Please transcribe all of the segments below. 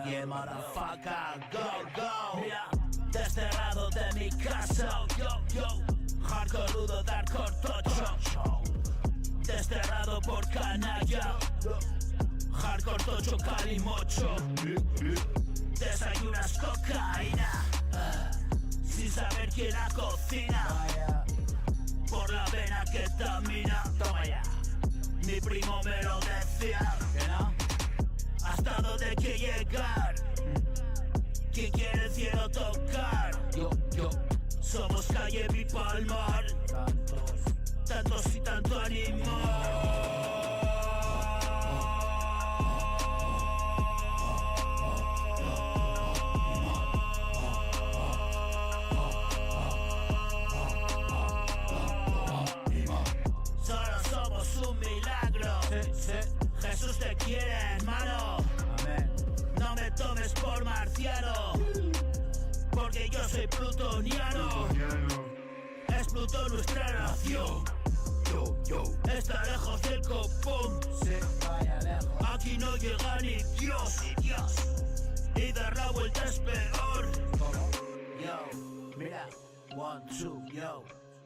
Yeah, motherfucker, go, go. Mira, desterrado de mi casa. Yo, hardcore rudo, darkcore tocho. Desterrado por canalla. Hardcore tocho, calimocho. Desayunas cocaína sin saber quién la cocina. Por la vena que tamina. Toma ya. Mi primo me lo decía. ¿Que no? ¿Hasta dónde hay que llegar? ¿Quién quiere el cielo tocar? Yo. Somos calle Bipalmar. Tantos y tanto ánimo. Solo somos un milagro. Sí. Jesús te quiere, hermano. Amén. No me tomes por marciano, porque yo soy plutoniano. Es Plutón nuestra nación. Yo. Está lejos del copón. Sí, vaya lejos. Aquí no llega ni Dios. Y dar la vuelta es peor. Yo, mira. 1, 2, yo.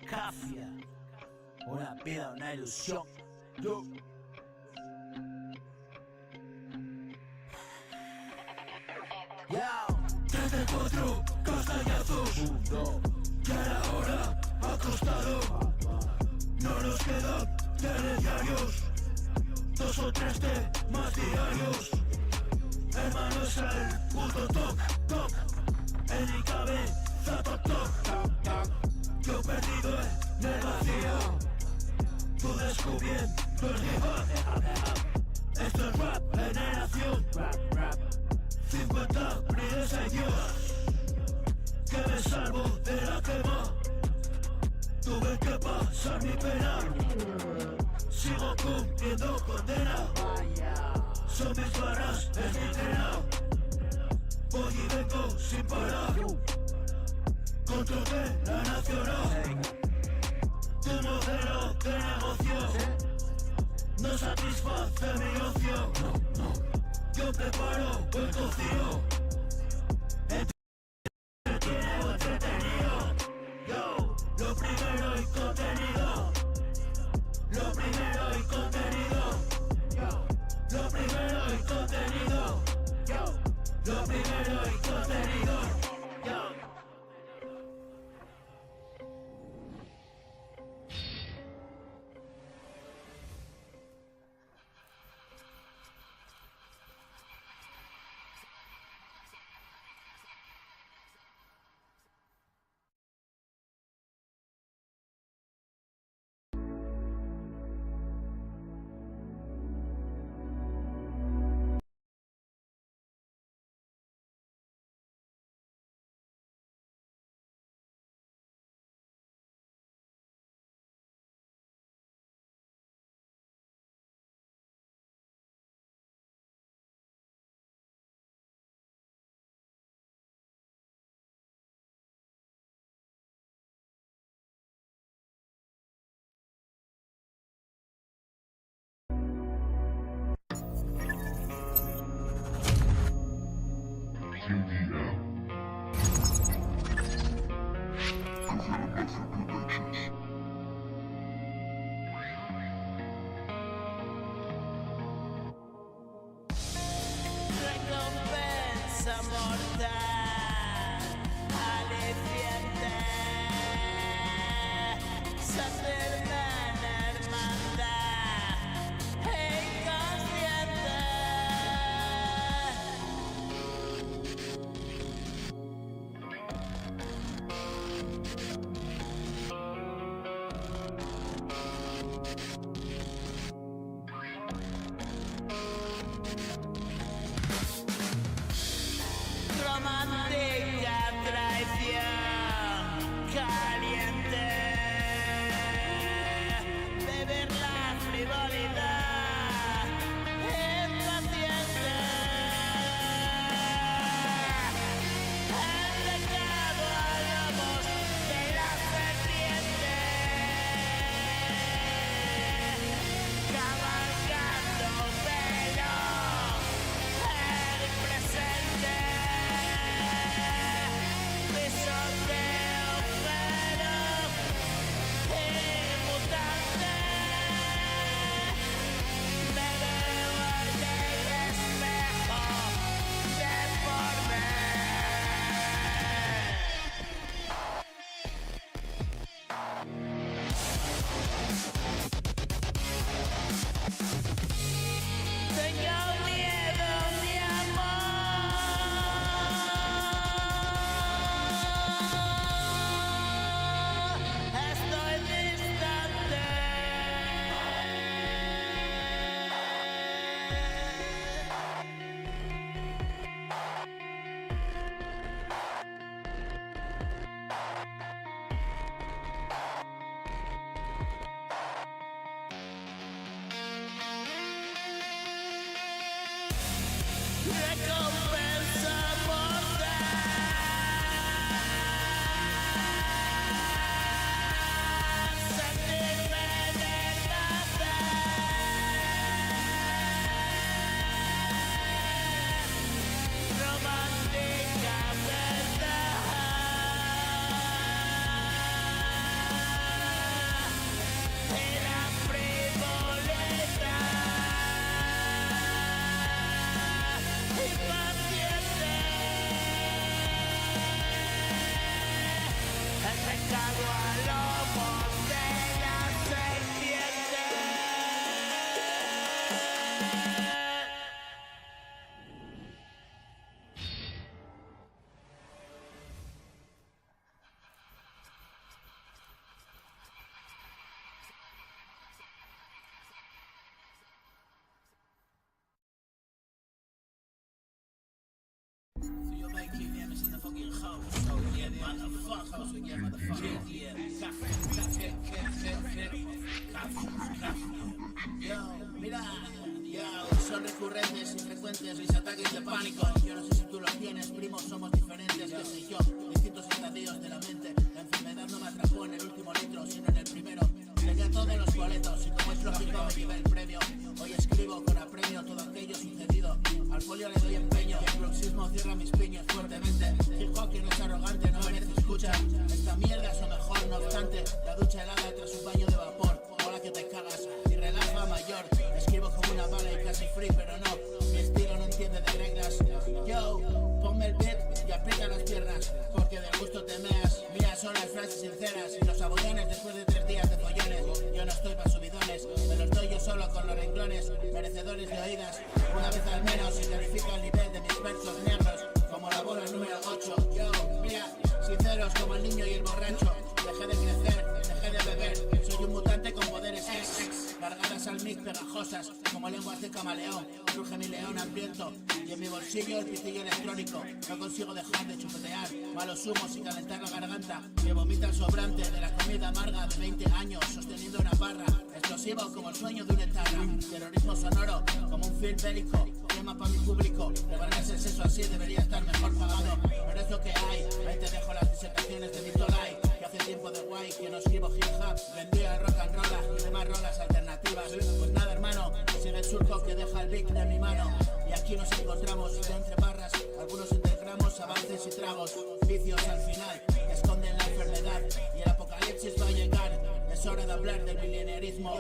Cafia. Una vida, una ilusión. Yo. Yo. 34 castallazos. Y ahora acostado. No nos quedan telediarios. 2 o 3 más diarios. Hermano, es el puto toc. En mi cabeza toc. Yo perdido en el vacío. Tú descubriendo el hip hop. Esto es rap, generación. 50 brides hay Dios. Que me salvo de la quema. Tuve que pasar mi pena. Sigo cumpliendo condena. Son mis barras, es mi tela. Voy y vengo sin parar. Control de la nacional. Tu modelo de negocio no satisface mi ocio. Yo preparo el cocido. Entretenido. Yo, lo primero y contenido. Lo primero y contenido. Yo, lo primero y contenido. Yo, lo primero y contenido. Yo. Recompensa mortal, aliciente, Saturna hermandad, inconsciente. Romántica traición caliente. is in the fucking house. Oh yeah, motherfucker. So yeah, motherfucker. Yeah, Yo, mira. Son recurrentes y frecuentes mis ataques de pánico. Yo no sé si tú los tienes, primos, somos diferentes, qué sé yo, distintos estadios de la mente. La enfermedad no me atrapó en el último litro, sino en el primero. Tenía todos los boletos y como es lógico me llevé el premio. Hoy escribo con apremio todo aquello sucedido. Al folio le doy empeño y el bruxismo cierra mis piños fuertemente. Hip hop que no es arrogante, no merece escucha. Esta mierda es lo mejor, no obstante. La ducha helada tras un baño de vapor. Hola que te cagas y relaja mayor. Escribo como una bala y casi free, pero no. Mi estilo no entiende de reglas. Yo, ponme el beat y aprieta las piernas, porque del gusto te meas. Mías son las frases sinceras y los saboyones después de 3 días de follones. Yo no estoy pa' subidones, me los doy yo solo con los renglones, merecedores de oídas. Una vez al menos se califica el nivel de mis versos negros, como la bola número 8. Yo, mira, sinceros como el niño y el borracho. Dejé de crecer, dejé de beber. Soy un mutante con poderes ex, cargadas al mic pegajosas, como lenguas de camaleón. Cruje mi león hambriento y en mi bolsillo el pitillo electrónico. No consigo dejar de chupetear malos humos y calentar la garganta. Me vomita el sobrante de la comida amarga de 20 años, sosteniendo una barra. Explosivo como el sueño de un etarra. Terrorismo sonoro como un film bélico. Tema para mi público. Devarse el sexo así debería estar mejor pagado. Pero es lo que hay. Ahí te dejo las disertaciones de Vitolai. Que hace tiempo de guay que no escribo hip hop. Vendía el rock and roll y demás rolas alternativas. Pues nada hermano, sigue el surco que deja el beat de mi mano. Y aquí nos encontramos de entre barras. Algunos integramos avances y tragos. Vicios al final que esconden la enfermedad. Y el apocalipsis va a llegar. Es hora de hablar del milenarismo.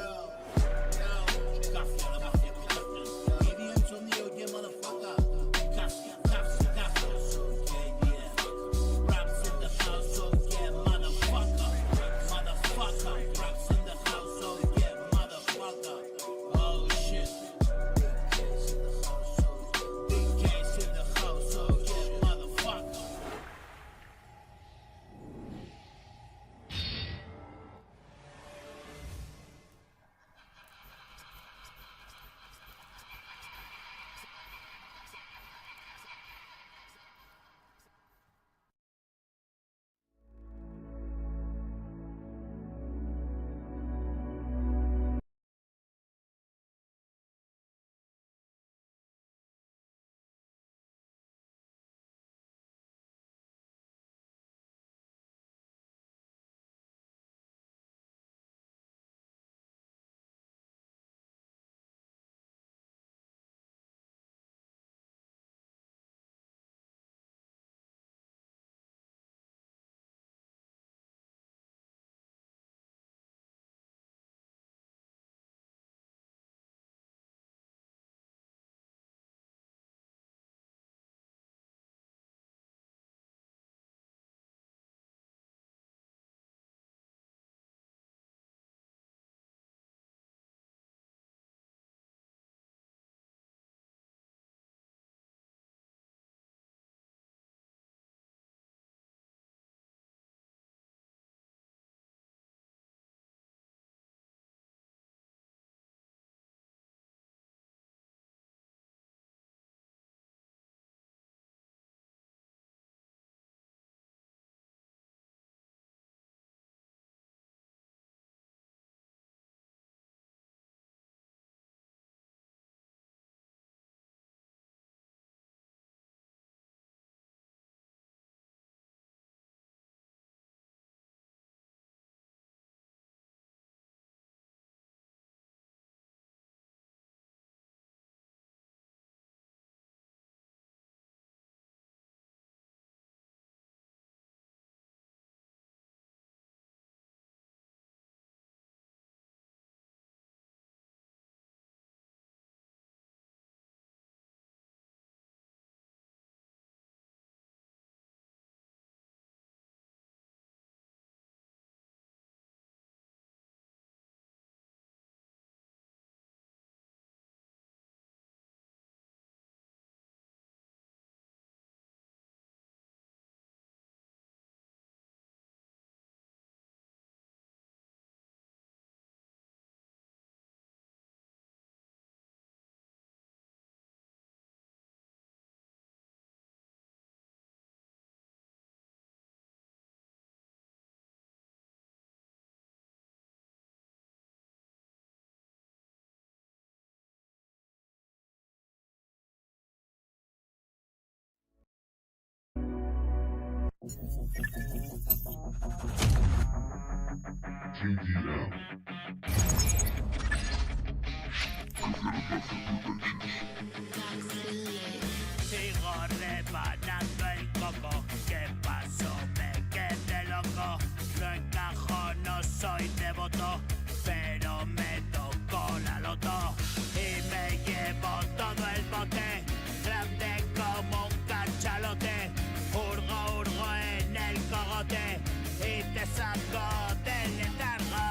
Sigo rebanando el coco. ¿Qué pasó? Me quedé loco. No encajo, no soy devoto, pero me tocó la loto y me llevo todo el bote, grande como un cachalote. Hurgo en el cogote y te saco del letargo.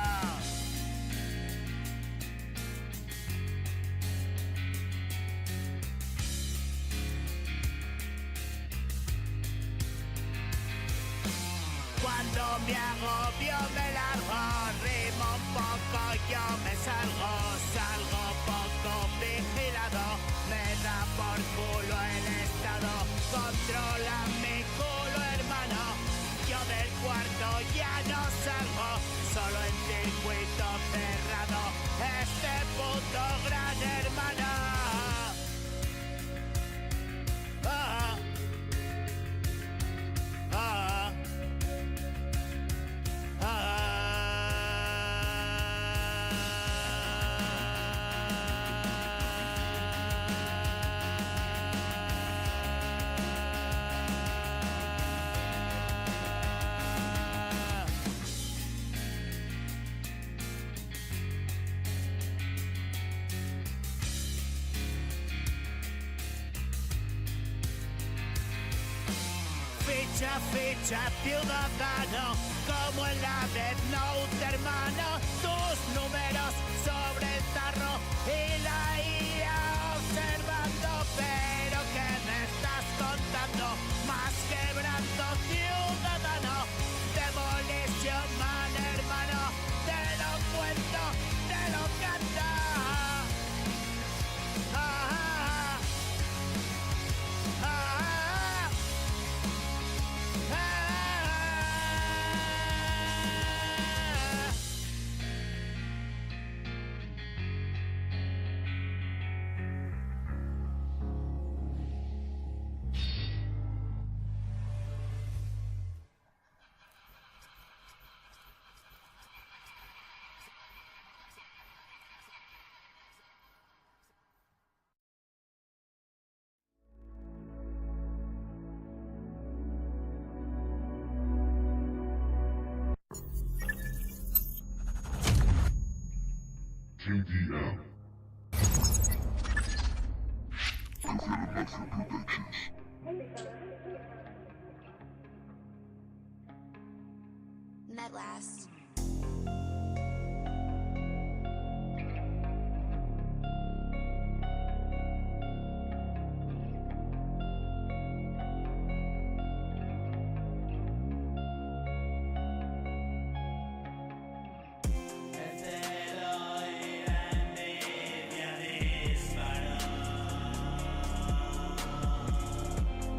Cuando me agobio me largo, rimo un poco, yo me salgo poco vigilado, me da por culo el estado, controla mi culo hermano, yo del cuarto ya no salgo, solo en circuito cerrado, este puto gran hermano. Ah, ah, Ficha ciudadano, como en la Death Note hermano, tus números sobre el tarro y la IA observando, pero ¿qué me estás contando? Más quebrando ciudadano, Demolition Man hermano, te lo cuento, te lo canto. Ah, ah, ah, JDM. Confirmación Productions. Medlast.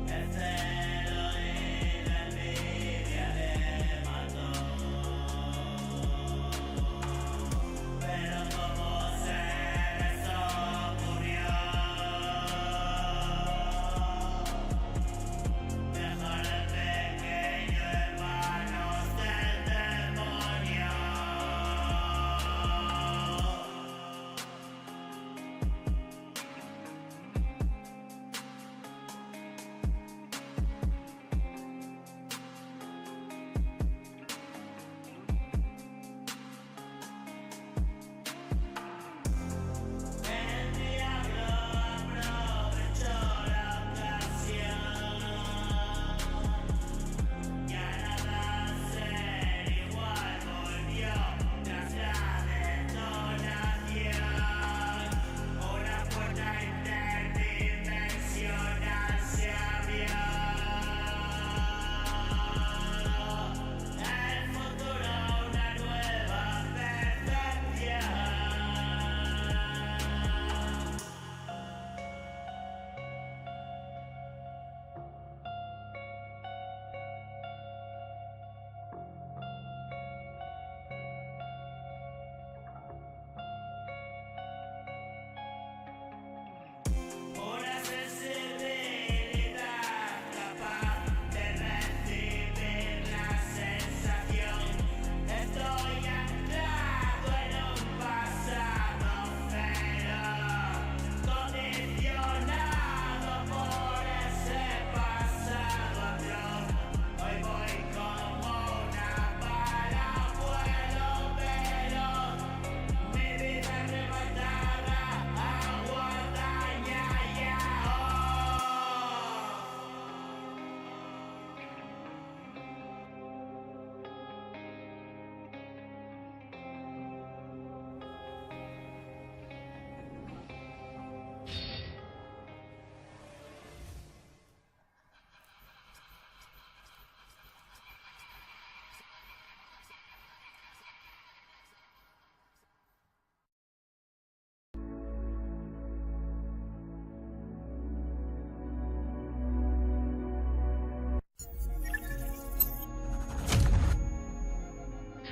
El celo y la envidia le mató.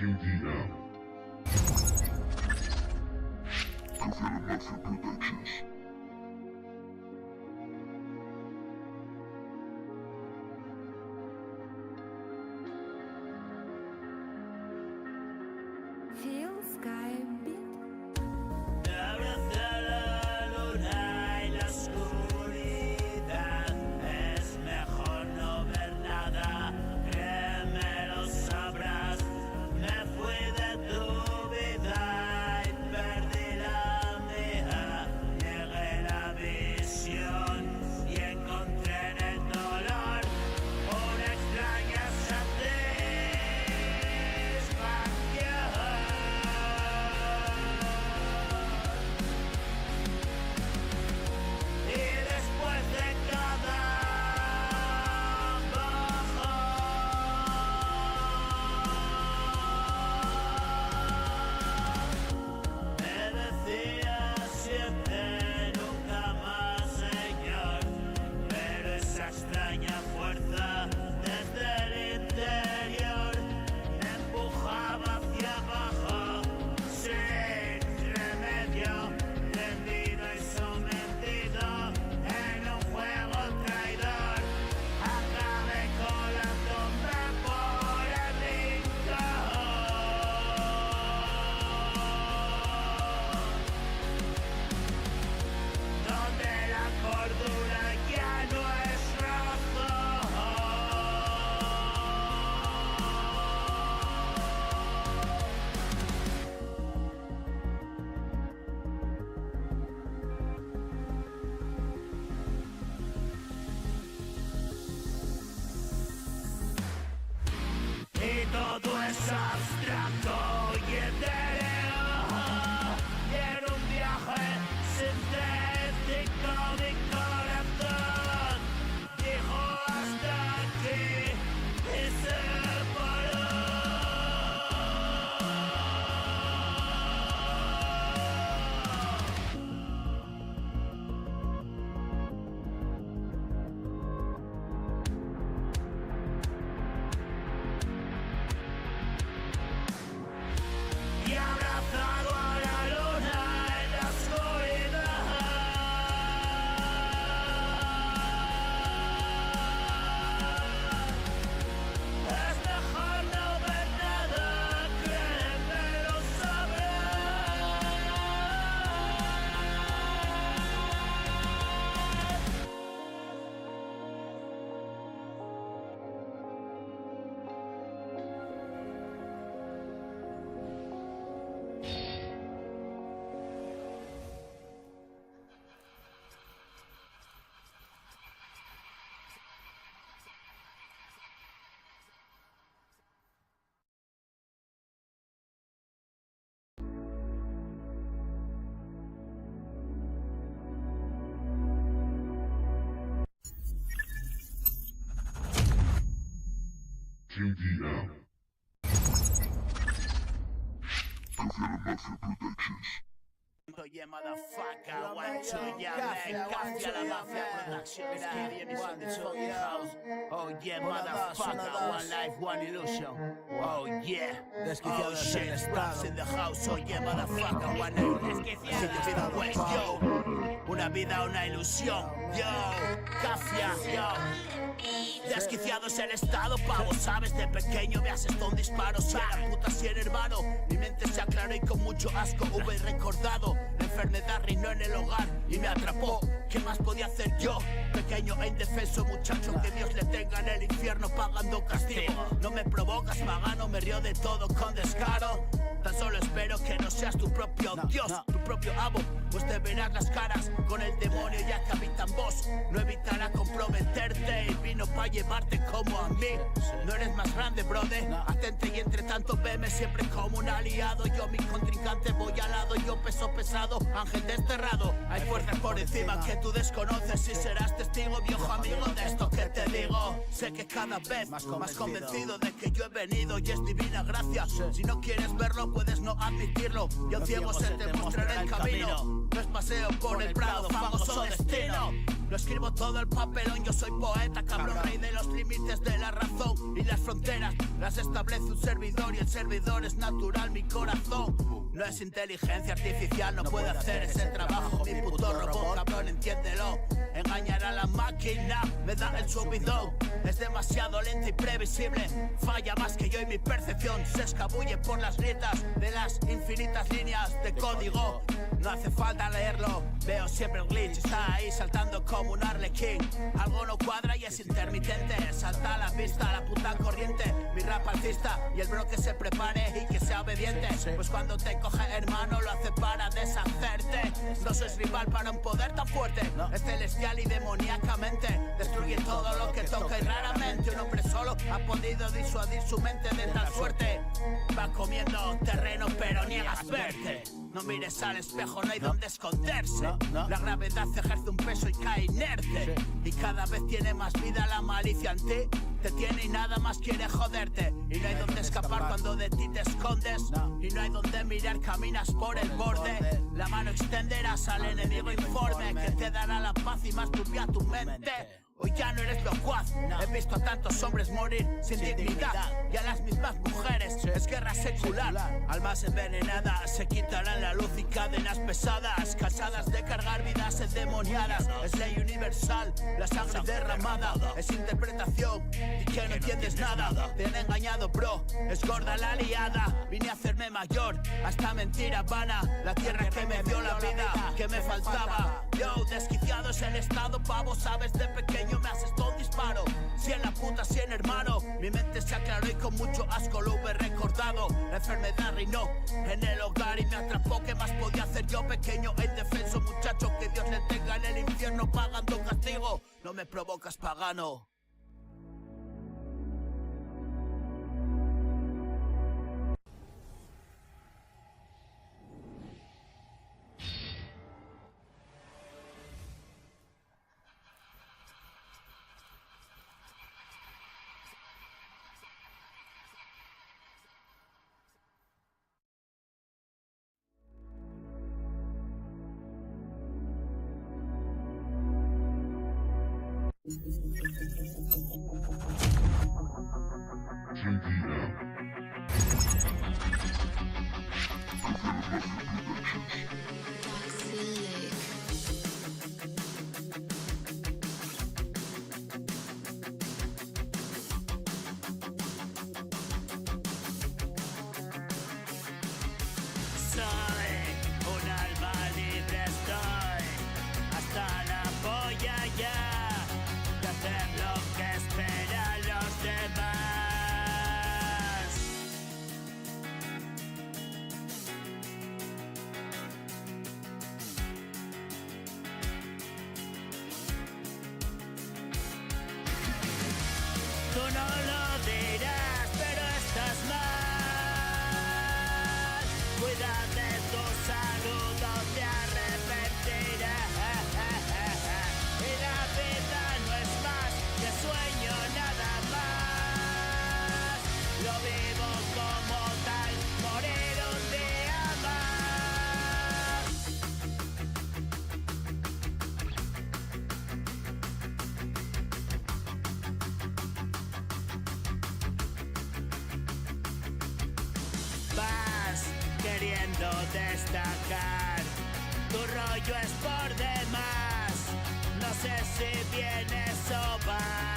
KDM. Kafia Mafia Productions. Feel Sky Beat. Abraza la luna y la oscuridad. Es mejor no ver nada, créeme, lo sabrás. Me fui de tu vida y perdí la mía. Negué la visión y encontré en el dolor una extraña satisfacción. Y después de cada bajón, me decía siempre nunca más, Señor, pero esa extraña fuerza desde el interior me empujaba hacia abajo sin remedio, rendido y sometido en un juego traidor. Acabé colándome por el rincón, donde la cordura ya no es razón. Y todo es abstracto y etéreo. Y en un viaje sintético mi corazón dijo hasta aquí y se paró. Y abrazado a la luna en la oscuridad, es mejor no ver nada, créeme, lo sabrás. KDM. Kafia Mafia Productions. Oye, motherfucker, one, two, yeah, man, Kafia la Mafia Productions, House. Oh yeah, motherfucker, one life, one illusion. Oh yeah, oh shit, raps in the house. Oh yeah, motherfucker, one night. Desquiciado West, yo, una vida, una ilusión. Yo, Kafia, yo. Desquiciado es el estado, pavo, sabes, de pequeño me asestó un disparo. Si era puta, si era hermano, mi mente se aclaró y con mucho asco hube recordado. La enfermedad reinó en el hogar y me atrapó. ¿Qué más podía hacer yo? Pequeño e indefenso muchacho, que Dios le tenga en el infierno pagando castigo. No me provocas, magano, me río de todo con descaro. Tan solo espero que no seas tu propio Dios, tu propio amo, pues te verás las caras con el demonio ya que habitan vos. No evitará comprometerte y vino pa' llevarte como a mí. No eres más grande, brother, atente y entre tanto veme siempre como un aliado. Yo mi contrincante voy al lado, yo peso pesado, ángel desterrado. Hay fuerzas por encima que tú desconoces y serás testigo, viejo amigo, de esto que te digo. Sé que cada vez más convencido de que yo he venido y es divina gracia. Si no quieres verlo, puedes no admitirlo. Yo ciego se te mostraré el camino. No es paseo por el prado, famoso destino. Lo escribo todo el papelón, yo soy poeta, cabrón, rey de los límites de la razón y las fronteras. Las establece un servidor y el servidor es natural, mi corazón. No es inteligencia artificial, no puede hacer ese trabajo. Mi puto robot, cabrón, entiéndelo. Engañar a la máquina me da el subidón. Es demasiado lenta y previsible. Falla más que yo y mi percepción se escabulle por las grietas de las infinitas líneas de código. No hace falta leerlo, veo siempre el glitch. Está ahí saltando como un arlequín. Algo no cuadra y es intermitente. Salta a la pista, la puta corriente. Mi rap alcista y el bro que se prepare y que sea obediente. Pues cuando te coge hermano lo hace para deshacerte. No sois rival para un poder tan fuerte. Es celestial y demoníacamente destruye todo lo que toca y raramente un hombre solo ha podido disuadir su mente de tal suerte. Va comiendo terreno pero niegas verte. No mires al espejo, no hay donde esconderse. La gravedad ejerce un peso y cae inerte. Y cada vez tiene más vida la malicia en ti. Te tiene y nada más quiere joderte. Y no hay donde escapar cuando de ti te escondes. Y no hay donde mirar, caminas por el borde. La mano extenderás al enemigo informe que te dará la paz y más turbia tu mente. Hoy ya no eres locuaz, he visto a tantos hombres morir sin dignidad. Y a las mismas mujeres, es guerra secular. Almas envenenadas, se quitarán la luz y cadenas pesadas. Cansadas de cargar vidas endemoniadas. Es ley universal, la sangre derramada. Es interpretación y que no entiendes nada. Te han engañado bro, es gorda la liada. Vine a hacerme mayor, a esta mentira vana. La tierra que me dio la vida, que me faltaba. Yo, desquiciado es el estado, pavo, sabes de pequeño me asestó un disparo. 100 la puta, 100 hermano. Mi mente se aclaró y con mucho asco lo he recordado. La enfermedad reinó en el hogar y me atrapó. ¿Qué más podía hacer yo pequeño e indefenso? Muchacho, que Dios le tenga en el infierno pagando castigo. No me provocas, pagano. Tú no lo dirás, pero estás mal. Cuida de tu salud o te arrepentirás. Y la vida no es más que sueño nada más. Lo vivo como tal, morir un día más. Vas queriendo destacar, tu rollo es por demás. No sé si vienes o vas.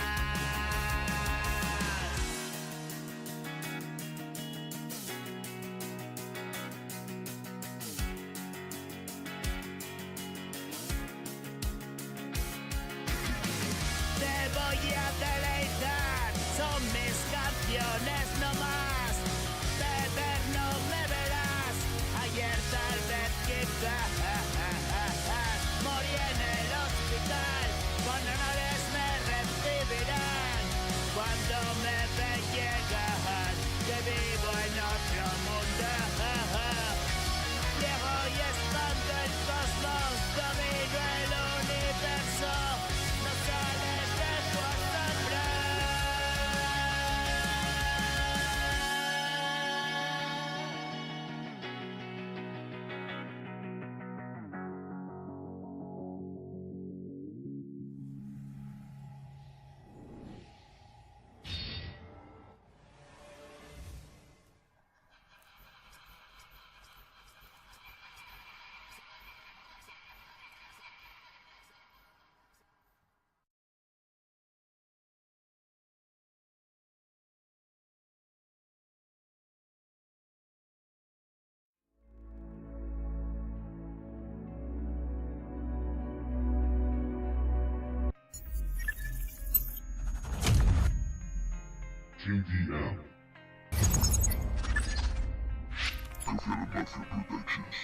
Te voy a deleitar, son mis canciones no más. Beber no me verás, ayer tal vez quizás morí en el hospital. Con honores me recibirán cuando me ven llegar, que vivo en otro mundo. Llego y expando el cosmos, domino el universo. No sales de tu asombro. JDM. Cancela Mafia Productions.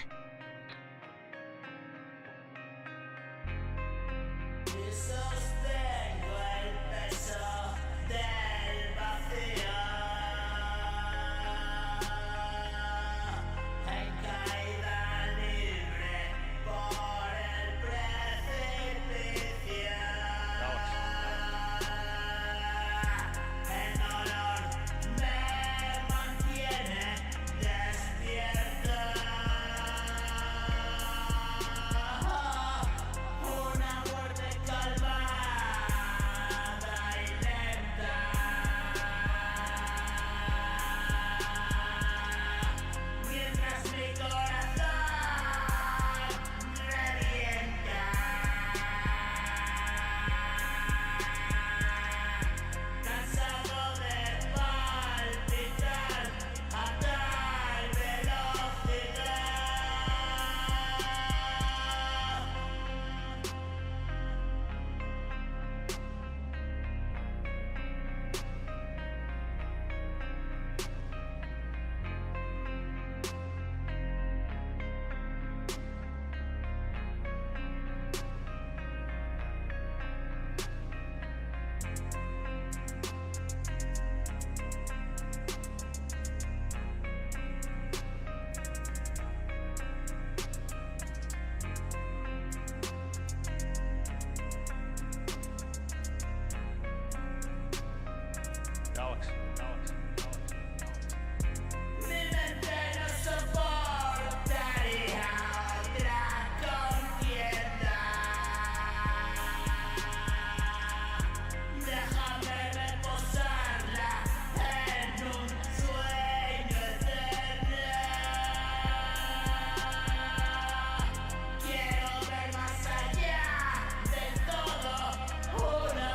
Y sostengo el peso del vacío en caída libre por el precipicio. El olor me mantiene despierto. Una muerte calmada y lenta. Mientras mi corazón revienta. Cansado de palpitar a tal velocidad. Mi mente no soportaría otra contienda. Déjame reposarla en un sueño eterno. Quiero ver más allá del todo uno.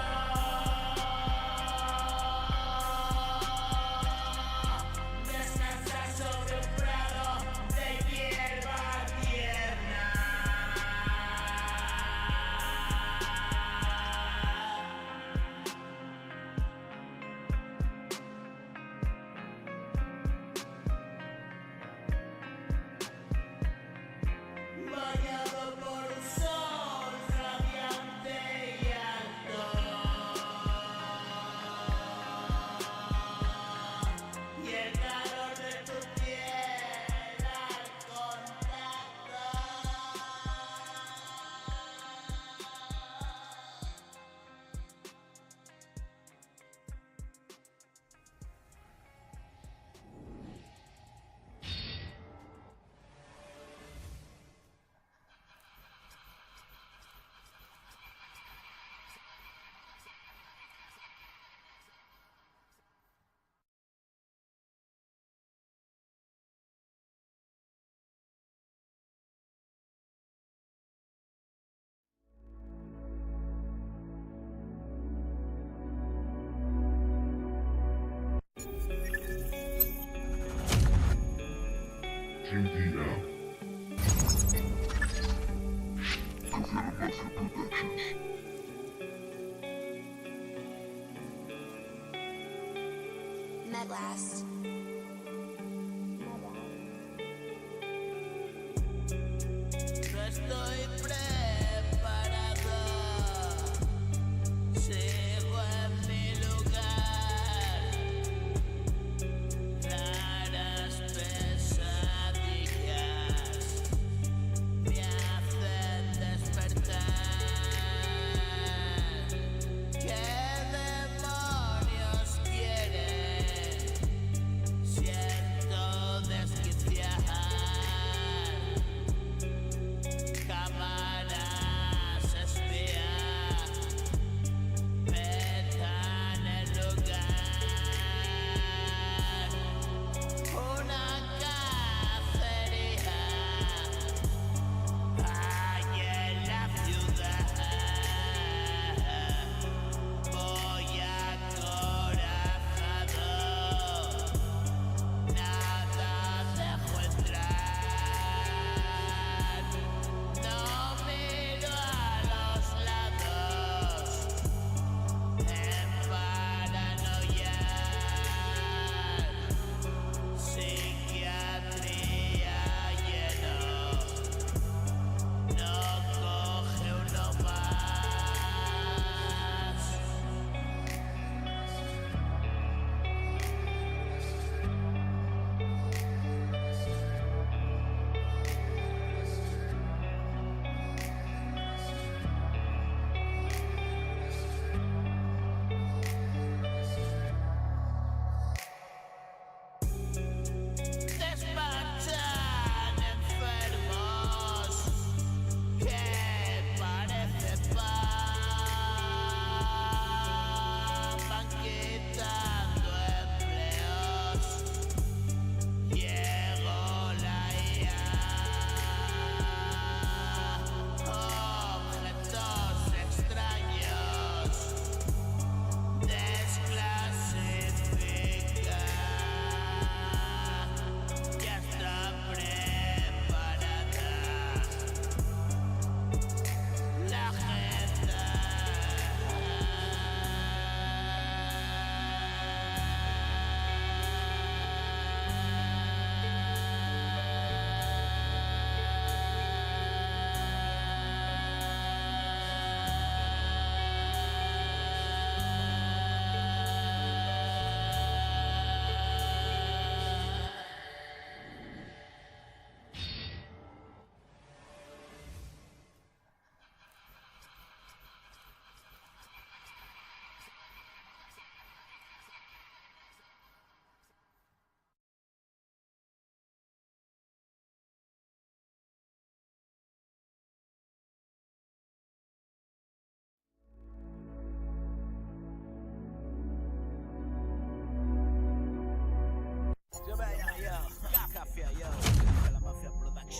Descansar sobre un prado de hierba tierna. Bañado por un sol radiante y alto. Y el calor de tu piel al contacto. JDM. Cancela Mafia Productions. Met last. No estoy preparado. Sigo en mi lugar. Raras pesadillas me hacen despertar. ¿Qué demonios quieren?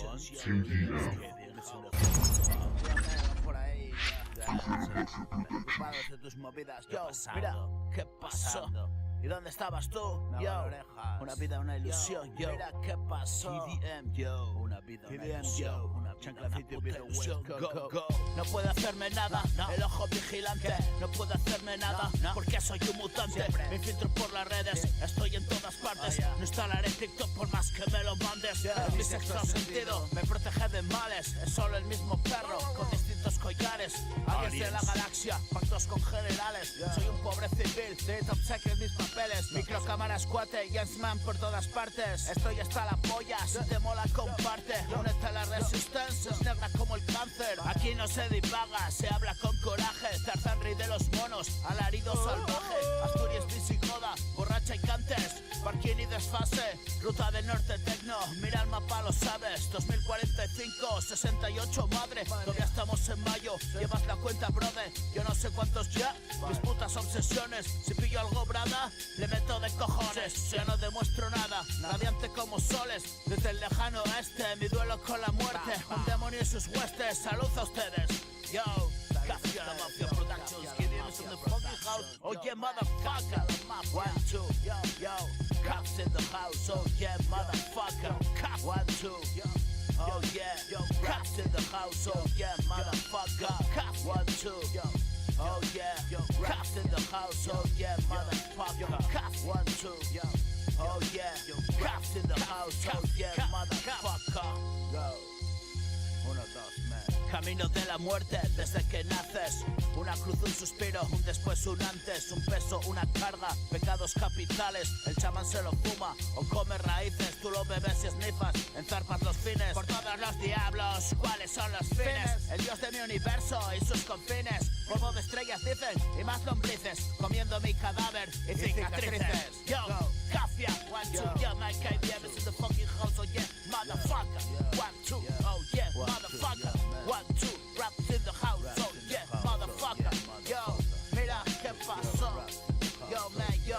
Productions. Chingy out. Por ahí, preocupados de tus movidas. Yo, mira, ¿qué pasó? ¿Y dónde estabas tú? Yo, una vida, una ilusión. Yo, mira, ¿qué pasó? TDM, yo, una vida, una ilusión. Una chanclacito, una ilusión. Go, go. No puede hacerme nada, el ojo vigilante. No puede hacerme nada, porque soy un mutante. Me infiltro por las redes, estoy en todas partes. No instalaré TikTok por más que me lo mandes. Es mi sexto sentido, me protege de males. Es solo el mismo perro, con distintos collares. Aliens de la galaxia, pactos con generales. Soy un pobre civil, de top secret mis papeles. Microcámaras, cuate, Jensman por todas partes. Estoy hasta la polla, si te mola comparte. Únete a la resistencia, es negra como el cáncer. Aquí no se divaga, se habla con coraje. Tarzanri de los monos, alarido salvaje. Asturias visigoda, borracha y cantes. Parking y desfase, ruta del norte tecno. Mira el mapa, lo sabes. 2045, 68, madre. Todavía estamos en mayo, llevas la cuenta, brother. Yo no sé cuántos ya, mis putas obsesiones. Si pillo algo brada, le meto de cojones. Ya no demuestro nada, radiante como soles. Desde el lejano oeste, mi duelo con la muerte. Un demonio y sus huestes, salud a ustedes. Yo, Cafia, la Mafia Productions, Gideon's in the fucking house. Oh yeah, motherfucker. 1, 2, yo, cops in the house. Oh yeah, motherfucker. 1, 2, oh yeah, cops in the house. Oh yeah, motherfucker. 1, 2, oh yeah, cops in the house. Oh yeah, motherfucker. 1, 2, oh yeah, cops in the house. Oh yeah, motherfucker. Go. 1, 2, man. Camino de la muerte desde que naces. Una cruz, un suspiro, un después, un antes. Un peso, una carga, pecados capitales. El chamán se lo fuma o come raíces. Tú lo bebes y esnifas, enzarpas los fines. Por todos los diablos, ¿cuáles son los fines? El dios de mi universo y sus confines. Polvo de estrellas dicen, y más lombrices. Comiendo mi cadáver y cicatrices. Yo, Cafia, 1, 2, yo, my KBM is in the fucking house. Oh yeah, motherfucker. 1, 2, oh yeah, motherfucker. 1, 2, raps in the house. Oh yeah, motherfucker. Yo, mira qué pasó. Yo, man, yo,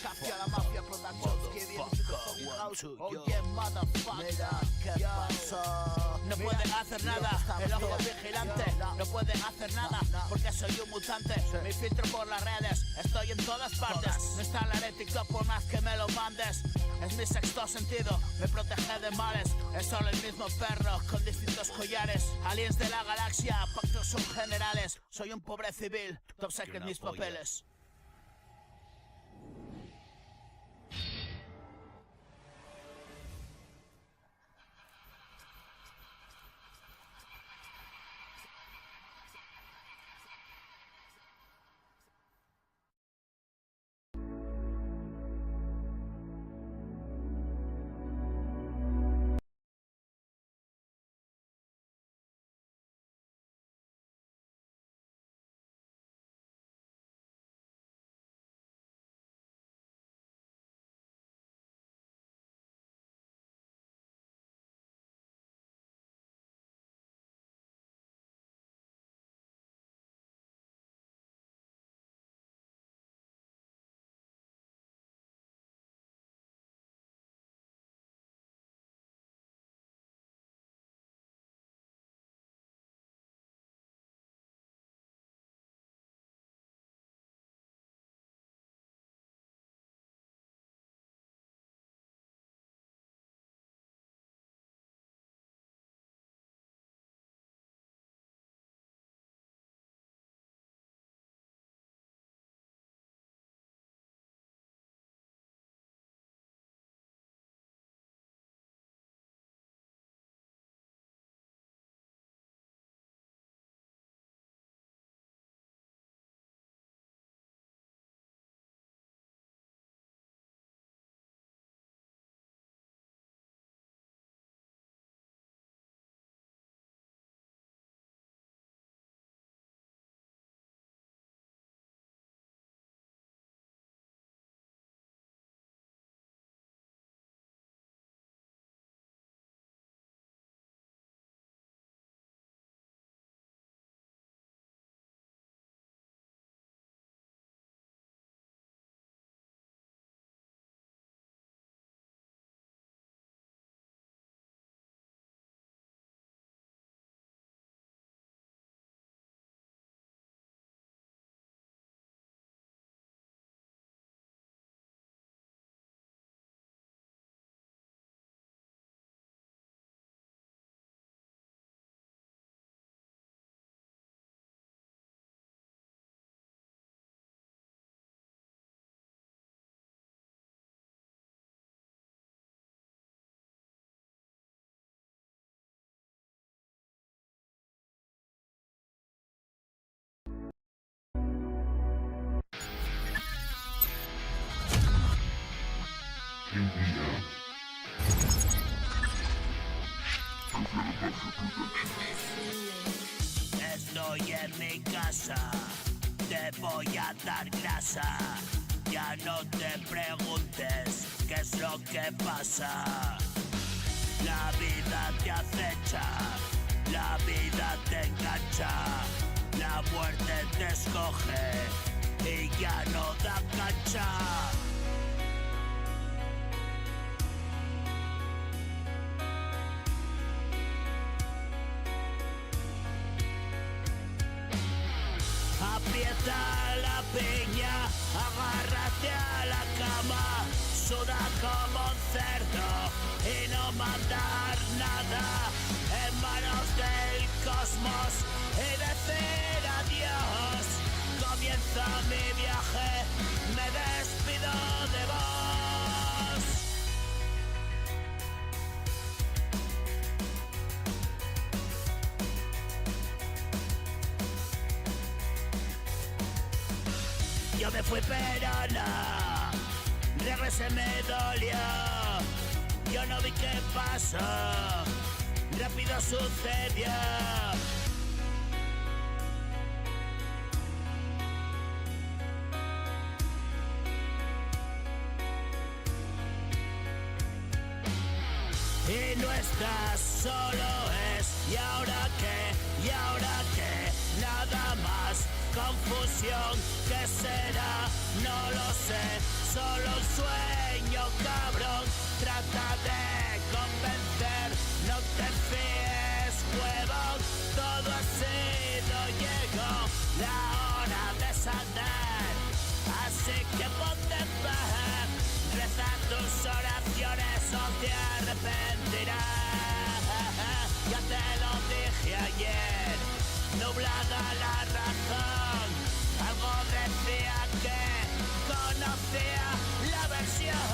Cafia, la Mafia Productions, KBM is in the fucking house. Oh yeah, motherfucker. Mira qué pasó. No puede hacer nada, el ojo vigilante. No puede hacer nada, porque soy un mutante. Me filtro por las redes, estoy en todas partes. No instalaré TikTok por más que me lo mandes. Es mi sexto sentido, me protege de males. Es solo el mismo perro, con distintos collares. Aliens de la galaxia, pactos son generales. Soy un pobre civil, top secret mis papeles. JDM. Mafia Productions. Estoy en mi casa, te voy a dar grasa. Ya no te preguntes qué es lo que pasa. La vida te acecha, la vida te engancha, la muerte te escoge y ya no da cancha. Aprieta la piña, agárrate a la cama, suda como un cerdo y no mandar nada en manos del cosmos y decir adiós. Comienza mi viaje, me despido de vos. Yo me fui pero no, regresé me dolió. Yo no vi qué pasó, rápido sucedió. Y no estás, solo es, y ahora qué, nada más. Confusión, ¿qué será? No lo sé, solo un sueño, cabrón. Trata de convencer, no te fíes, huevón. Todo ha sido, llegó la hora de sanar. Así que ponte en paz, reza tus oraciones o te arrepentirás. Ya te lo dije ayer, nublada la razón. Algo decía que conocía la versión.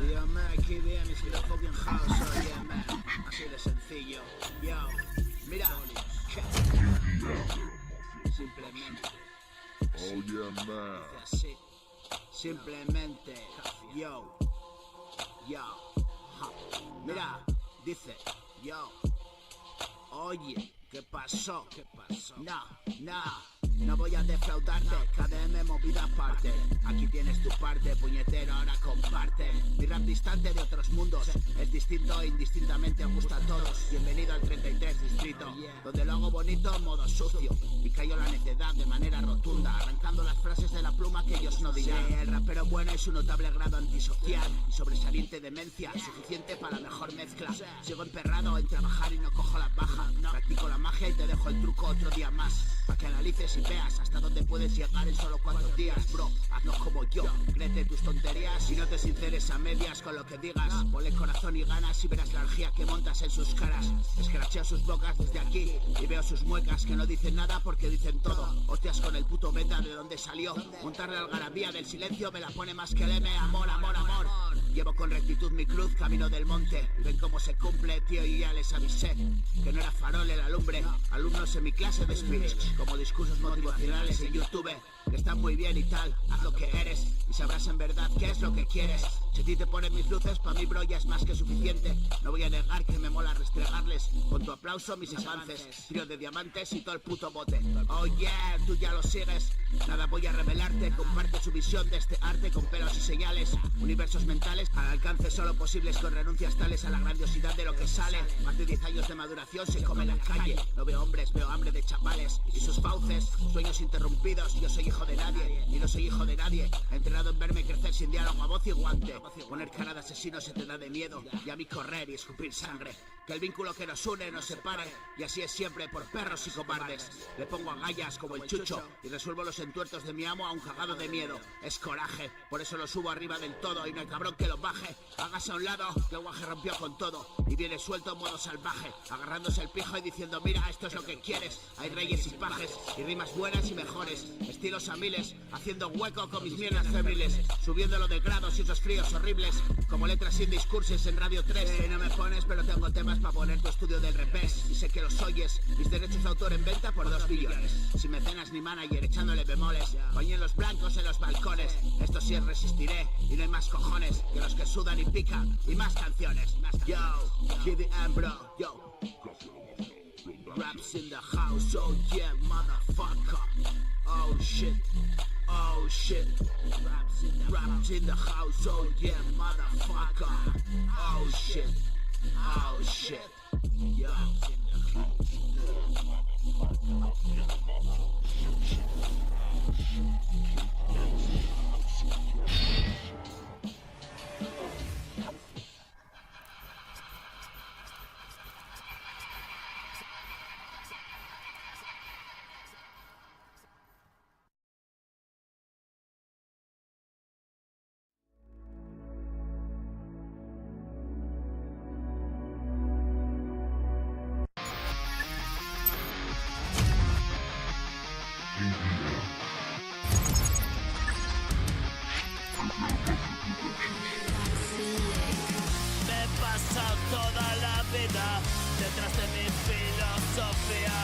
Yeah, man, KDM is the fucking house, so yeah, man. Así de sencillo. Yo, mira, simplemente, Oh yeah, man. así, simplemente, yo, ja. Mira, dice, yo, oye, ¿qué pasó? No voy a defraudarte, KDM movida aparte. Aquí tienes tu parte, puñetero, ahora comparte. Mi rap distante de otros mundos, es distinto e indistintamente gusta a todos. Bienvenido al 33 distrito, donde lo hago bonito, modo sucio. Y callo la necedad de manera rotunda, arrancando las frases de la pluma que ellos no dirán. El rapero bueno es un notable grado antisocial y sobresaliente demencia, suficiente para la mejor mezcla. Sigo emperrado en trabajar y no cojo la paja. Practico la magia y te dejo el truco otro día más, para que analices y veas hasta dónde puedes llegar en solo 4 días, bro. Hazlo como yo, créete tus tonterías y no te sinceres a medias con lo que digas. Ponle corazón y ganas y verás la energía que montas en sus caras. Escracheo sus bocas desde aquí y veo sus muecas que no dicen nada porque dicen todo. Hostias con el puto beta de donde salió. Montarle algarabía del silencio me la pone más que el M. Amor, amor, amor. Llevo con rectitud mi cruz, camino del monte. Ven cómo se cumple, tío, y ya les avisé que no era farol en la lumbre. Alumnos en mi clase de speech, como discursos motivacionales en YouTube, que están muy bien y tal. Haz lo que eres y sabrás en verdad qué es lo que quieres. Si a ti te ponen mis luces, pa' mí, bro, ya es más que suficiente. No voy a negar que me mola restregarles con tu aplauso mis avances. Trío de diamantes y todo el puto bote. Oh yeah, tú ya lo sigues. Nada voy a revelarte, comparte su visión de este arte con pelos y señales. Universos mentales al alcance solo posibles con renuncias tales a la grandiosidad de lo que sale. Más de 10 años de maduración se come en la calle. No veo hombres, veo hambre de chavales y sus fauces, sueños interrumpidos. Yo soy hijo de nadie y no soy hijo de nadie. Entrenado en verme crecer sin diálogo a voz y guante. Poner cara de asesino se te da de miedo y a mí correr y escupir sangre. Que el vínculo que nos une nos separe y así es siempre por perros y cobardes. Le pongo agallas como el chucho y resuelvo los entuertos de mi amo a un cagado de miedo. Es coraje, por eso lo subo arriba del todo y no hay cabrón que lo baje. Hágase a un lado, que el guaje rompió con todo y viene suelto en modo salvaje, agarrándose el pijo y diciendo mira, esto es lo que quieres. Hay reyes y pajes y rimas buenas y mejores, estilos a miles, haciendo hueco con mis mierdas febriles, subiéndolo de grados y otros fríos horribles, como letras sin discursos en Radio 3. No me pones, pero tengo temas para poner tu estudio del revés. Y sé que los oyes, mis derechos de autor en venta por 2 billones. Sin mecenas ni manager echándole bemoles, bañen los blancos en los balcones. Esto sí es resistiré y no hay más cojones que los que sudan y pican y más canciones. Yo, Kid Ambro, yo. Raps in the house, oh yeah, motherfucker. Oh shit, oh shit. Raps in the house, oh yeah, motherfucker. Oh shit, oh shit. Yo. Me he pasado toda la vida detrás de mi filosofía.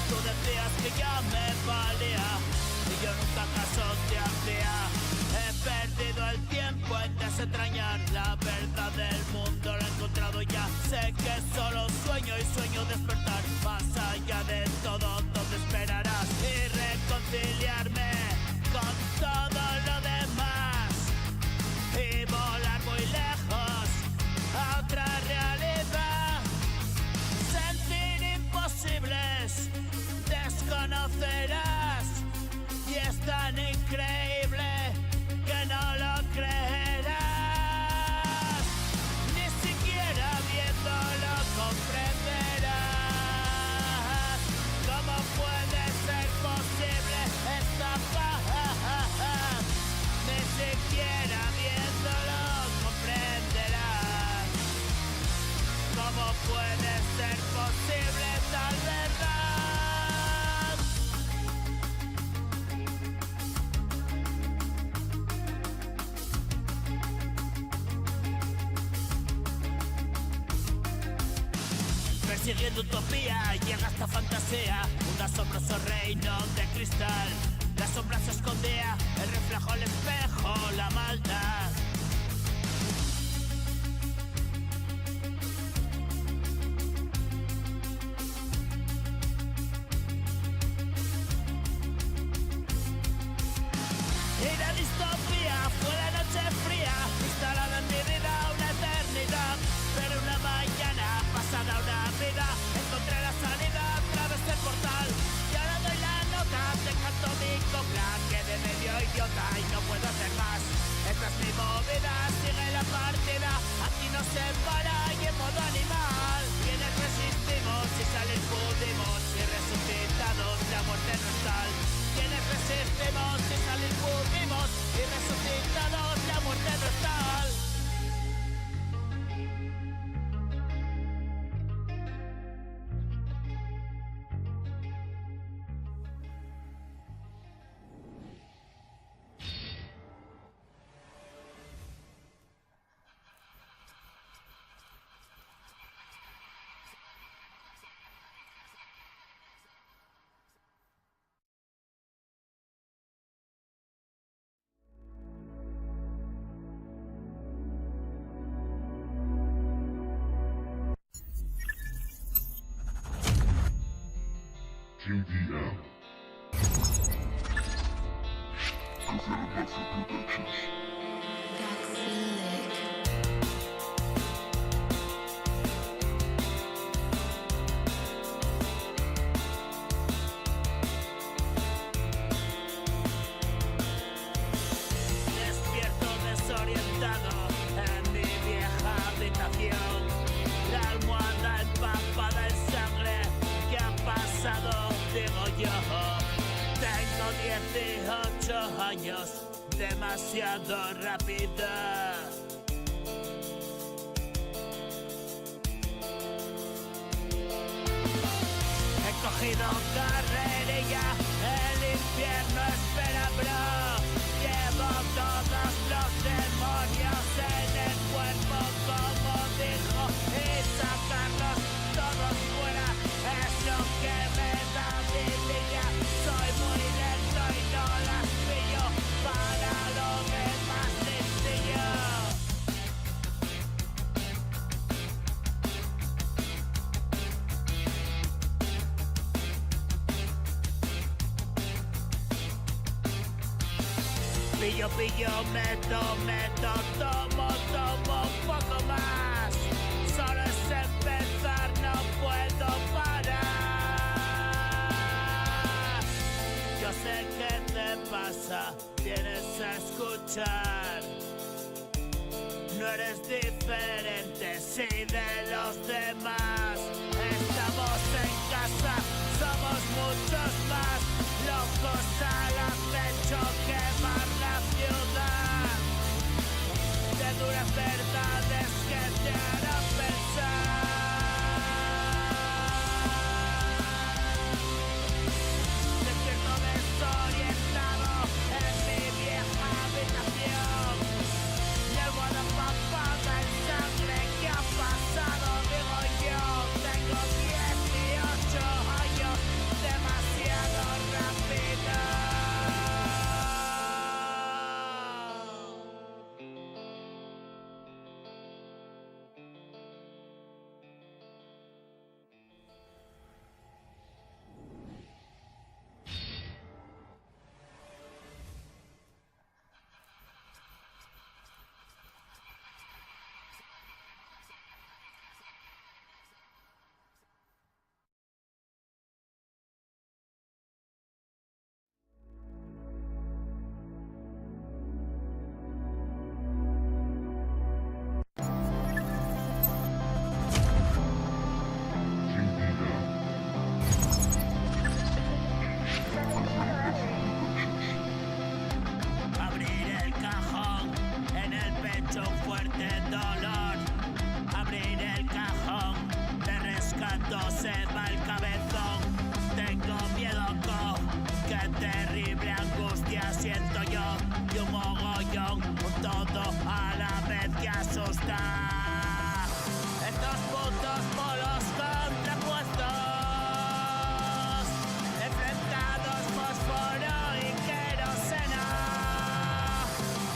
Tú decías que ya me valía y yo nunca caso te hacía. He perdido el tiempo en desentrañar la verdad del mundo, lo he encontrado ya. Sé que solo sueño y sueño despertar más allá de todo, donde esperarás y reconciliarme con todo lo demás y volar muy lejos a otra realidad. Sentir imposibles desconocerás y es tan increíble que no lo creerás. Ni siquiera viéndolo comprenderás cómo puede ser posible esta paz. Ni siquiera viéndolo comprenderás cómo puede ser posible tal verdad. Persiguiendo utopía, llega esta fantasía, un asombroso reino de cristal. La sombra se escondía, el reflejo al espejo, la maldad. Y la distopía fue la noche fría, instalada en mi vida una eternidad. Pero una mañana, pasada una vida, encontré la salida a través del portal. Y ahora doy la nota, te canto mi copla, quedé medio idiota y no puedo hacer más. Esta es mi movida, sigue la partida, aquí no se para y en modo animal. Quienes resistimos y salir pudimos y resucitados, la muerte no es tal. Quienes resistimos y salir pudimos y resucitados, la muerte no es tal. JDM. Productions. Despierto desorientado en mi vieja habitación, la almohada empapada en sangre. ¿Qué ha pasado? Digo yo. Tengo 18 años demasiado rápido. He cogido carrerilla, el infierno espera, bro. Llevo todos los demonios en el cuerpo, como dijo, y sacarlos todos fuera es lo que me da vidilla. Soy muy lento y no las pillo, para lo demás sencillo. Pillo, meto, tomo un poco más. Solo es empezar, no puedo parar. Yo sé qué te pasa, tienes a escuchar. No eres diferente, sí, de los demás. Estamos en casa, somos muchos más. Locos al acecho, quemar la ciudad. De duras verdades que te harán pensar. Despierto desorientado en mi vieja habitación. Mi almohada empapada en sangre, ¿qué ha pasado? Digo yo, tengo 18 años, demasiado rápido. Abrir el cajón, en el pecho un fuerte dolor. Abrir el cajón, de rescato se va el cabezón. Tengo miedo, qué terrible angustia siento yo. Y un mogollón, un todo a la vez que asusta. Estos putos polos contrapuestos, enfrentados fósforo y queroseno.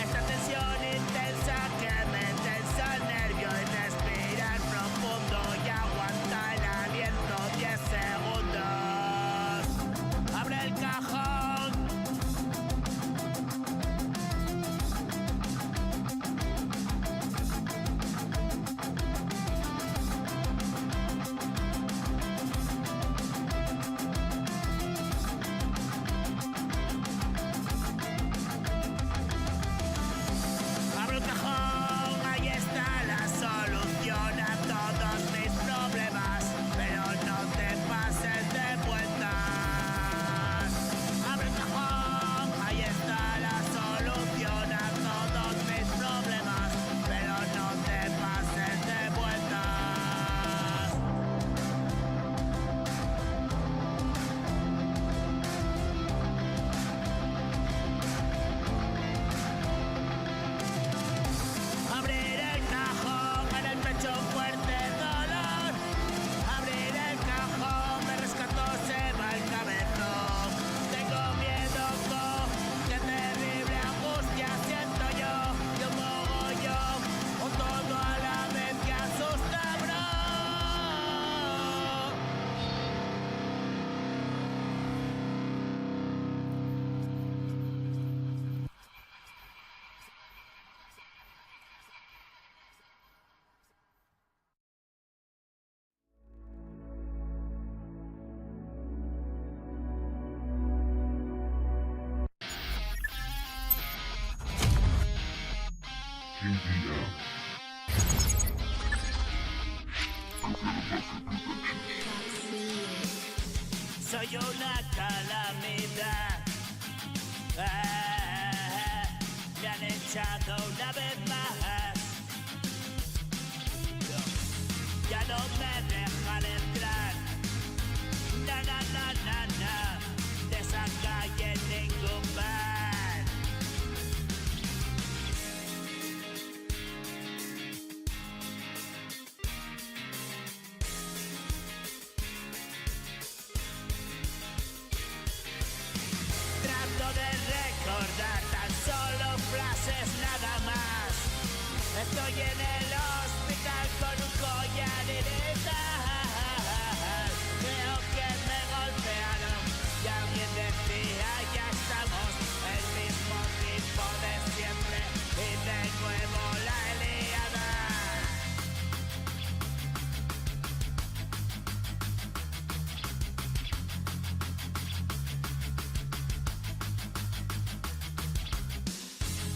Esta tensión intensa que me tensa el nervio y respirar profundo y aguanta el aliento 10 segundos. Abre el cajón. Abro el cajón, ahí está la solución a todos mis problemas, pero no te pases de vueltas. Abre el cajón, ahí está la solución a todos mis problemas, pero no te pases de vueltas. Abrir el cajón, en el pecho un fuerte dolor. Abrir el cajón, me rescató, se va el cabezón. Tengo miedo, qué terrible angustia siento yo. Y un mogollón, un todo a la vez que asusta, bro. Soy una calamidad. escuchado una vez más. Ya no me dejan entrar. Na, na, na, na, na. De esa calle ningún bar. Trato de recordar tan solo frases nada más. Estoy en el hospital con un collar y creo que me golpearon y alguien decía ya estamos el mismo tipo de siempre y de nuevo la liada.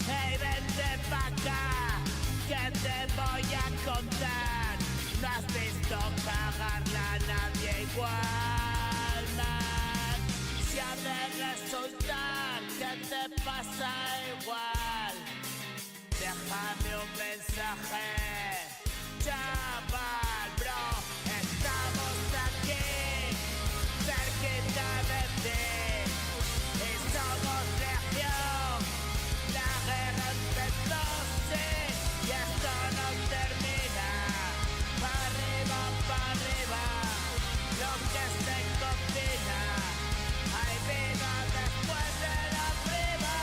Hey, vente pa' acá, que te voy a contar. No has visto cagarla a nadie igual, man. Si ha de resultar que te pasa igual, déjame un mensaje, chaval, bro. Estamos aquí, cerquita de ti, y somos legión. La guerra empezó, sí, y esto no termina. Pa' arriba, lo que se cocina. Hay vida después de la prima.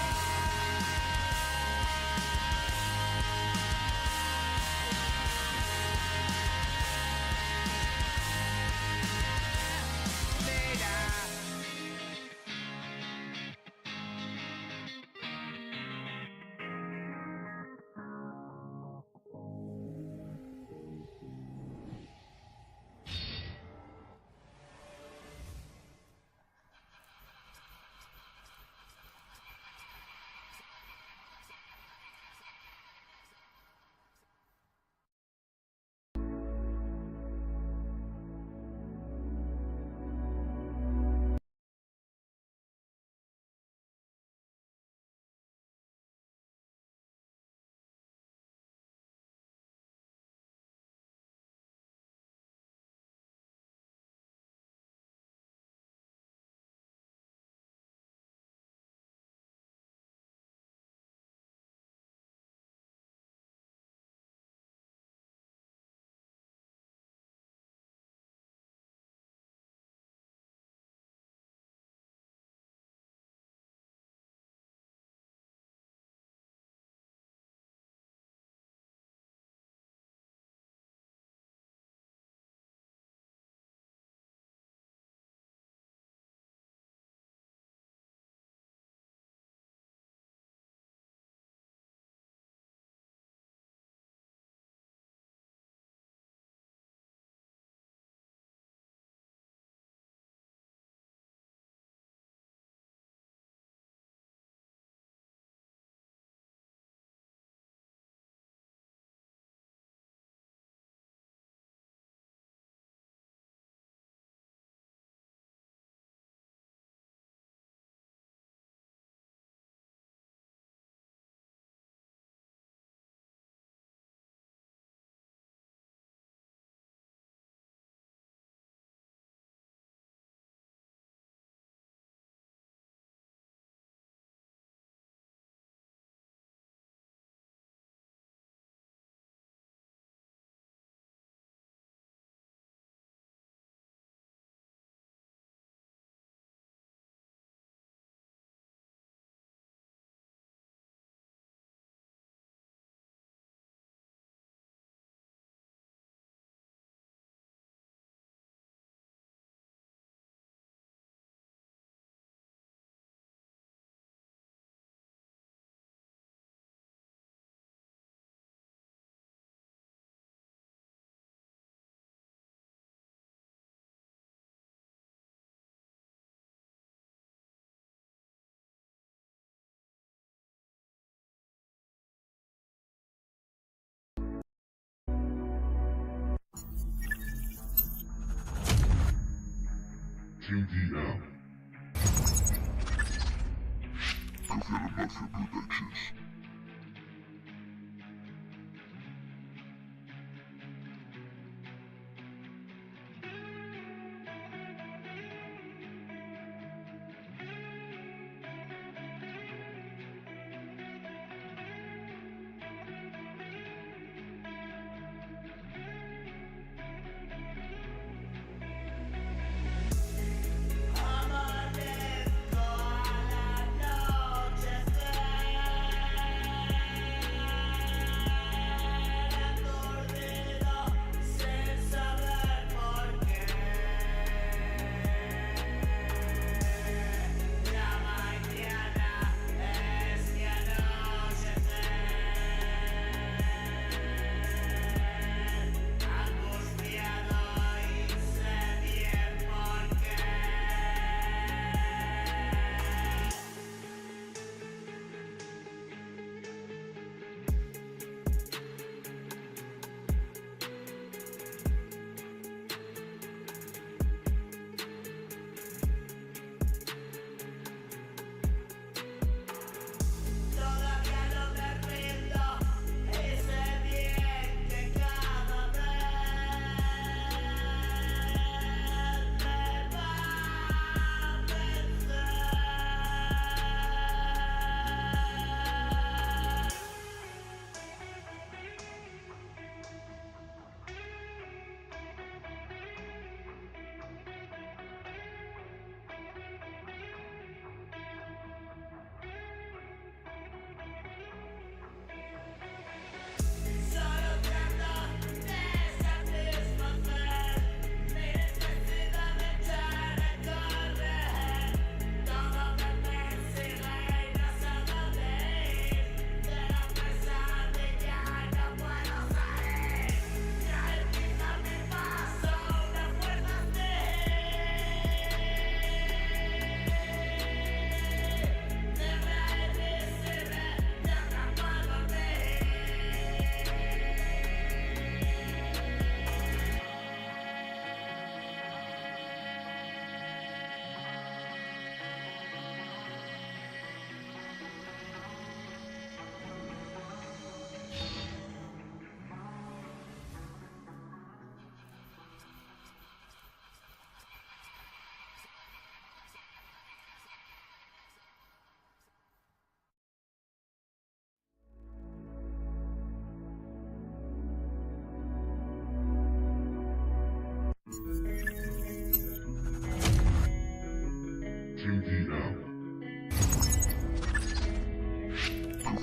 Mira. JDM. Confirm Mafia Productions.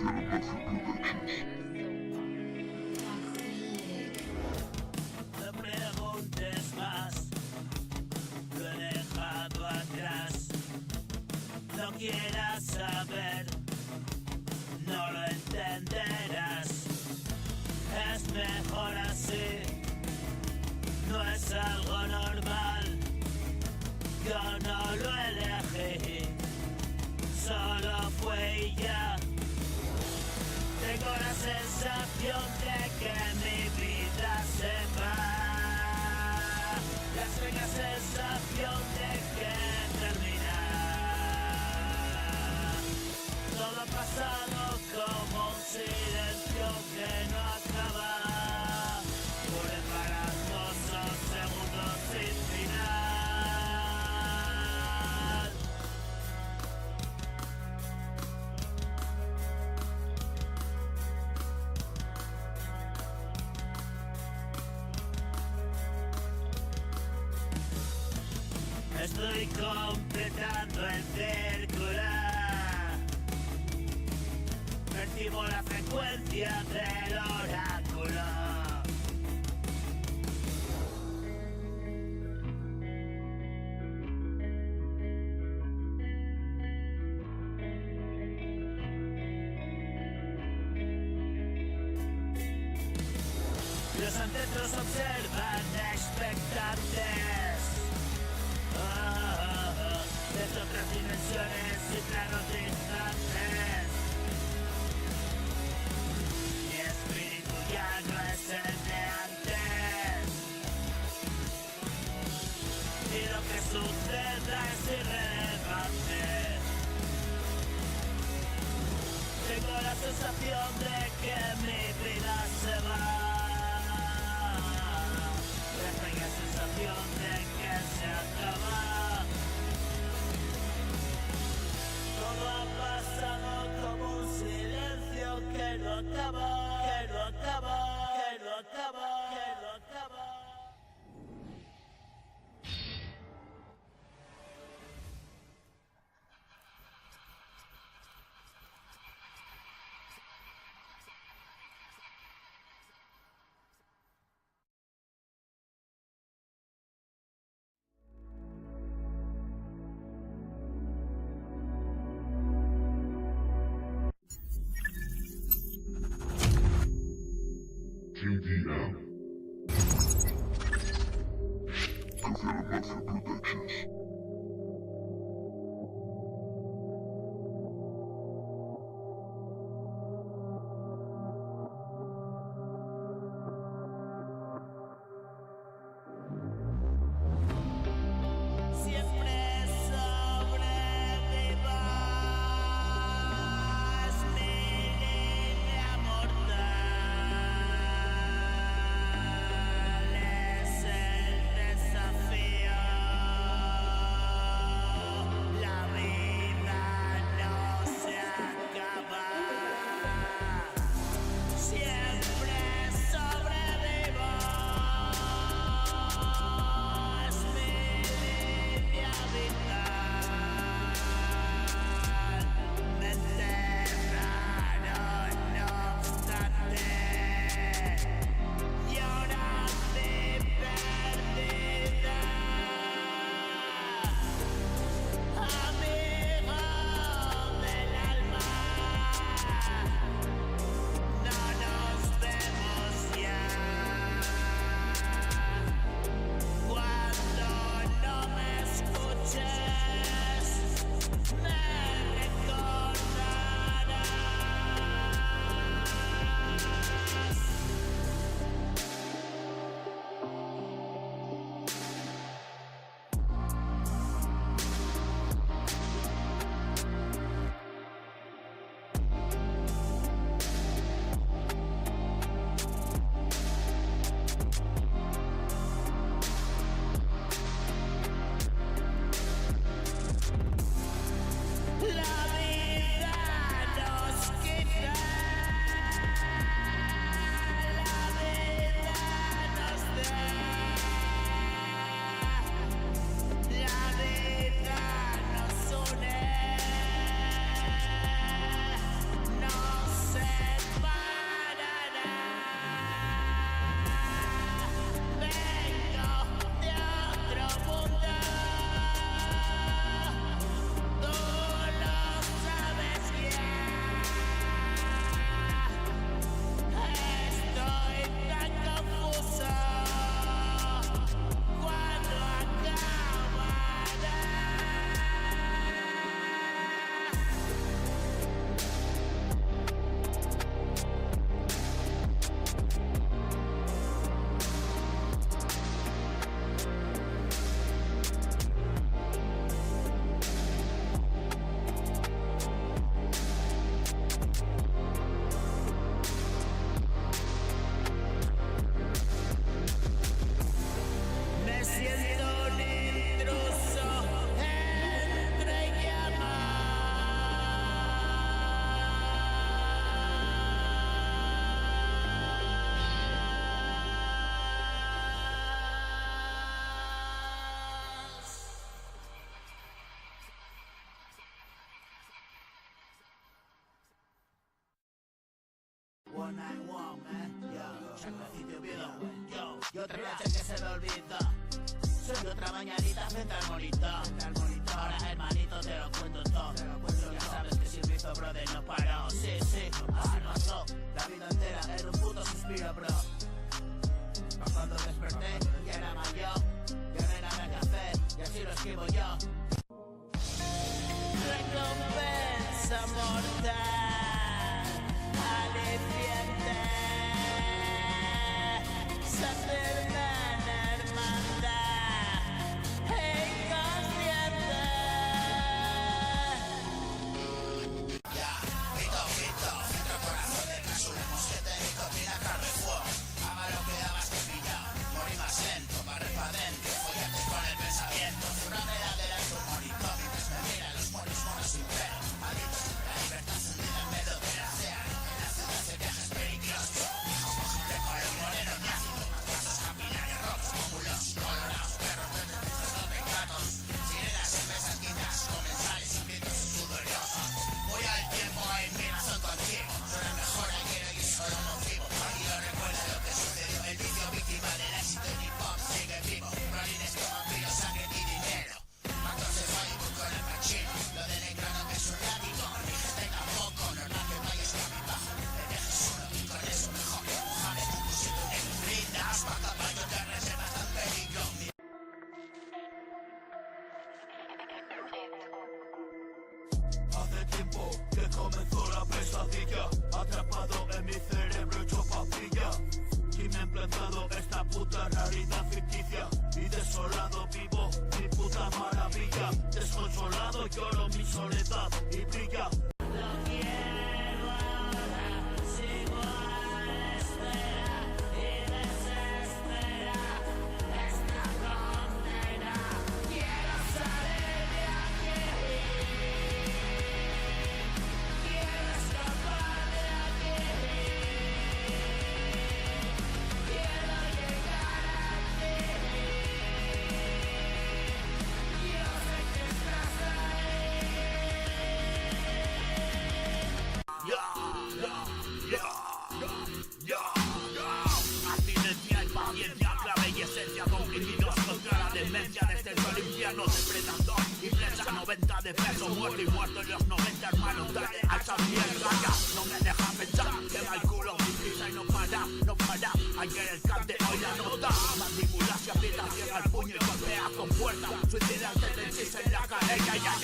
No preguntes más, lo he dejado atrás. No quieras saber, no lo entenderás. Es mejor así, no es algo normal. Yo no lo elegí, solo fue y ya. Tengo la sensación de que mi vida se va. La extraña sensación de que termina. Todo ha pasado como un silencio que no acaba. Por embarazosos segundos sin final. Estoy completando el círculo. Percibo la frecuencia del oráculo. Los ancestros observan expectantes. Desde otras dimensiones y planos distantes. Mi espíritu ya no es el de antes. Y lo que suceda es irrelevante. Tengo la sensación de que mi vida se va. La extraña sensación de que se acaba. Todo ha pasado como un silencio que no acaba, que no acaba, que no acaba, que no acaba. QDM. Mafia Productions. Siempre sobreviva, es mi línea mortal, es el desafío. 491, man. Yo, Chacracito Oviedo, yo otra noche que se me olvida. Soy otra mañanita frente al monitor. Ahora hermanito te lo cuento todo. Ya sabes que si rizo, brother, no paro. Sí, así pasó. La vida entera era un puto suspiro, bro. Pa' cuando desperté, ya era mayor. Ya no era nada que hacer, y así lo escribo yo. Recompensa mortal, aliciente, saturnana hermandad, inconsciente. Ya, Vito, filtro corazón de consumo, 7 y cocina carne fuego. Haga lo que hagas que pilla, morí más lento, barre pa' dentro, follate con el pensamiento. Una medalla de tu monitor, mientras me miran los monos sin pelo. Malditos, la libertad hundida en medio de la océano. En la ciudad de viajes peligrosos, de color moreno y ácido. Pasos capilares rojos, pómulos colorados, perros de de gatos. Sirenas en mesas quintas, comensales y gritos sudoriosos. Voy al tiempo en mi razón contigo. Suena mejor ayer y solo motivo. Aquí lo recuerda lo que sucedió. El vídeo víctima del éxito en hip hop sigue vivo. Rolines con vampiros, sangre y dinero. Matos de Hollywood con el machino. Lo de negro no me es un látigo. Mi gente tampoco, normal que vayas cabizbajo. Me dejes uno y con eso mejor. Mohamed, pusito negro, brindas pa' caballo de reservas tan peligro. Hace tiempo que comenzó la pesadilla, atrapado en mi cerebro hecho papilla. Y me ha implantado esta puta realidad ficticia. Y desolado vivo mi puta maravilla. Desconsolado lloro mi soledad y brilla. Lo quiero ahora, sigo a la espera y desespera esta condena. Quiero salir de aquí, quiero escapar de aquí, quiero llegar a ti. Yo sé que estás ahí. Abstinencia y paciencia, clave y esencia, comprimidos contra la demencia. Desde el infierno depredador y flecha 90 de peso, muerto y muerto en los 90, hermano, dale a esa mierda ya. No me deja pensar, que va el culo, mi prisa y no para. Ayer el cante, hoy la nota. Mandíbula se aprieta, cierra el puño y golpea con fuerza. Suicida el 76 en la cadena, ya.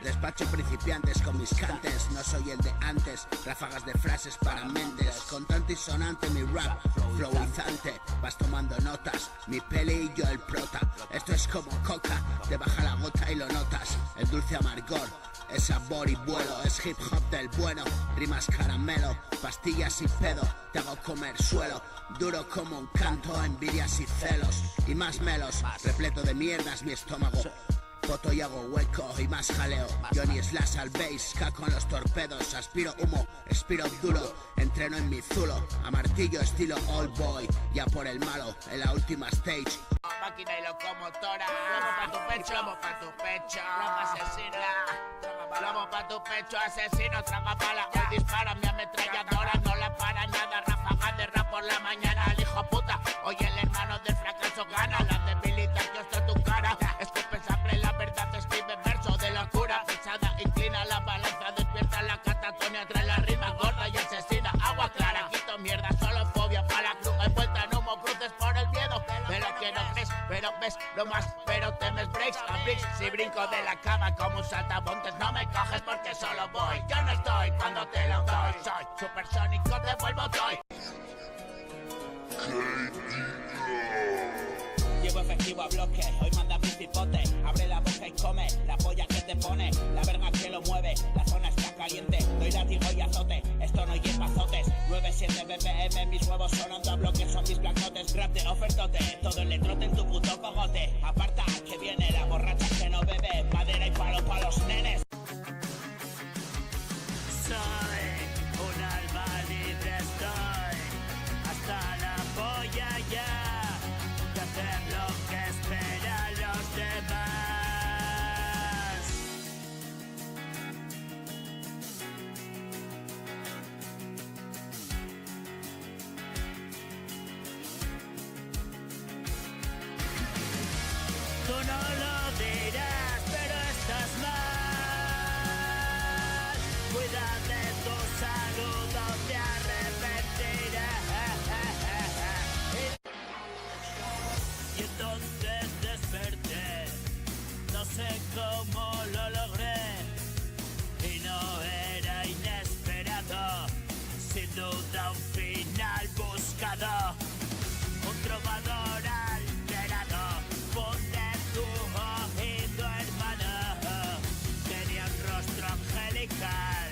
Despacho principiantes con mis cantes. No soy el de antes. Ráfagas de frases para mentes. Contante y sonante mi rap. Flowizante. Vas tomando notas. Mi peli y yo el prota. Esto es como coca. Te baja la gota y lo notas. El dulce amargor. Es sabor y vuelo. Es hip hop del bueno. Rimas caramelo. Pastillas y pedo. Te hago comer suelo. Duro como un canto. Envidias y celos. Y más melos. Repleto de mierdas mi estómago. Foto y hago hueco y más jaleo. Johnny Slash al bass, caco en los torpedos. Aspiro humo, expiro duro. Entreno en mi zulo, a martillo estilo old boy. Ya por el malo, en la última stage. Máquina y locomotora. Plomo pa' tu pecho, plomo pa' tu pecho. Plomo asesina. Plomo pa' tu pecho, asesino, traga bala. Hoy dispara mi ametralladora, no la para nada. Ráfaga de rap por la mañana, el hijo puta. Hoy el hermano del fracaso gana. La debilidad que está tu cara. Escupe sangre, la verdad te escribe verso de locura pesada. Inclina la balanza, despierta la catatonia. Trae la rima gorda y asesina. Agua clara, quito mierda, solo fobia para la cruz. Envuelta en humo, cruces por el miedo. Pero que no crees, pero ves lo más, pero temes breaks a bricks. Si brinco de la cama como un saltamontes, no me coges porque solo voy. Yo no estoy cuando te lo doy. Soy supersónico, te vuelvo toy. Llevo efectivo a bloque, hoy manda mi cipote. Abre la boca y come, la polla que te pone. La verga que lo mueve, la zona está caliente. Doy látigo y azote, esto no lleva azotes. 9-7 BPM, mis huevos sonando a bloques. Son mis blancotes, grab de ofertote. Todo el letrote en tu puto cogote. Aparta, que viene la borracha que no bebe. Madera y palo pa' los nenes. Soy un alma libre, estoy hasta la polla ya. De hacer lo que esperan los demás. no lo dirás, pero estás mal. Cuida de tu salud o te arrepentirás. Y entonces desperté, no sé cómo lo logré, y no era inesperado, sin duda un final buscado. Un trovador alterado, pone tu oído, hermano. Tenía un rostro angelical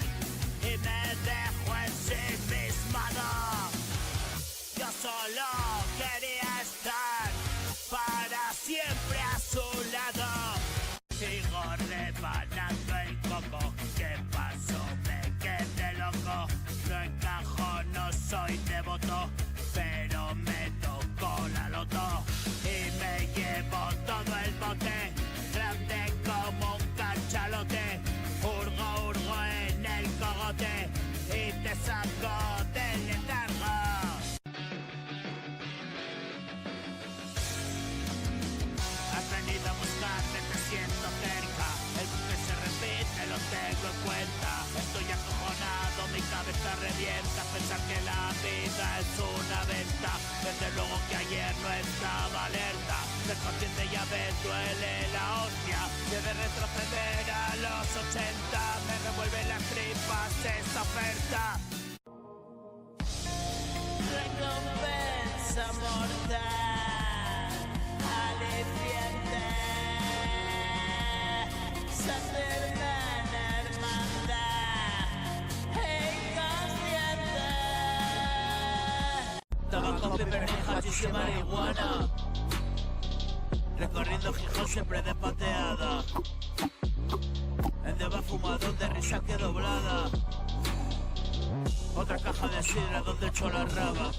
y me dejó ensimismado. Yo solo quería estar para siempre a su lado. Sigo rebanando el coco, ¿qué pasó? Me quedé loco. No encajo, no soy devoto, pero me tocó la loto y me llevo todo el bote, grande como un cachalote. Hurgo, hurgo en el cogote y te saco del letargo. Has venido a buscarme, te siento cerca. El buque se repite, lo tengo en cuenta. Estoy acojonado, mi cabeza revienta. Pensar que la vida es una venta. Desde luego que ayer no estaba alerta. Ser consciente ya ves, duele la hostia. Debe retroceder a los 80. Me revuelven las tripas esta oferta. Recompensa mortal, aliciente, sacerdote, hermandad, inconsciente. Tabaco, peppermint, hachís y marihuana. Recorriendo Gijón siempre de pateada. En deba fumadón de risa que doblada. Otra caja de sidra donde echo la raba.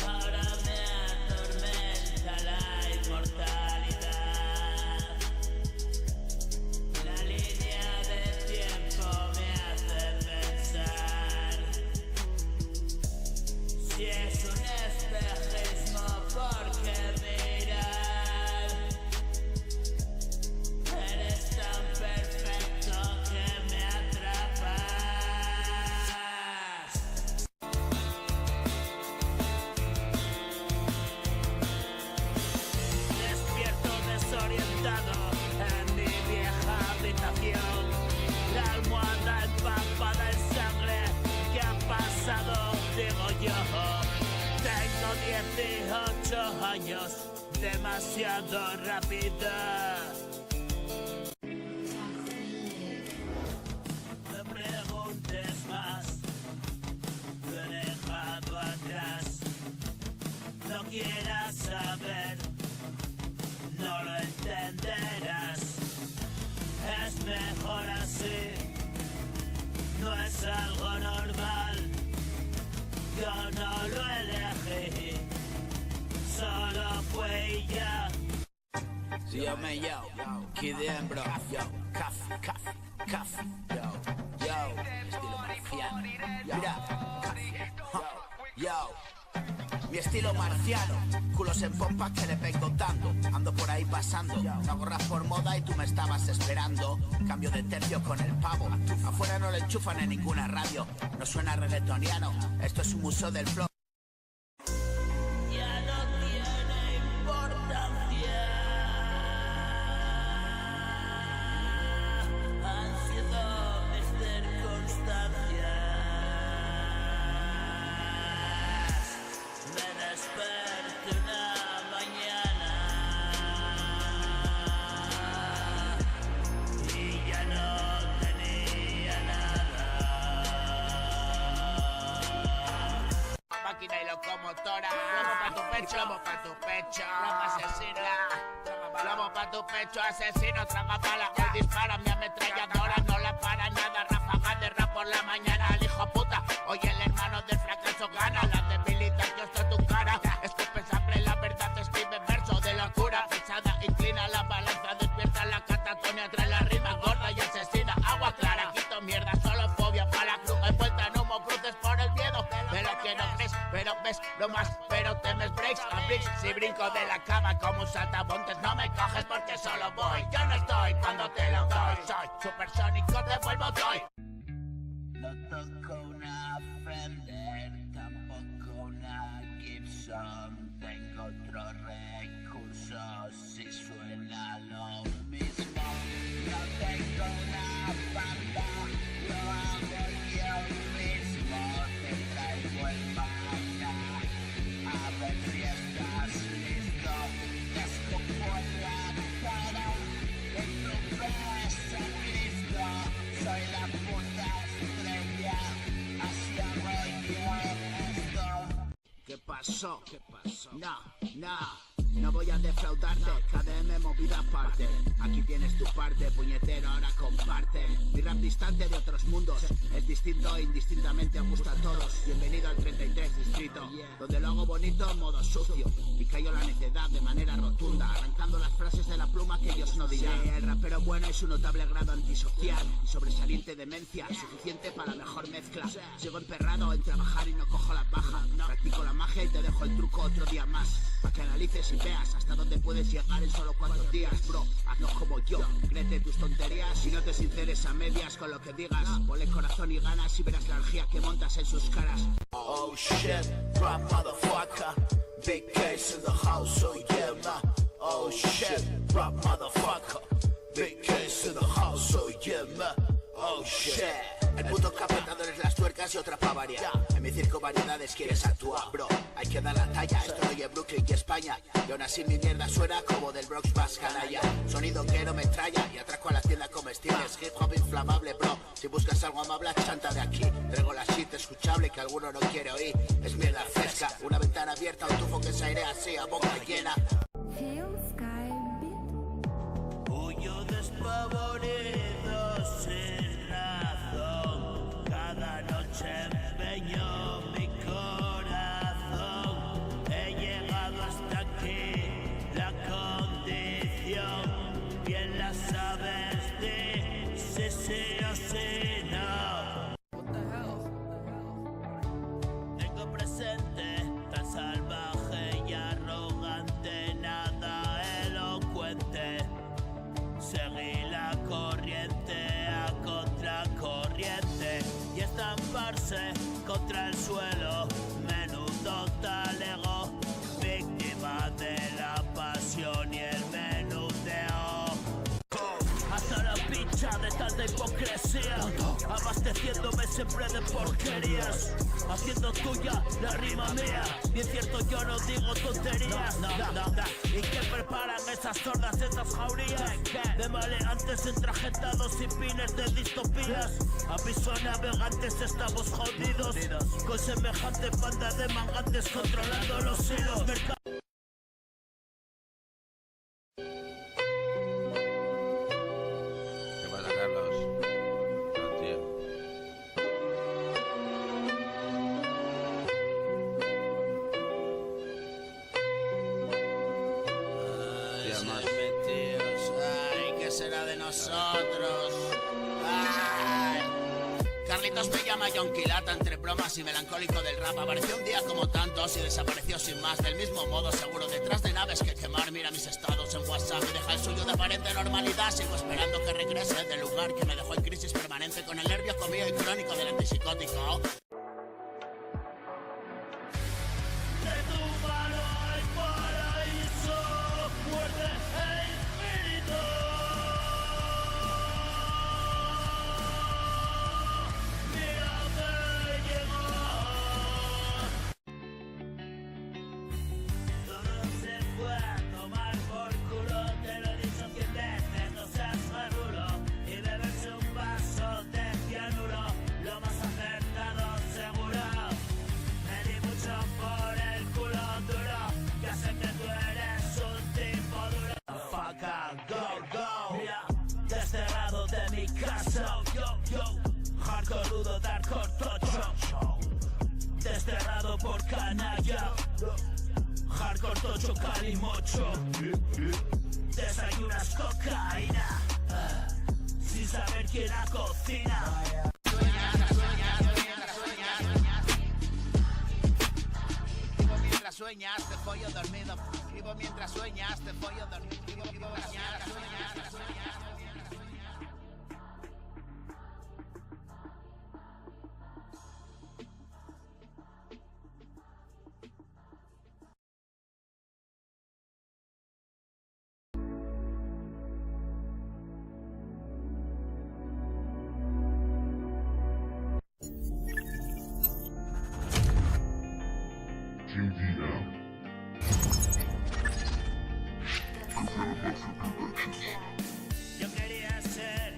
Ahora me atormenta la inmortalidad. La línea de tiempo me hace pensar si es un espejismo, ¿por qué mirar? Eres tan perfecto que me atrapas. Despierto desorientado en mi vieja habitación. La almohada empapada en sangre. ¿Qué ha pasado? Digo yo. Tengo 18 años, demasiado rápido. Me preguntes más, lo he dejado atrás. No quieras saber, no lo entenderás. Es mejor así, no es algo normal. Yo no lo elegí, solo fue y ya. Yo me yo, Kid bro, yo, coffee, coffee, coffee, yo, estilo marciano, mira, yo, mi estilo marciano, culos en pompa que le vengo dando, ando por ahí pasando, no gorras por moda y tú me estabas esperando, cambio de tercio con el pavo, afuera no le enchufan en ninguna radio, no suena reggaetoniano, esto es un museo del flow. Ya no tiene importancia. Han sido mis circunstancias. Me desperté una mañana y ya no tenía nada. Máquina y locomotora, lomo pa' tu pecho, lomo pa' tu pecho, lomo asesina, lomo pa' tu pecho, asesino, traga bala, hoy dispara mi ametralladora, no la para nada, ráfaga de rap por la mañana, el hijo puta, hoy el hermano del fracaso gana, la debilidad yo estoy tu cara, escupe sangre, la verdad te escribe verso de locura, pesada, inclina la balanza sabes lo más, pero temes breaks a bricks. Si brinco de la cama como un saltamontes, no me coges porque solo voy. Yo no estoy cuando te lo doy. Soy supersónico, te vuelvo hoy. No toco una Fender, tampoco una Gibson. Tengo otros recursos si suena lo mismo. No tengo una banda, lo hago yo mismo. Te traigo el manga, a ver si estás listo. Te escupo en la cara, en tu beso Cristo. Soy la puta estrella, así hago yo esto. ¿Qué pasó? ¿Qué pasó? No voy a defraudarte, KDM movida aparte. Aquí tienes tu parte, puñetero, ahora comparte. Mi rap distante de otros mundos, es distinto e indistintamente gusta a todos. Bienvenido al 33 distrito, donde lo hago bonito, modo sucio. Y callo la necedad de manera rotunda, arrancando las frases de la pluma que ellos no dirán. El rapero bueno es un notable grado antisocial y sobresaliente demencia, suficiente para mejor mezcla. Sigo emperrado en trabajar y no cojo las bajas. Practico la magia y te dejo el truco otro día más, para que analices y veas hasta dónde puedes llegar en solo 4 días, bro. Hazlo como yo, créete tus tonterías y no te sinceres a medias con lo que digas. Ponle corazón y ganas y verás la energía que montas en sus caras. Oh shit, rap motherfucker, big case in the house, oh yeah man. Oh shit, rap motherfucker, big case in the house, oh yeah man. Oh shit. El puto capetador es las tuercas y otra pa' variar. En mi circo variedades quieres actuar, bro. Hay que dar la talla, estoy en Brooklyn y España. Y aún así mi mierda suena como del Bronx más canalla. Sonido que no me tralla y atraco a la tienda comestibles. Hip hop inflamable, bro. Si buscas algo amable, chanta de aquí. Traigo la shit escuchable que alguno no quiere oír. Es mierda fresca, una ventana abierta, un tufo que se airea así a boca llena. Feel Sky Beat. Huyo despavorido sin razón. Cada noche empeño mi corazón. He llegado hasta aquí, la condición. Bien la sabes de sí o sí no. Tengo presente tan salvaje y arrogante, nada elocuente. Seguí la corriente a contracorriente y estamparse contra el suelo. Menudo talego, víctima de la pasión y el menudeo. Hasta la picha de tanta hipocresía, abasteciéndome siempre de porquerías, haciendo tuya la rima mía. Bien cierto, yo no digo tonterías. ¿Y qué preparan esas sordas, esas jaurías de maleantes entrajetados y pines de distopías? Aviso a navegantes, estamos jodidos con semejante banda de mangantes controlando los hilos. Ay, ¿qué será de nosotros? Ay. Carlitos me llama John Quilata, entre bromas y melancólico del rap. Apareció un día como tantos y desapareció sin más. Del mismo modo, seguro detrás de naves que quemar. Mira mis estados en WhatsApp y deja el suyo de aparente normalidad. Sigo esperando que regrese del lugar que me dejó en crisis permanente, con el nervio comido y crónico del antipsicótico. Hardcore, darkcore, tocho, desterrado por canalla. Hardcore, tocho, calimocho. Desayunas cocaína sin saber quién la cocina. sueñas, te follo dormido. Vivo mientras sueñas, te follo dormido. Vivo mientras sueñas. Yo quería ser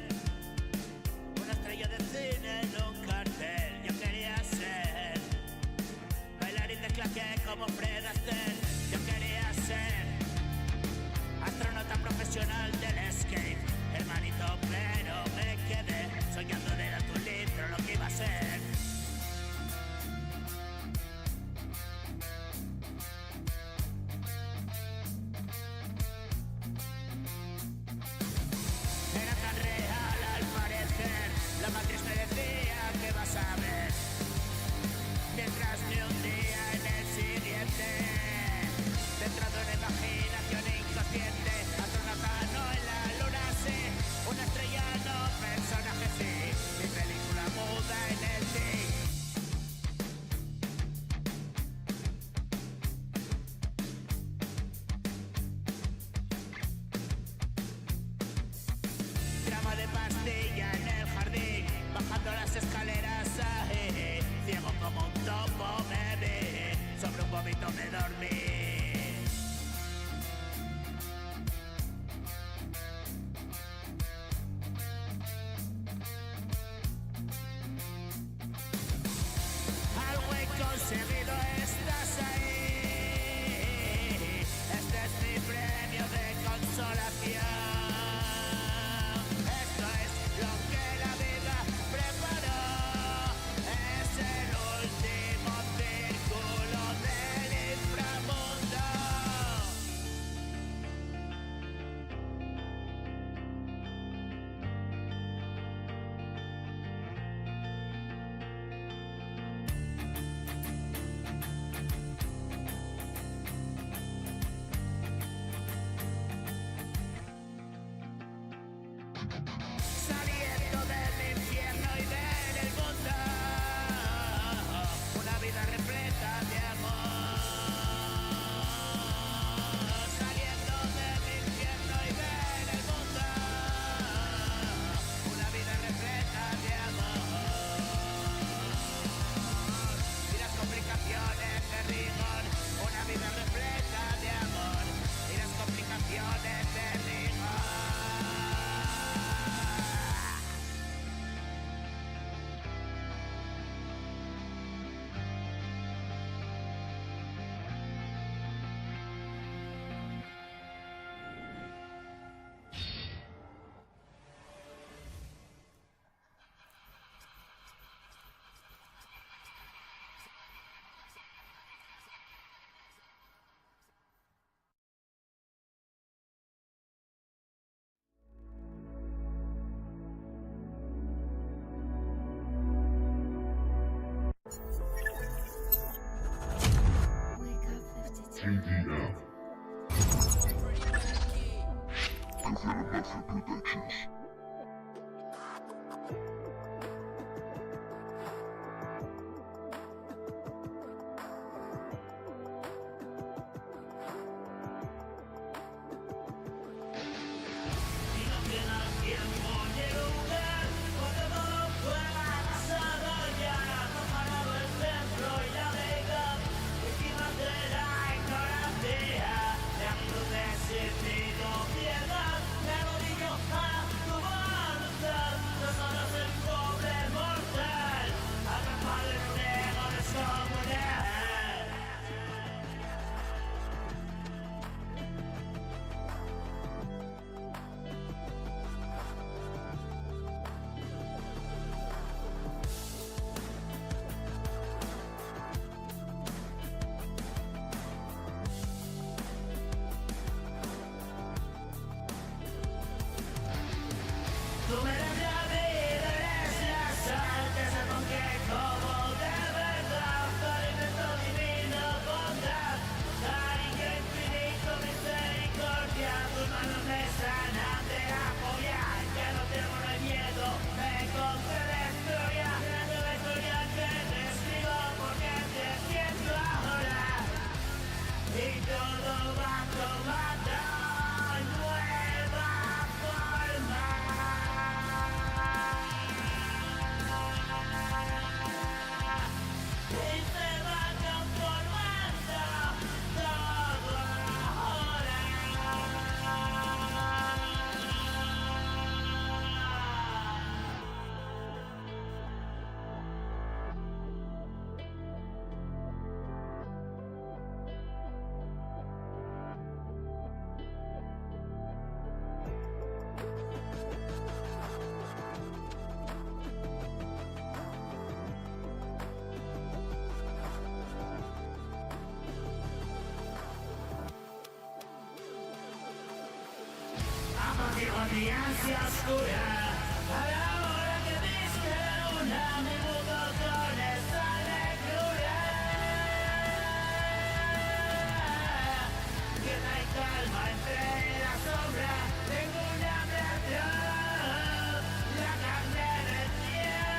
una estrella de cine en un cartel. Yo quería ser bailarín de claqué como Fred Astaire. Yo quería ser astronauta profesional del skate, hermanito, pero me quedé soñando de la tu libro lo que iba a ser. Era tan real al parecer, la matriz me decía que vas a ver, mientras me hundía en el siguiente, centrado en imaginación inconsciente, astronauta no en la luna sí, una estrella no, personaje sí, mi película muda en el sí. Grama de pastilla en el jardín, bajando las escaleras, ciego como un topo me vi, sobre un vómito me dormí. Algo he conseguido, estás ahí, este es mi premio de consolación. Esto es lo que la vida preparó, es el último círculo del inframundo. Saliendo del infierno y ver el mundo, una vida repleta de amor. Saliendo del infierno y ver el mundo, una vida repleta de amor. Y las complicaciones de rigor, una vida repleta de amor. Y las complicaciones de rigor. Wake up 52. TDM. Productions. Y no queda tiempo ni lugar, porque todo fue pasado ya. Comparado el centro y la vega, víctimas de la ignorancia, de actos de sentido, piedad, me orillo a tu ansia oscura. A la hora que diste una, mi mundo con esa lectura. Quieta y calma entre la sombra, tengo un hambre atroz, la carne del cielo.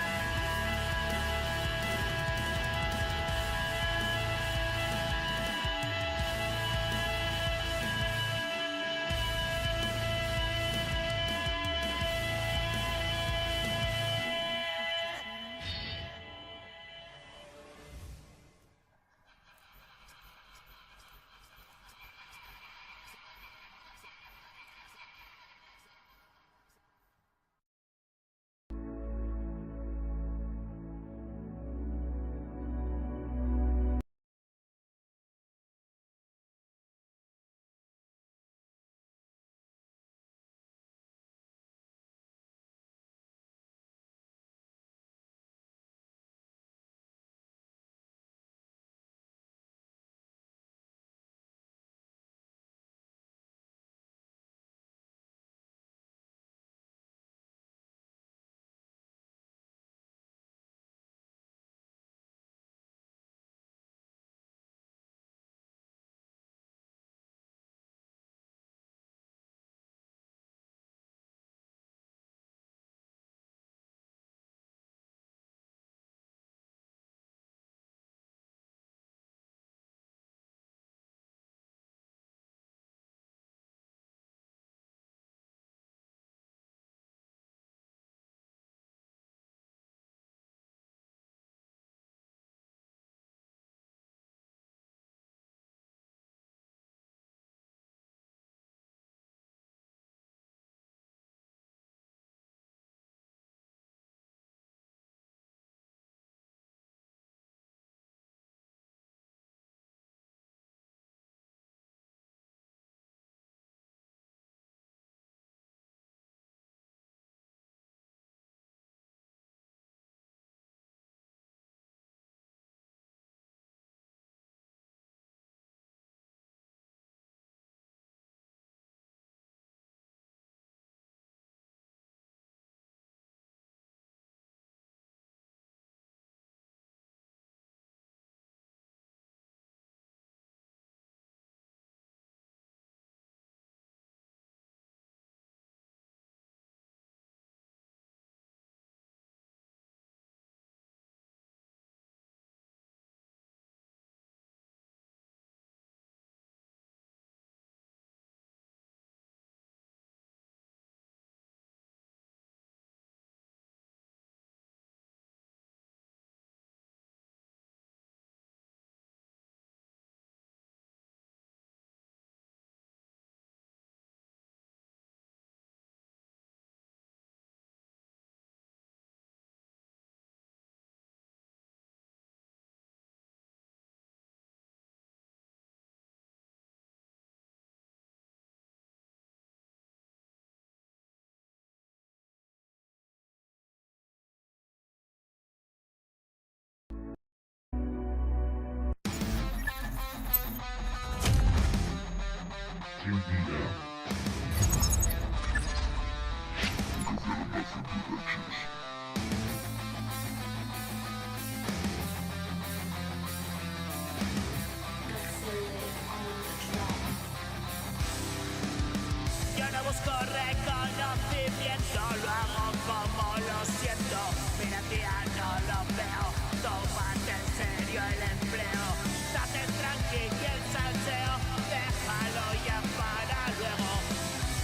Yo no busco reconocimiento, lo hago como lo siento. Mira tía, no lo veo, tómate en serio el empleo. Date tranqui y el salseo, déjalo ya para luego.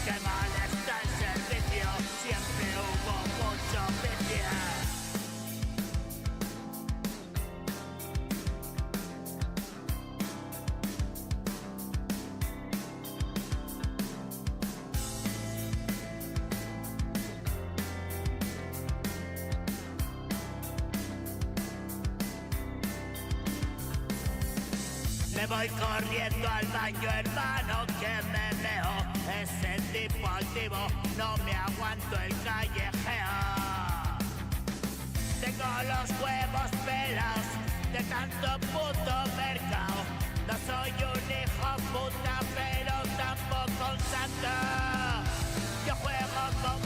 Que mal está el servicio, siempre hubo mucho vicio. Me voy corriendo al baño, hermano, que me meo. Ese tipo altivo, no me aguanto el callejeo. Tengo los huevos pelados de tanto puto mercado. No soy un hijo puta, pero tampoco un santo. Yo juego con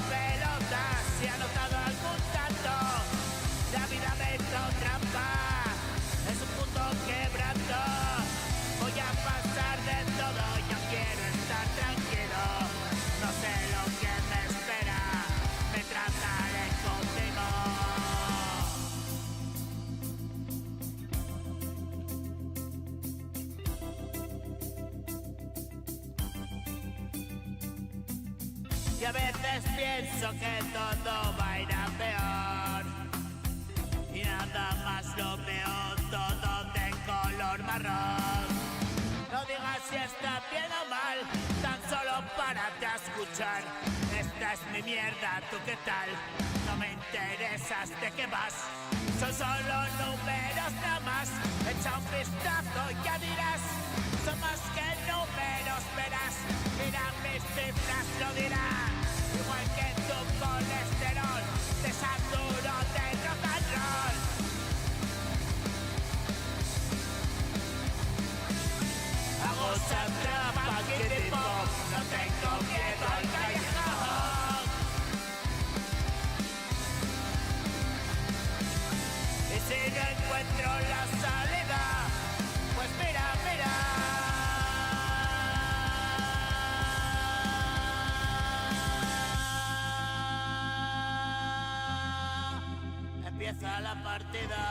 Y a veces pienso que todo va a ir a peor. Y nada más lo veo todo de color marrón. No digas si está bien o mal, tan solo párate a escuchar. Esta es mi mierda, ¿tú qué tal? No me interesas de qué vas. Son solo números nada más. Echa un vistazo y ya dirás. Son más que números, verás. Mira mis cifras, lo dirás. Igual que tu colesterol, te saturo de rock and roll. Hago trampa, Kitty Pop, no tengo miedo al callejón. Y si no encuentro la salida, pues mira, mira. Empieza la partida.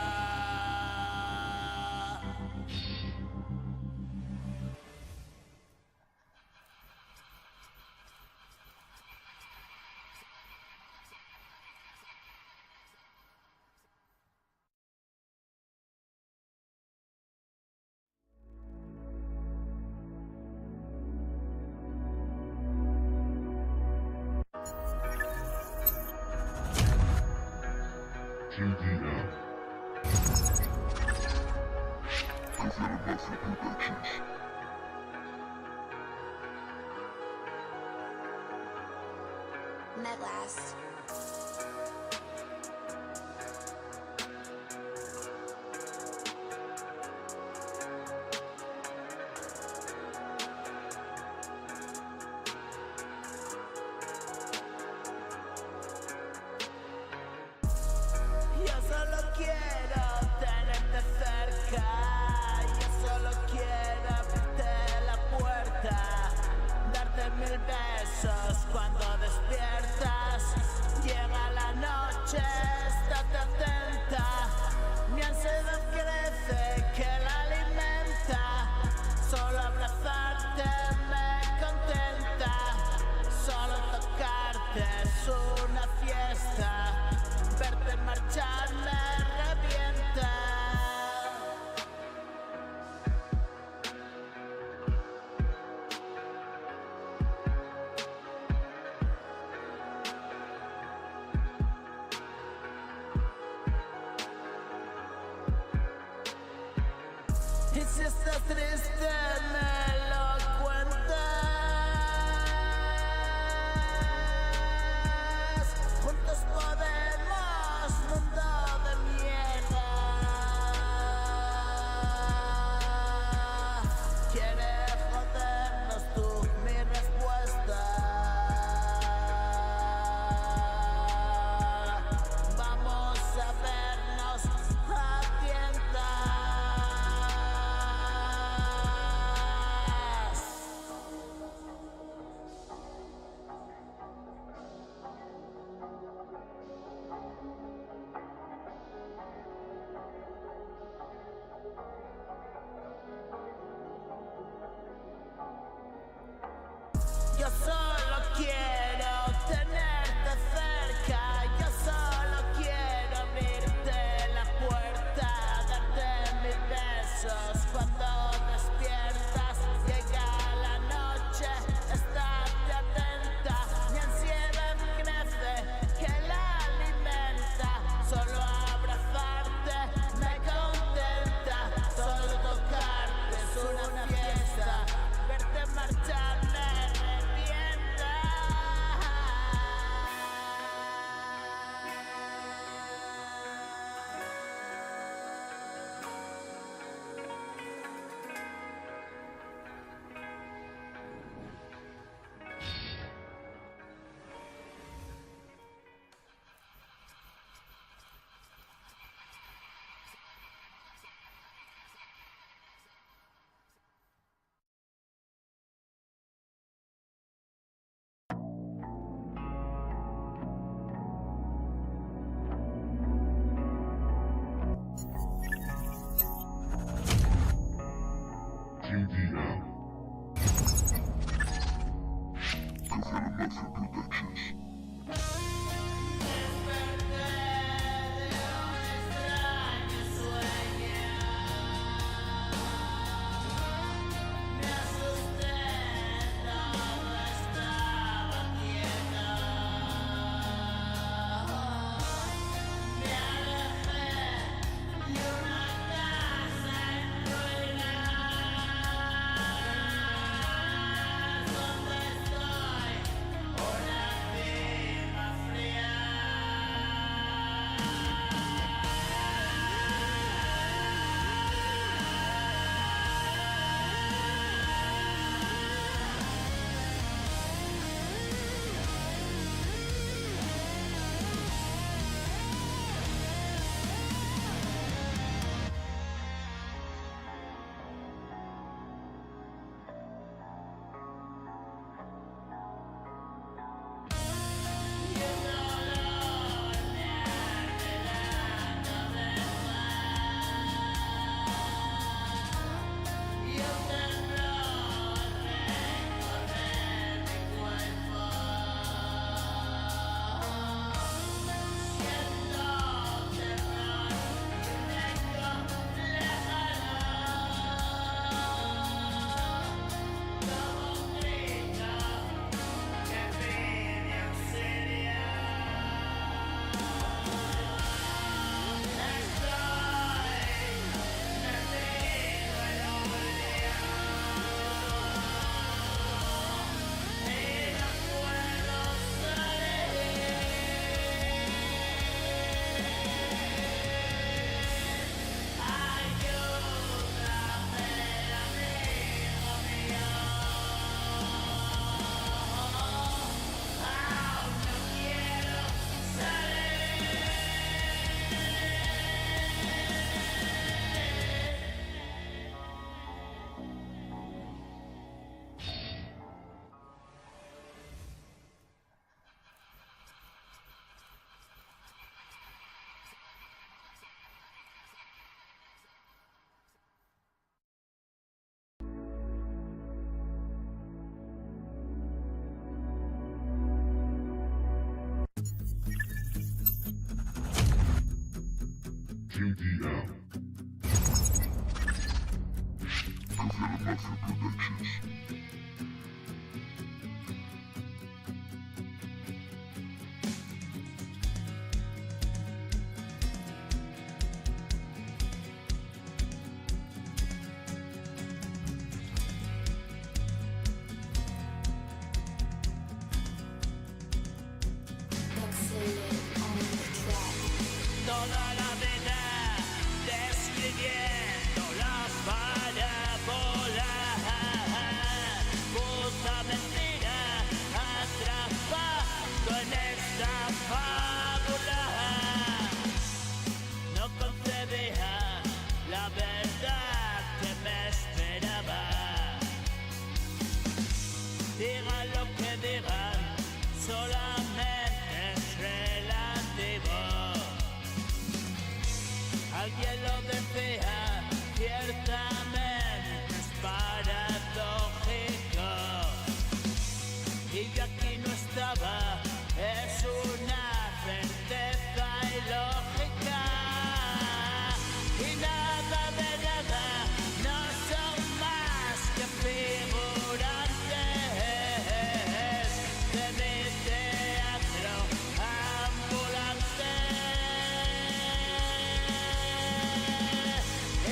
GDM. Presented Mafia Productions. Medlast. Yo solo quiero tenerte cerca. Yo solo quiero abrirte la puerta, darte 1000 besos cuando despiertas. Llega la noche, estate atenta. Mi ansiedad crece, que la alimenta. Solo abrazarte me contenta. Solo tocarte es una fiesta. Verte marchar me revienta. Y si estás triste me lo cuentas. Juntos podemos, mundo de mierda. ¿Quieres jodernos tú, mi respuesta? Vamos a vernos a tientas. Yo solo quiero tenerte cerca. Yo solo quiero abrirte la puerta, darte 1000 besos cuando despiertas. Llega la noche, estate atenta. Mi ansiedad crece, que la alimenta. Solo abrazarte me contenta. Solo tocarte es una fiesta. Verte marchar me revienta. GDM. Presented Mafia Productions. KDM. Kazan Mafia Productions. Toda la vida describiendo la parábola, puta mentira atrapado en esta fábula. No concebía la verdad que me esperaba. Digan lo que digan, solamente es relativo. Alguien lo decía, ciertamente es paradójico. Y yo aquí no estaba, es una certeza ilógica. Y nada de nada, no son más que figurantes de mi teatro ambulante.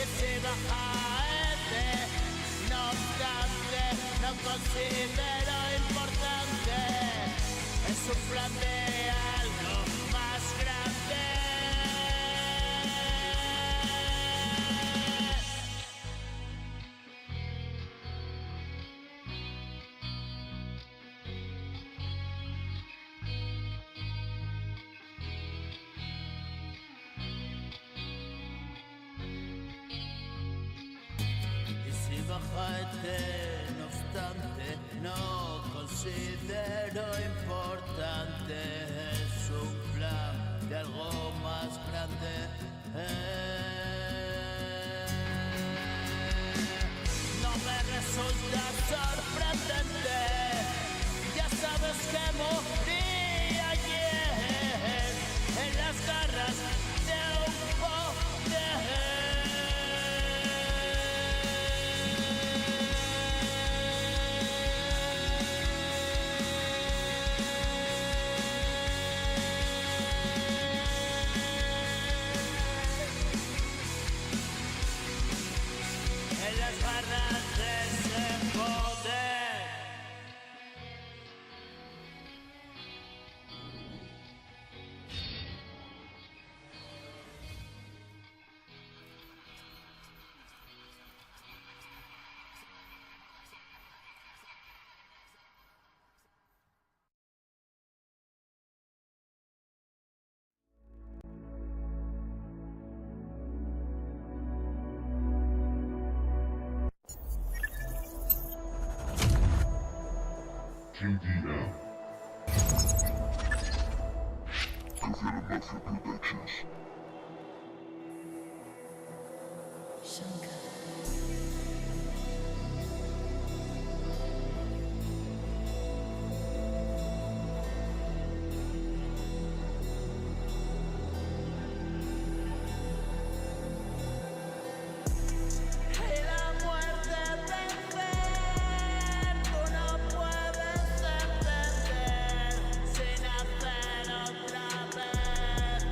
Ese bajante, no obstante, no considero importante. Es un plan de algo más grande. Ese bajante, no obstante, no considero importante. Es un plan de algo más grande. No me resulta sorprendente. Ya sabes que morí ayer en las garras de un en las barras de ese poder. KDM. Kazan Mafia Productions. Y la muerte vencer, tú no puedes entender sin hacer otra vez,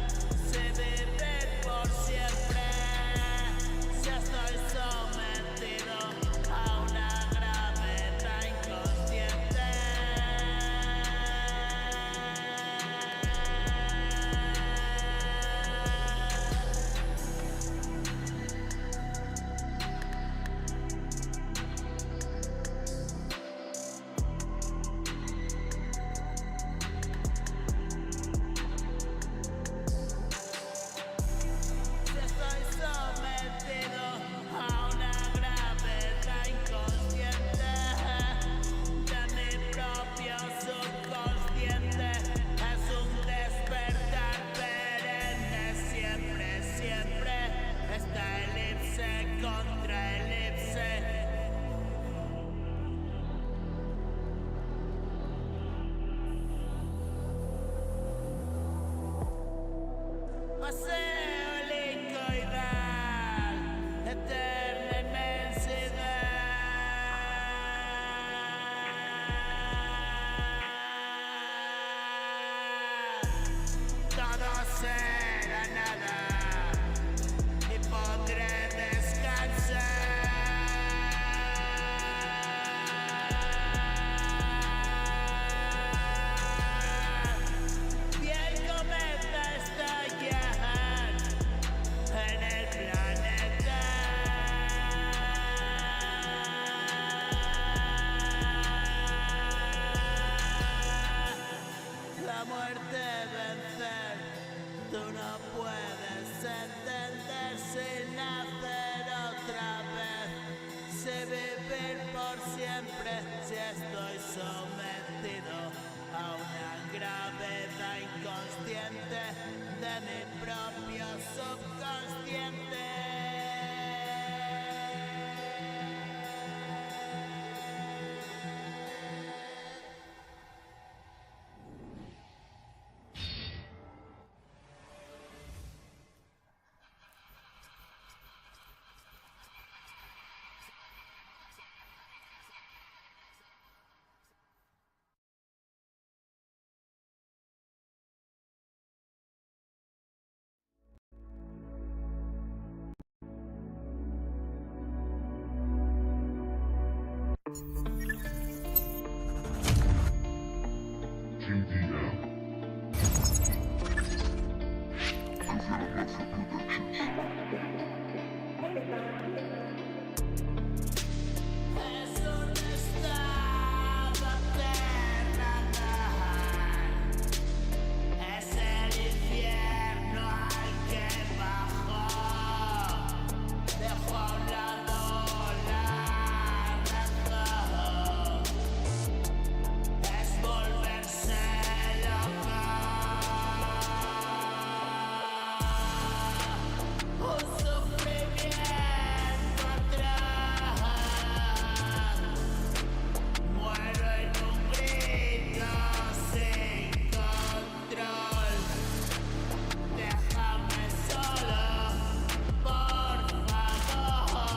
sin vivir por siempre. Si estoy consciente de mi propio subconsciente. JDM. Casella Mafia Productions. Es un estado terrenal, es el infierno al que bajó, dejó a un lado la razón, es volverse loco, un sufrimiento atroz. Muero en un grito sin control. Déjame solo, por favor.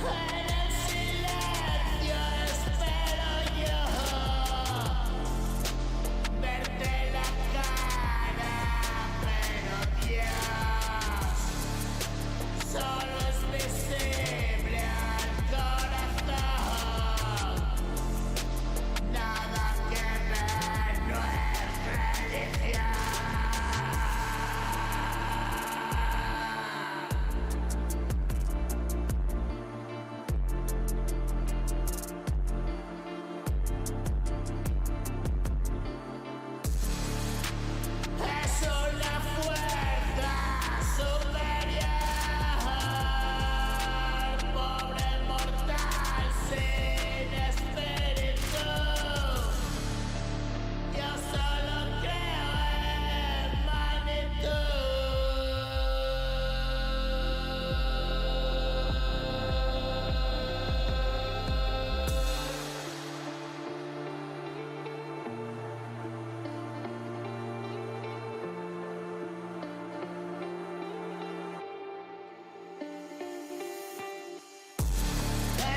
En el silencio espero yo verte la cara, pero Dios solo es visible al corazón. Nada que ver, no es religión. Es una fuerza superior, pobre mortal sin espíritu. Yo solo creo en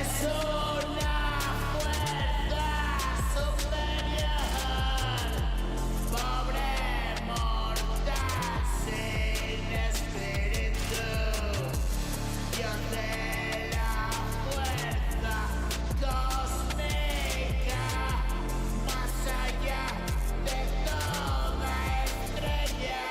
Es una fuerza superior, pobre mortal sin espíritu. Dios de la fuerza cósmica, más allá de toda estrella.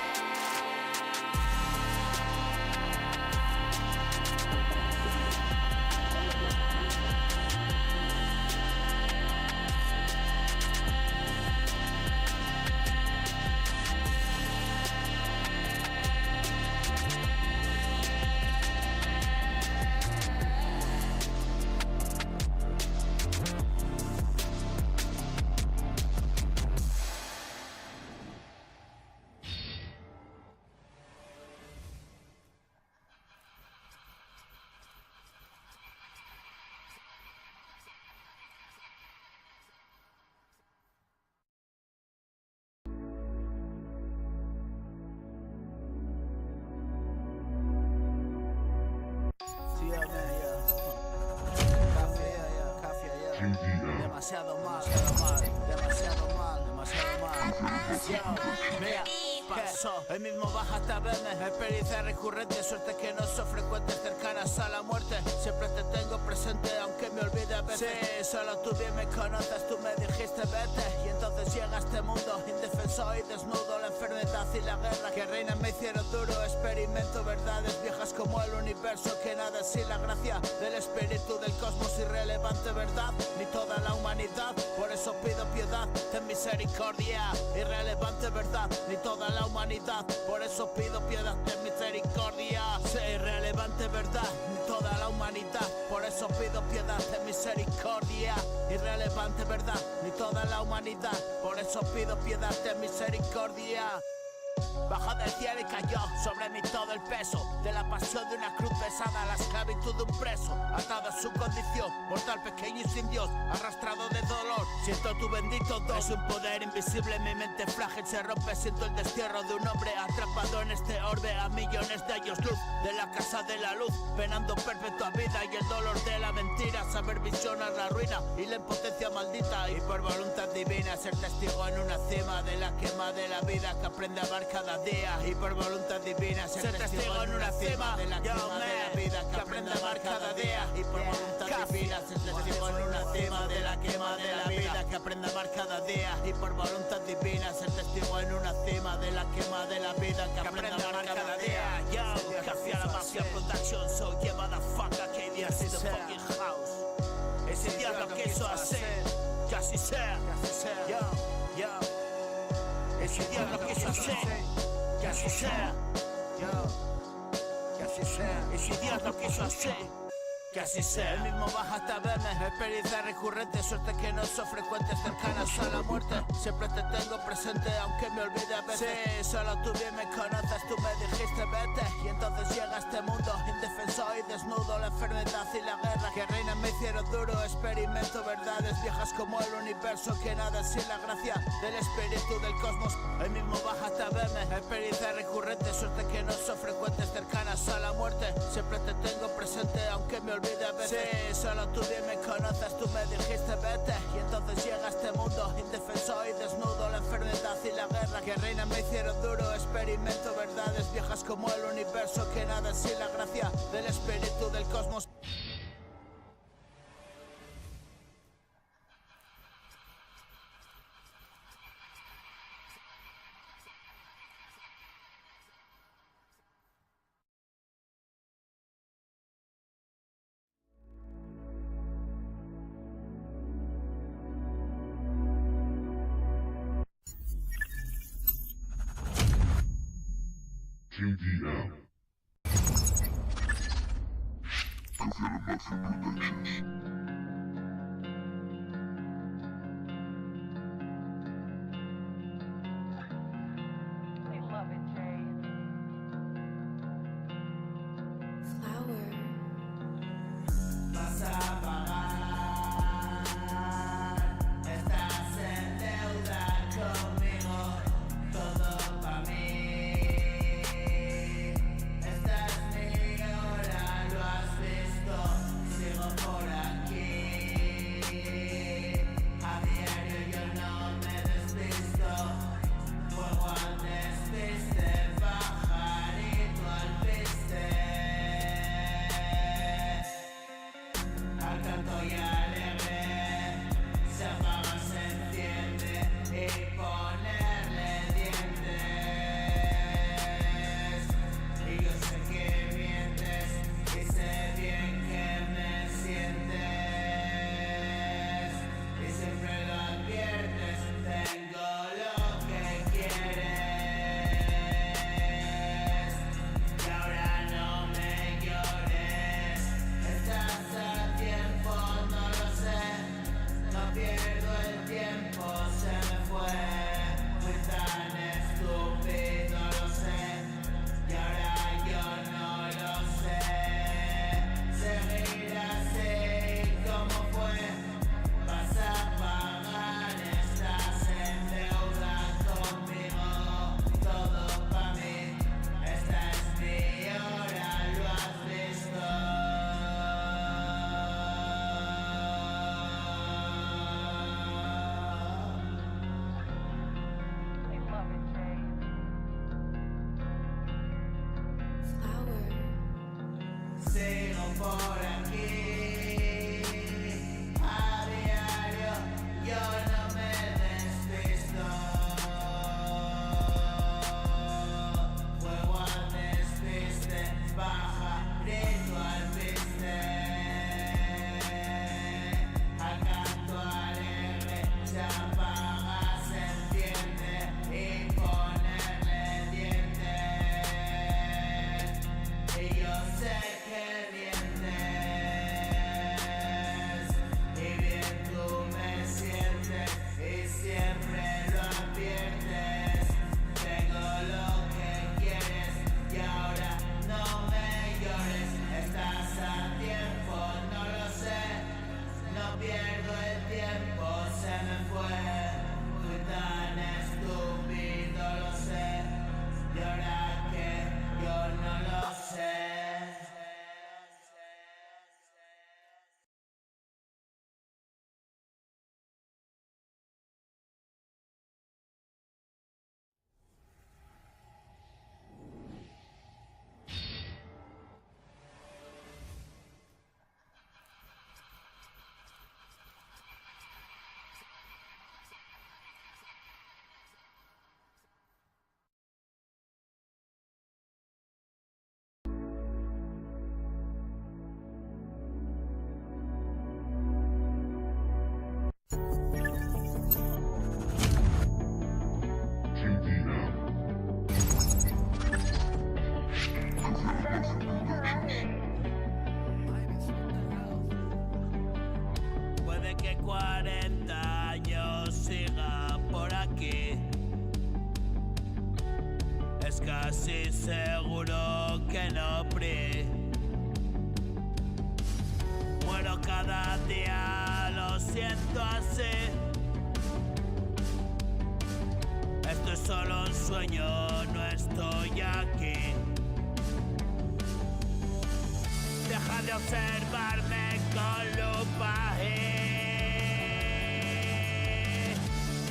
JDM. Demasiado mal, demasiado mal, demasiado mal. Yo, mira, eso. Hoy mismo baja hasta verme, experiencia recurrente, suerte que no son frecuentes, cercanas a la muerte. Siempre te tengo presente, aunque me olvide a veces. Sí, solo tú bien me conoces, tú me dijiste vete. Y entonces llega a este mundo, indefenso y desnudo. La enfermedad y la guerra que reina me hicieron duro. Experimento verdades viejas como el universo, que nada es sin la gracia del espíritu del cosmos. Irrelevante verdad, ni toda la humanidad. Por eso pido piedad, ten misericordia. Irrelevante verdad, ni toda la humanidad. Por eso pido piedad, ten misericordia. Sí, irrelevante verdad, ni toda la humanidad. Por eso pido piedad, ten misericordia. Irrelevante verdad, ni toda la humanidad. Por eso pido piedad, ten misericordia. Bajó del cielo y cayó sobre mí todo el peso de la pasión de una cruz pesada, la esclavitud de un preso, atado a su condición, mortal, pequeño y sin Dios, arrastrado de dolor. Siento tu bendito don, es un poder invisible, mi mente frágil se rompe. Siento el destierro de un hombre atrapado en este orbe, a millones de años luz de la casa de la luz, penando perpetua vida y el dolor de la mentira. Saber visionar la ruina y la impotencia maldita, y por voluntad divina ser testigo en una cima de la quema de la vida que aprende a amar cada día. Y por voluntad divina ser testigo en una cima de la quema de la vida que aprende a amar cada día. Y por voluntad divina ser testigo en una cima de la quema de la vida que aprende a amar cada día. Y por voluntad divina ser testigo en una cima de la quema de la vida que aprende a amar cada día. Yo, café a la mafia production, so yeah motherfucker, KDS is the fucking house. Ese día lo quiso hacer, que así sea. Yo. Ese día lo quiso hacer, que así sea. Que así sea. Ese día lo quiso hacer, que así sea. El mismo baja hasta verme, experiencia recurrente, suerte que no son frecuentes, cercanas a la muerte. Siempre te tengo presente, aunque me olvide a veces. Sí, solo tú bien me conoces, tú me dijiste vete. Y entonces llega a este mundo, indefenso y desnudo. La enfermedad y la guerra que reina me hicieron duro. Experimento verdades viejas como el universo, que nada es sin la gracia del espíritu del cosmos. Hoy mismo baja hasta verme, experiencia recurrente, suerte que no son frecuentes, cercanas a la muerte. Siempre te tengo presente, aunque me olvide a veces. Sí, solo tú bien me conoces, tú me dijiste vete. Y entonces llega a este mundo, indefenso y desnudo. La enfermedad y la guerra que reina me hicieron duro. Experimento verdades viejas como el universo, que nada es sin la gracia del espíritu del cosmos. KDM. Café a la Mafia Productions. Flower. Vas a pagar, estás en deuda conmigo, todo pa' mí. Esta es mi hora, lo has visto, sigo por aquí. es casi seguro que no PRI. Muero cada día, lo siento así. Esto es solo un sueño, no estoy aquí. Deja de observarme con lupa y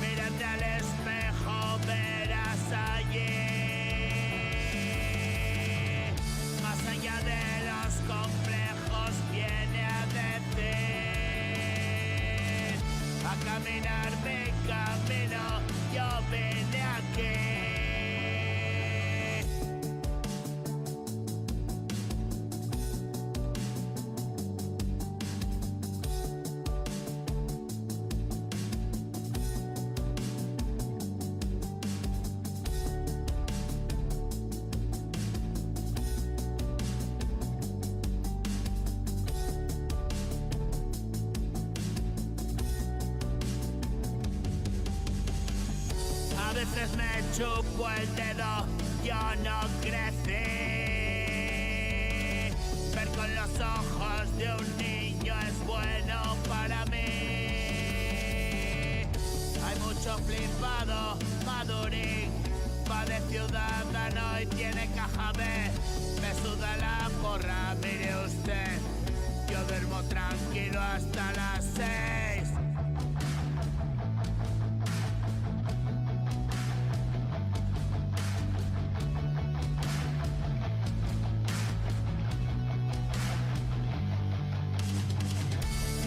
mírate al espejo, verás allí. Más allá de los complejos viene a decir, a caminar mi camino, yo vine aquí. A veces me chupo el dedo, yo no crecí. Ver con los ojos de un niño es bueno para mí. Hay mucho flipado, madurín, va de ciudadano y tiene caja B. Me suda la porra, mire usted, yo duermo tranquilo hasta las 6.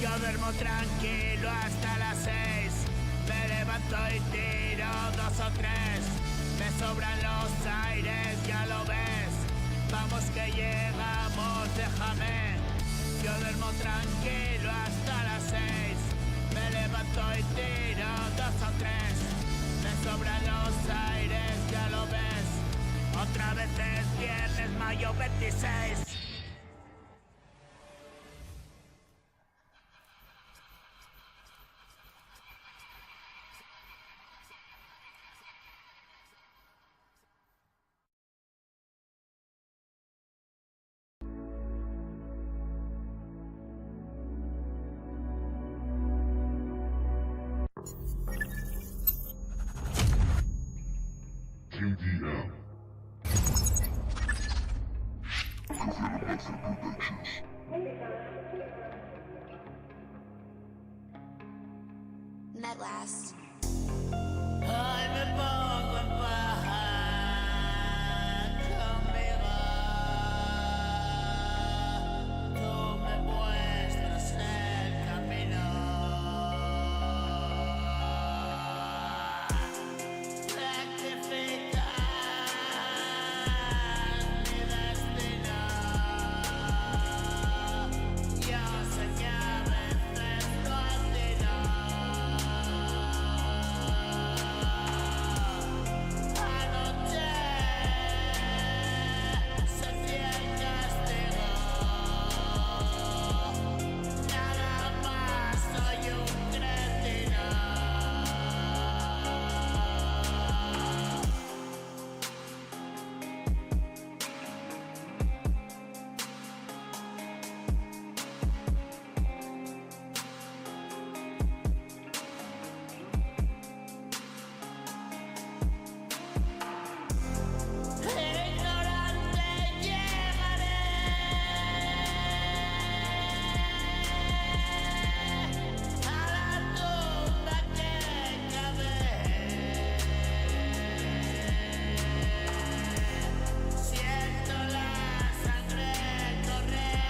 Yo duermo tranquilo hasta las 6. Me levanto y tiro 2 o 3. Me sobran los aires, ya lo ves. Vamos que llegamos, déjame. Yo duermo tranquilo hasta las 6. Me levanto y tiro 2 o 3. Me sobran los aires, ya lo ves. Otra vez es viernes, mayo 26. KDM. Fulfill Master Productions. Medlast. Ay, me pongo en paz conmigo. Tú me muestras el camino. Rectificas mi destino. Yo sé que a veces no atino. Anoche sentí el castigo. Nada más soy un cretino. Ignorante llegaré a la tumba que cavé. Siento la sangre correr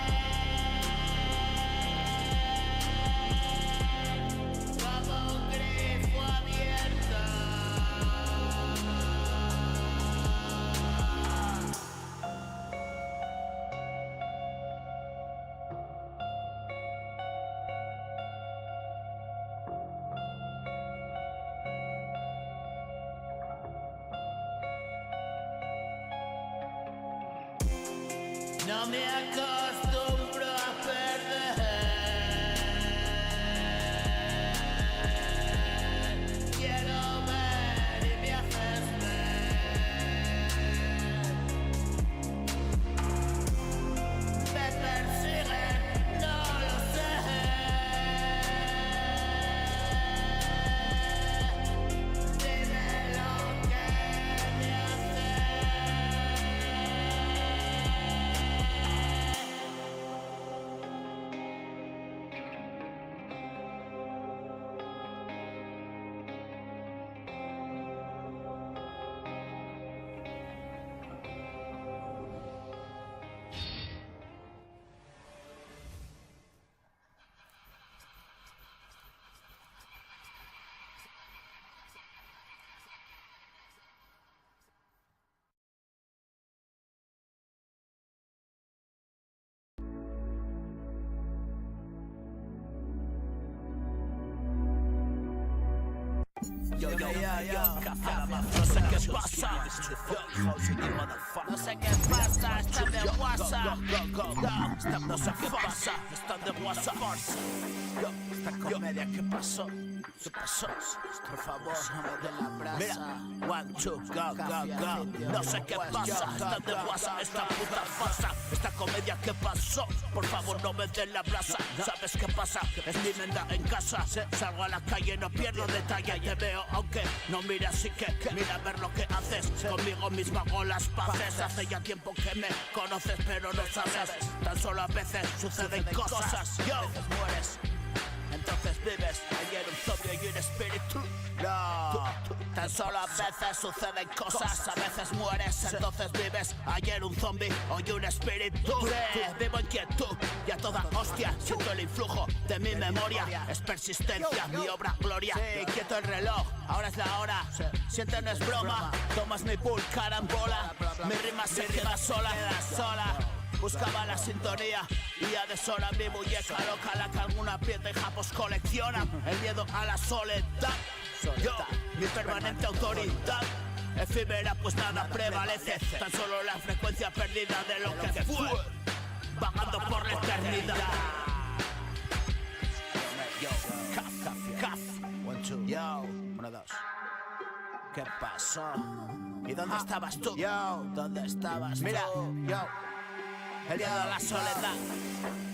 como un grifo abierto. No me acostumbro a perder. Quiero ver y me haces ver. Yo, café a la mafia. No sé qué pasa. No sé qué pasa, están de WhatsApp. No sé qué pasa, están de WhatsApp. Esta comedia, ¿qué pasó? ¿Qué pasó? Por favor, no me den la brasa. Mira, 1, 2, go. No sé qué pasa, están de WhatsApp. Esta puta farsa, esta comedia, ¿qué pasó? Por favor, no me den la brasa. ¿Sabes qué pasa? Es mi menda en casa. Salgo a la calle, no pierdo detalle. Te veo, aunque no mira, así que mira a ver lo que haces. Conmigo mismo hago las paces. Hace ya tiempo que me conoces, pero no sabes. Tan solo a veces suceden cosas. Yo, a veces mueres, entonces vives. Ayer un zombie y un espíritu. No, tan solo a veces suceden cosas. A veces mueres, entonces vives. Ayer un zombie, hoy un espíritu. Vivo en quietud y a toda hostia. Siento el influjo de mi memoria. Es persistencia, mi obra gloria. Quieto el reloj, ahora es la hora. Siente, no es broma. Tomas mi pool, carambola. Mi rima se queda sola. Buscaba la sintonía y a deshora mi muñeca loca, la que alguna pieza y japos coleccionan. El miedo a la soledad, yo, mi permanente autoridad. Efímera pues nada prevalece, tan solo la frecuencia perdida de lo que fue, vagando por la eternidad. Yo, 1, 2. ¿Qué pasó? ¿Y dónde estabas tú? Yo, ¿dónde estabas tú? Mira, yo. El miedo a la soledad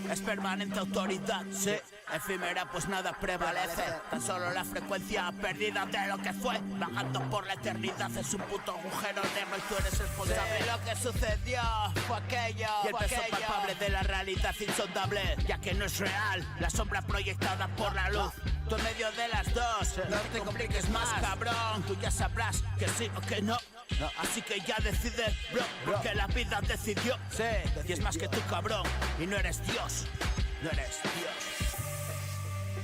es permanente autoridad, sí. Efímera pues nada prevalece, tan solo la frecuencia perdida de lo que fue, bajando por la eternidad. Es un puto agujero negro y tú eres responsable de lo que sucedió, fue aquello. Y el peso palpable de la realidad insondable, ya que no es real, la sombra proyectada por la luz. Tú en medio de las dos, no te compliques más, cabrón. Tú ya sabrás que sí o que no. Así que ya decide, bro, porque la vida decidió. Sí, y es más que tú, cabrón, y no eres Dios. No eres Dios.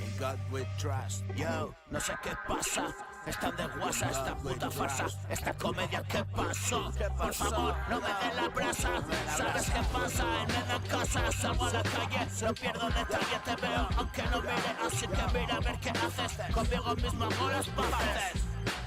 In God we trust. Yo, no sé qué pasa. Están de WhatsApp, esta puta farsa. Esta comedia, ¿qué pasó? Por favor, no me den la brasa. ¿Sabes qué pasa? En medio de casa, salgo a la calle, no pierdo detalle. Te veo, aunque no mire, así que mira a ver qué haces. Conmigo mismo hago las paces.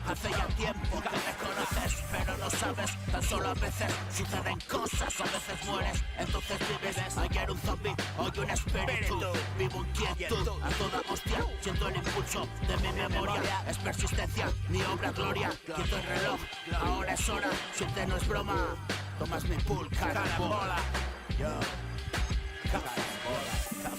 Hace ya tiempo que me conoces, pero no sabes, tan solo a veces suceden cosas. A veces mueres, entonces vives. Ayer un zombie, hoy un espíritu. Vivo en quietud, a toda hostia. Siento el impulso de mi memoria. Es persistencia, mi obra gloria. Quieto el reloj, ahora es hora. Siente, no es broma. Tomas mi pool, carambola. Yo, carambola.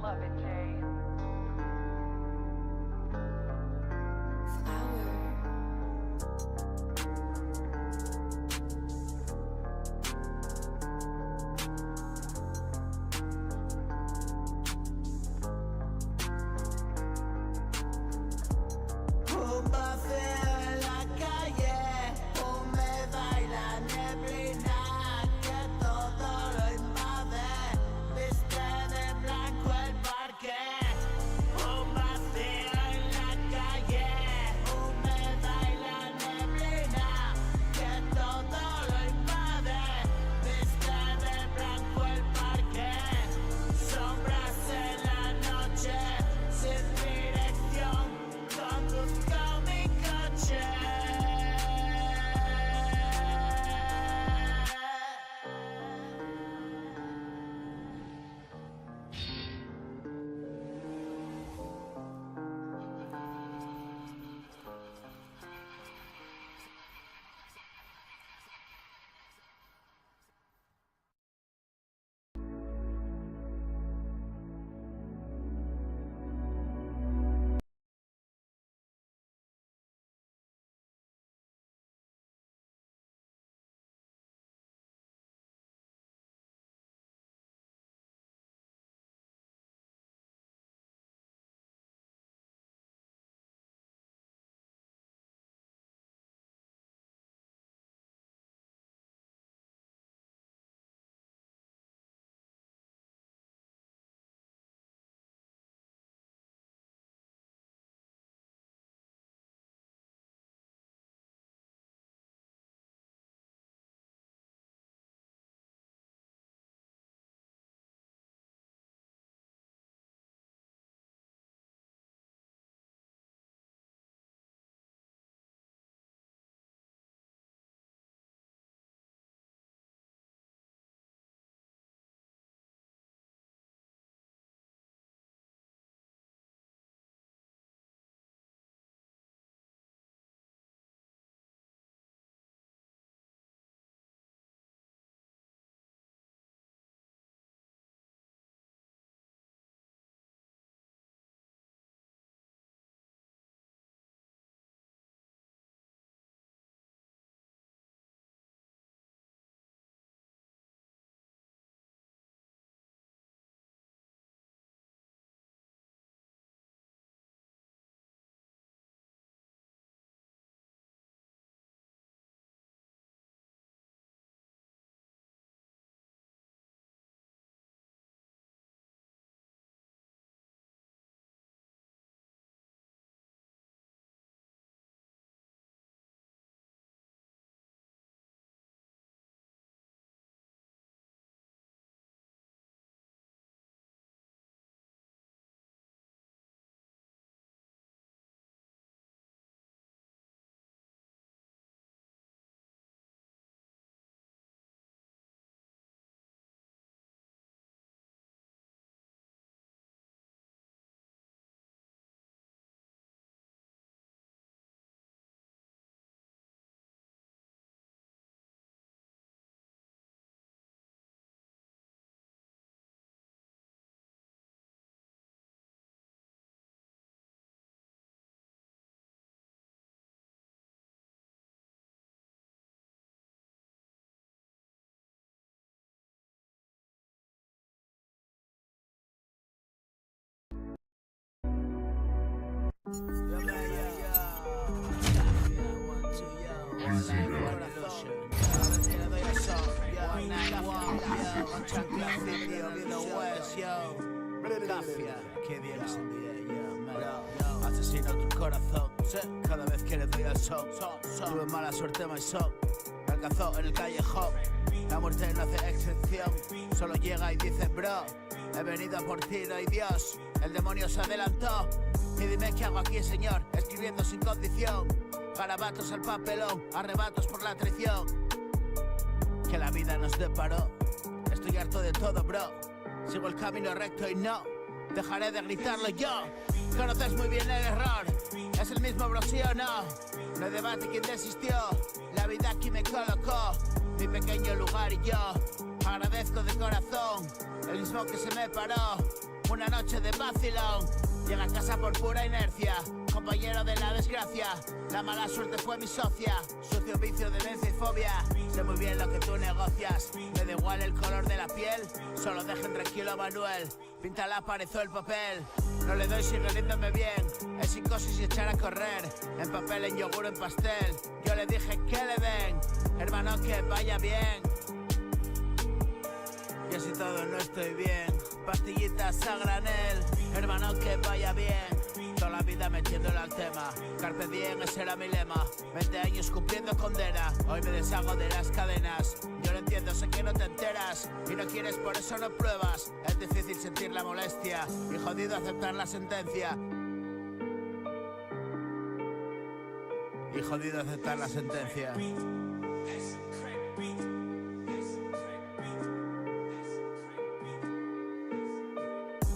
Love it, Jay. Flower. Un vacío en la calle, húmeda y la neblina que todo lo invade, viste de blanco el parque. Un vacío en la calle, húmeda y la neblina que todo lo invade, viste de blanco el parque. Sombras en la noche, sin dirección, conduzco mi coche. Asesino tu corazón, cada vez que le doy al son. Tuve mala suerte, my son. Me alcanzó en el callejón. La muerte no hace excepción. Solo llega y dice, bro, he venido por ti, no hay Dios. El demonio se adelantó. Y dime qué hago aquí, señor, escribiendo sin condición. Garabatos al papelón, arrebatos por la traición que la vida nos deparó. Estoy harto de todo, bro. Sigo el camino recto y no dejaré de gritarlo yo. Conoces muy bien el error. Es el mismo, bro, sí o no. No hay debate quién desistió. La vida aquí me colocó. Mi pequeño lugar y yo agradezco de corazón el mismo que se me paró. una noche de vacilón. Llega a casa por pura inercia, compañero de la desgracia. La mala suerte fue mi socia, sucio vicio, demencia y fobia. Sé muy bien lo que tú negocias, me da igual el color de la piel. Solo dejen tranquilo a Manuel, pinta la pared o el papel. No le doy, sigue riéndome bien, es psicosis y echar a correr. En papel, en yogur, en pastel, yo le dije que le den. Hermano, que vaya bien. Y así todo no estoy bien, pastillitas a granel. Hermano, que vaya bien. Toda la vida metiéndole al tema, carpe diem, ese era mi lema. 20 años cumpliendo condena, hoy me deshago de las cadenas. Yo lo entiendo, sé que no te enteras y no quieres, por eso no pruebas. Es difícil sentir la molestia y jodido aceptar la sentencia. Y jodido aceptar la sentencia.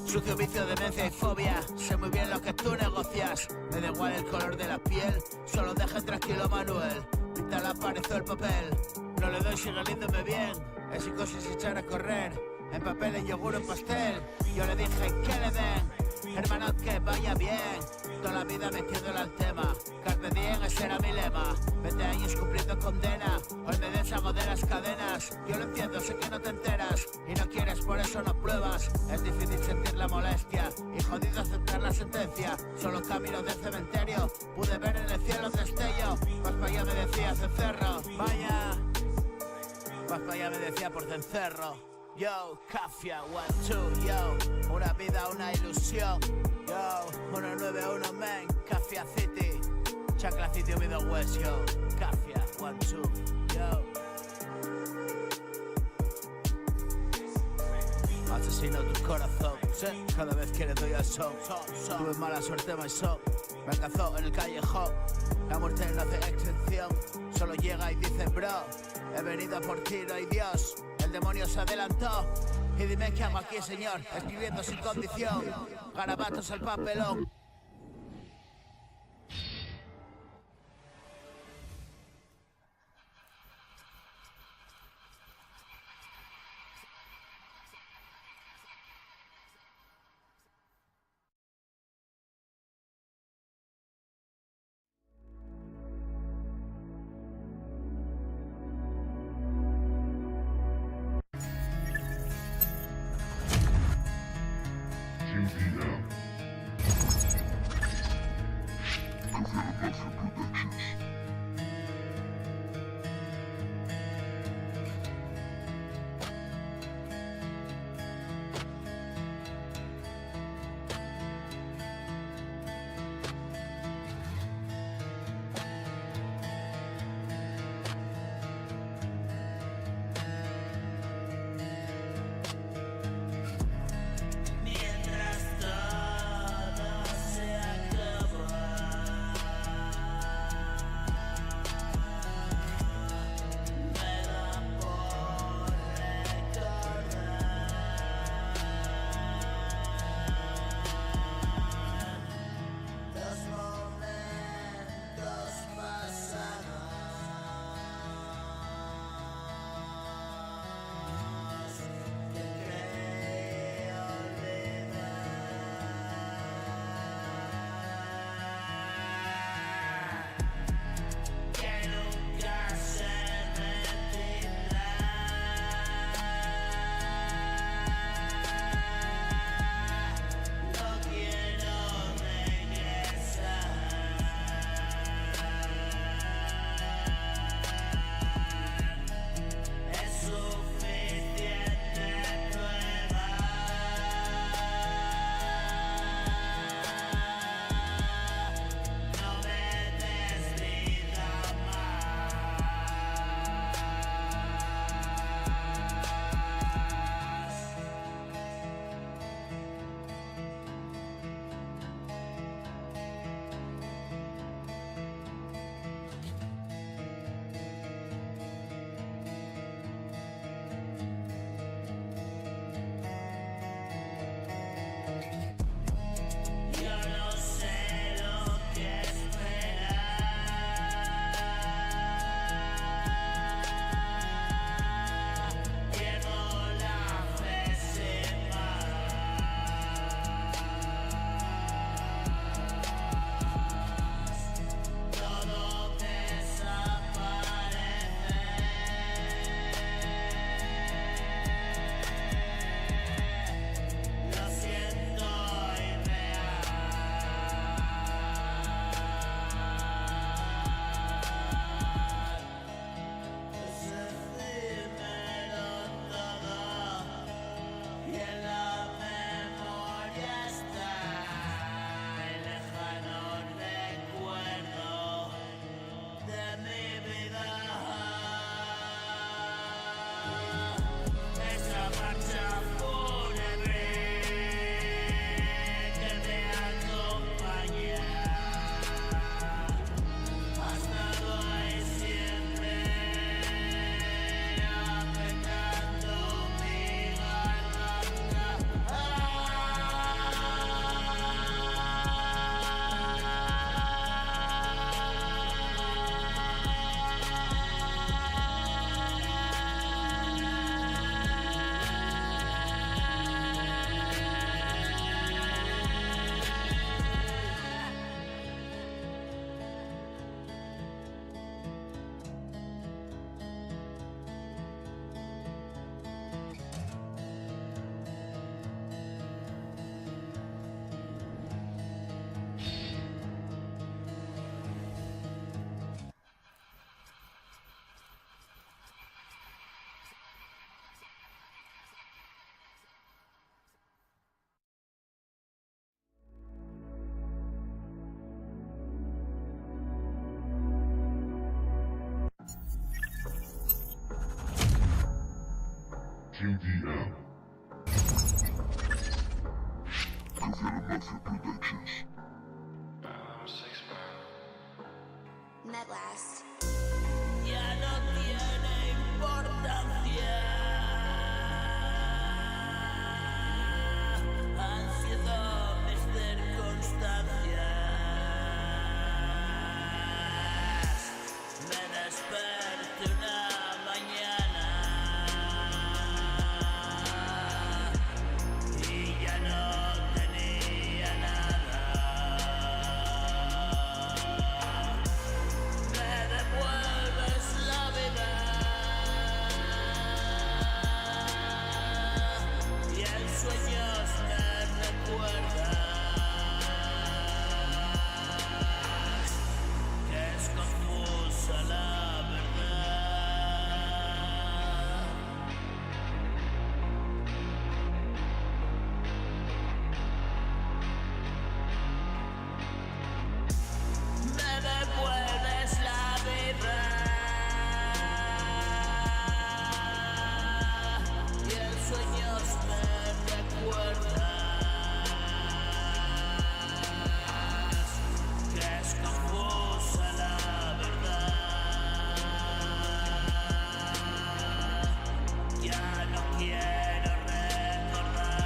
Sucio vicio, demencia y fobia, sé muy bien lo que tú negocias. Me da igual el color de la piel, solo deja tranquilo a Manuel. Pinta la pared o el papel, no le doy, sigue riéndome bien. Es psicosis echar a correr, en papel, en yogur, en pastel. Yo le dije que le den, hermano, que vaya bien. Toda la vida metiéndole al tema, carpe diem, ese era mi lema. 20 años cumpliendo condena, hoy me deshago de las cadenas. Yo lo entiendo, sé que no te enteras y no quieres, por eso no pruebas. Es difícil sentir la molestia y jodido aceptar la sentencia. Solo camino del cementerio, pude ver en el cielo un destello. Vas para allá, me decía cencerro, vaya. Vas para allá, me decía por cencerro. Yo, Cafia, 1, 2, yo. Una vida, una ilusión. Yo, 191 men, Cafia City. Chacla City, Middle West, yo. Cafia, 1, 2, yo. Asesino tu corazón, sí, cada vez que le doy al son. Tuve mala suerte, my son. Me alcanzó en el callejón. La muerte no hace excepción, solo llega y dice, bro, he venido por ti, no hay Dios. El demonio se adelantó. Y dime qué hago aquí, señor, escribiendo sin condición. Garabatos al papelón. GPM. QDM. Covera Mafia Productions. Medlast. Ya no tiene importancia. Han sido mis circunstancias. Me desperté una mañana y ya no tenía nada. Me devuelves la vida y en sueños me recuerdas que es confusa la verdad. Me devuelves la vida y en sueños me recuerdas que es confusa la verdad. Ya no quiero recordar.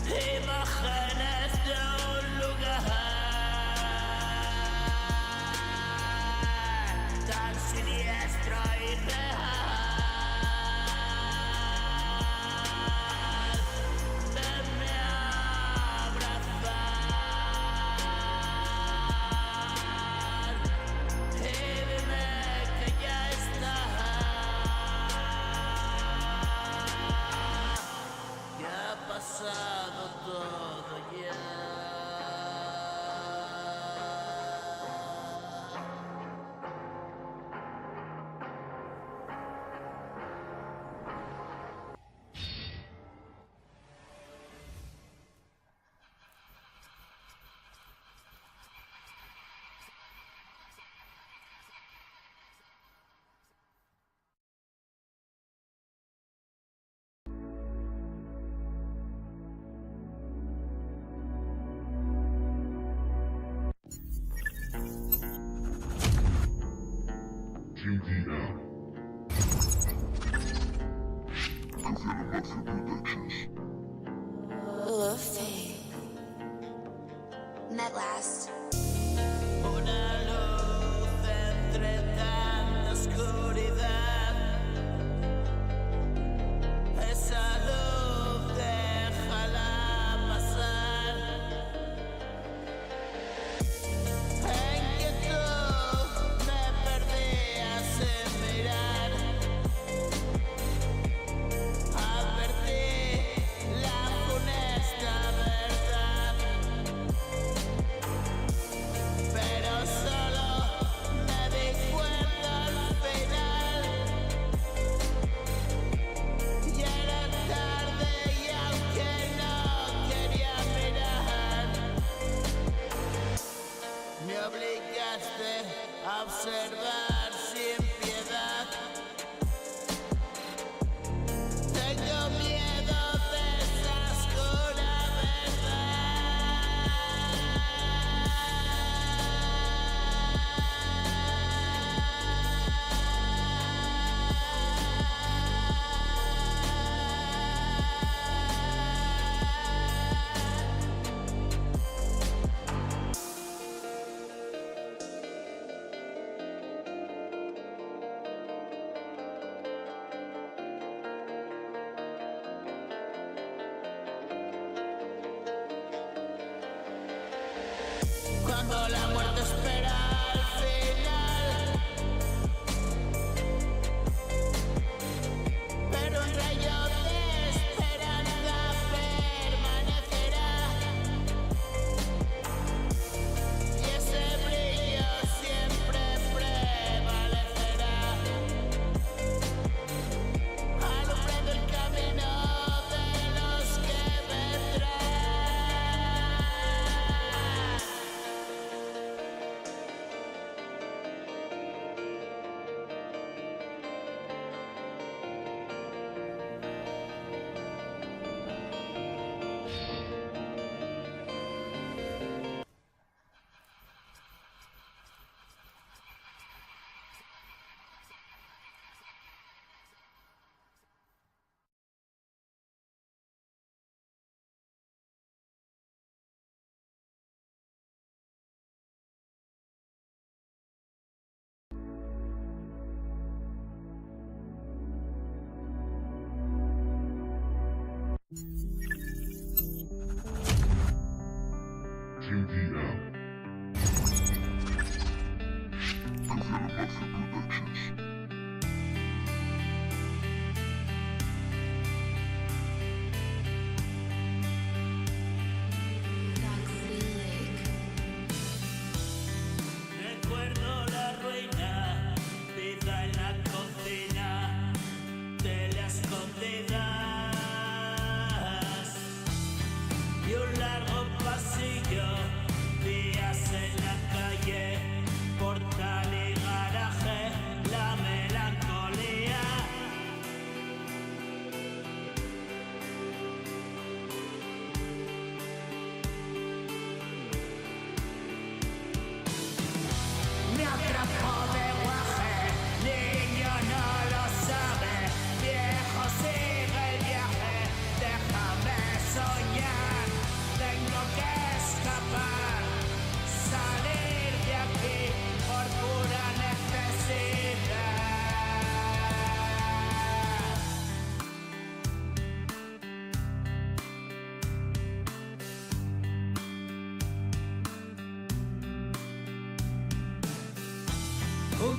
Imágenes de un lugar tan siniestro y real. Venme a abrazar y dime que ya está. Ya ha pasado todo ya. QDM. Covera Mafia Productions. Luffy. Medlast. Una luz entre tanta oscuridad. Esa luz déjala pasar. En quietud me perdías en mirar. Advertí la funesta verdad.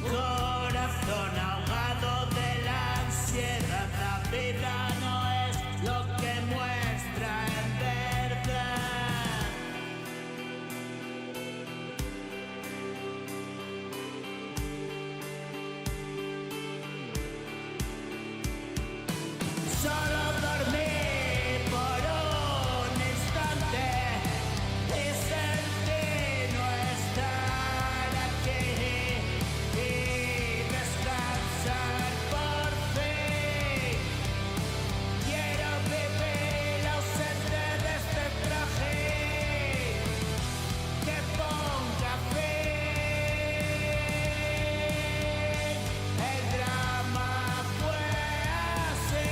Un corazón ahogado de la ansiedad. La vida no es lo que muestra en verdad. Solo dormí por un instante y sentí no estar aquí y descansar por fin. Quiero vivir ausente de este traje que ponga fin. El drama fue así.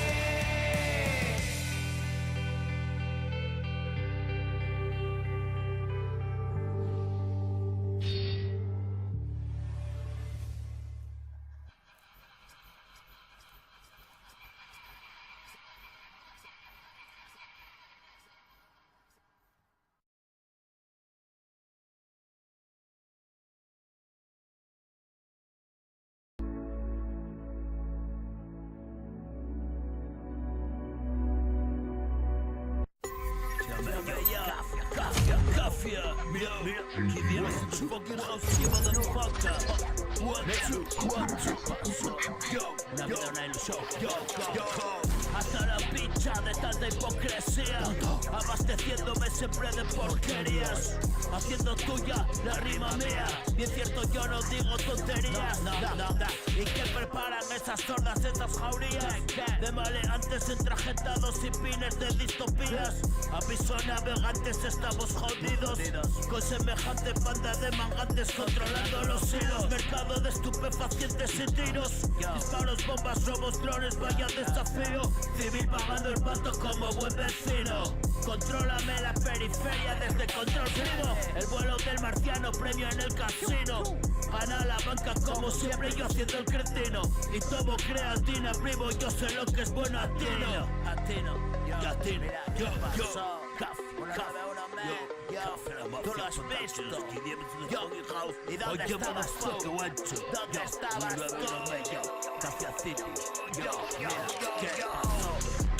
Kafia, mira, qui vient du fucking house, motherfucker. 1, 2, 1, 2, yo. Hasta la pincha de tanta hipocresía, abasteciéndome siempre de porquerías, haciendo tuya la rima mía. Bien cierto, yo no digo tonterías. ¿Y qué preparan esas sordas, estas jaurías de maleantes entrajetados y pines de distopías? Aviso navegantes, estamos jodidos con semejante banda de mangantes controlando los hilos. Mercado de estupefacientes y tiros, disparos, bombas, robos, drones, vaya desafío. Civil pagando el pato como buen vecino. Contrólame la periferia desde control primo. El vuelo del marciano, premio en el casino. Gana la banca como siempre, yo haciendo el cretino. Y tomo creatina, primo, yo sé lo que es bueno a tino. Yo, tú lo has visto. Yo, ¿y dónde estabas tú? ¿Dónde estabas tú?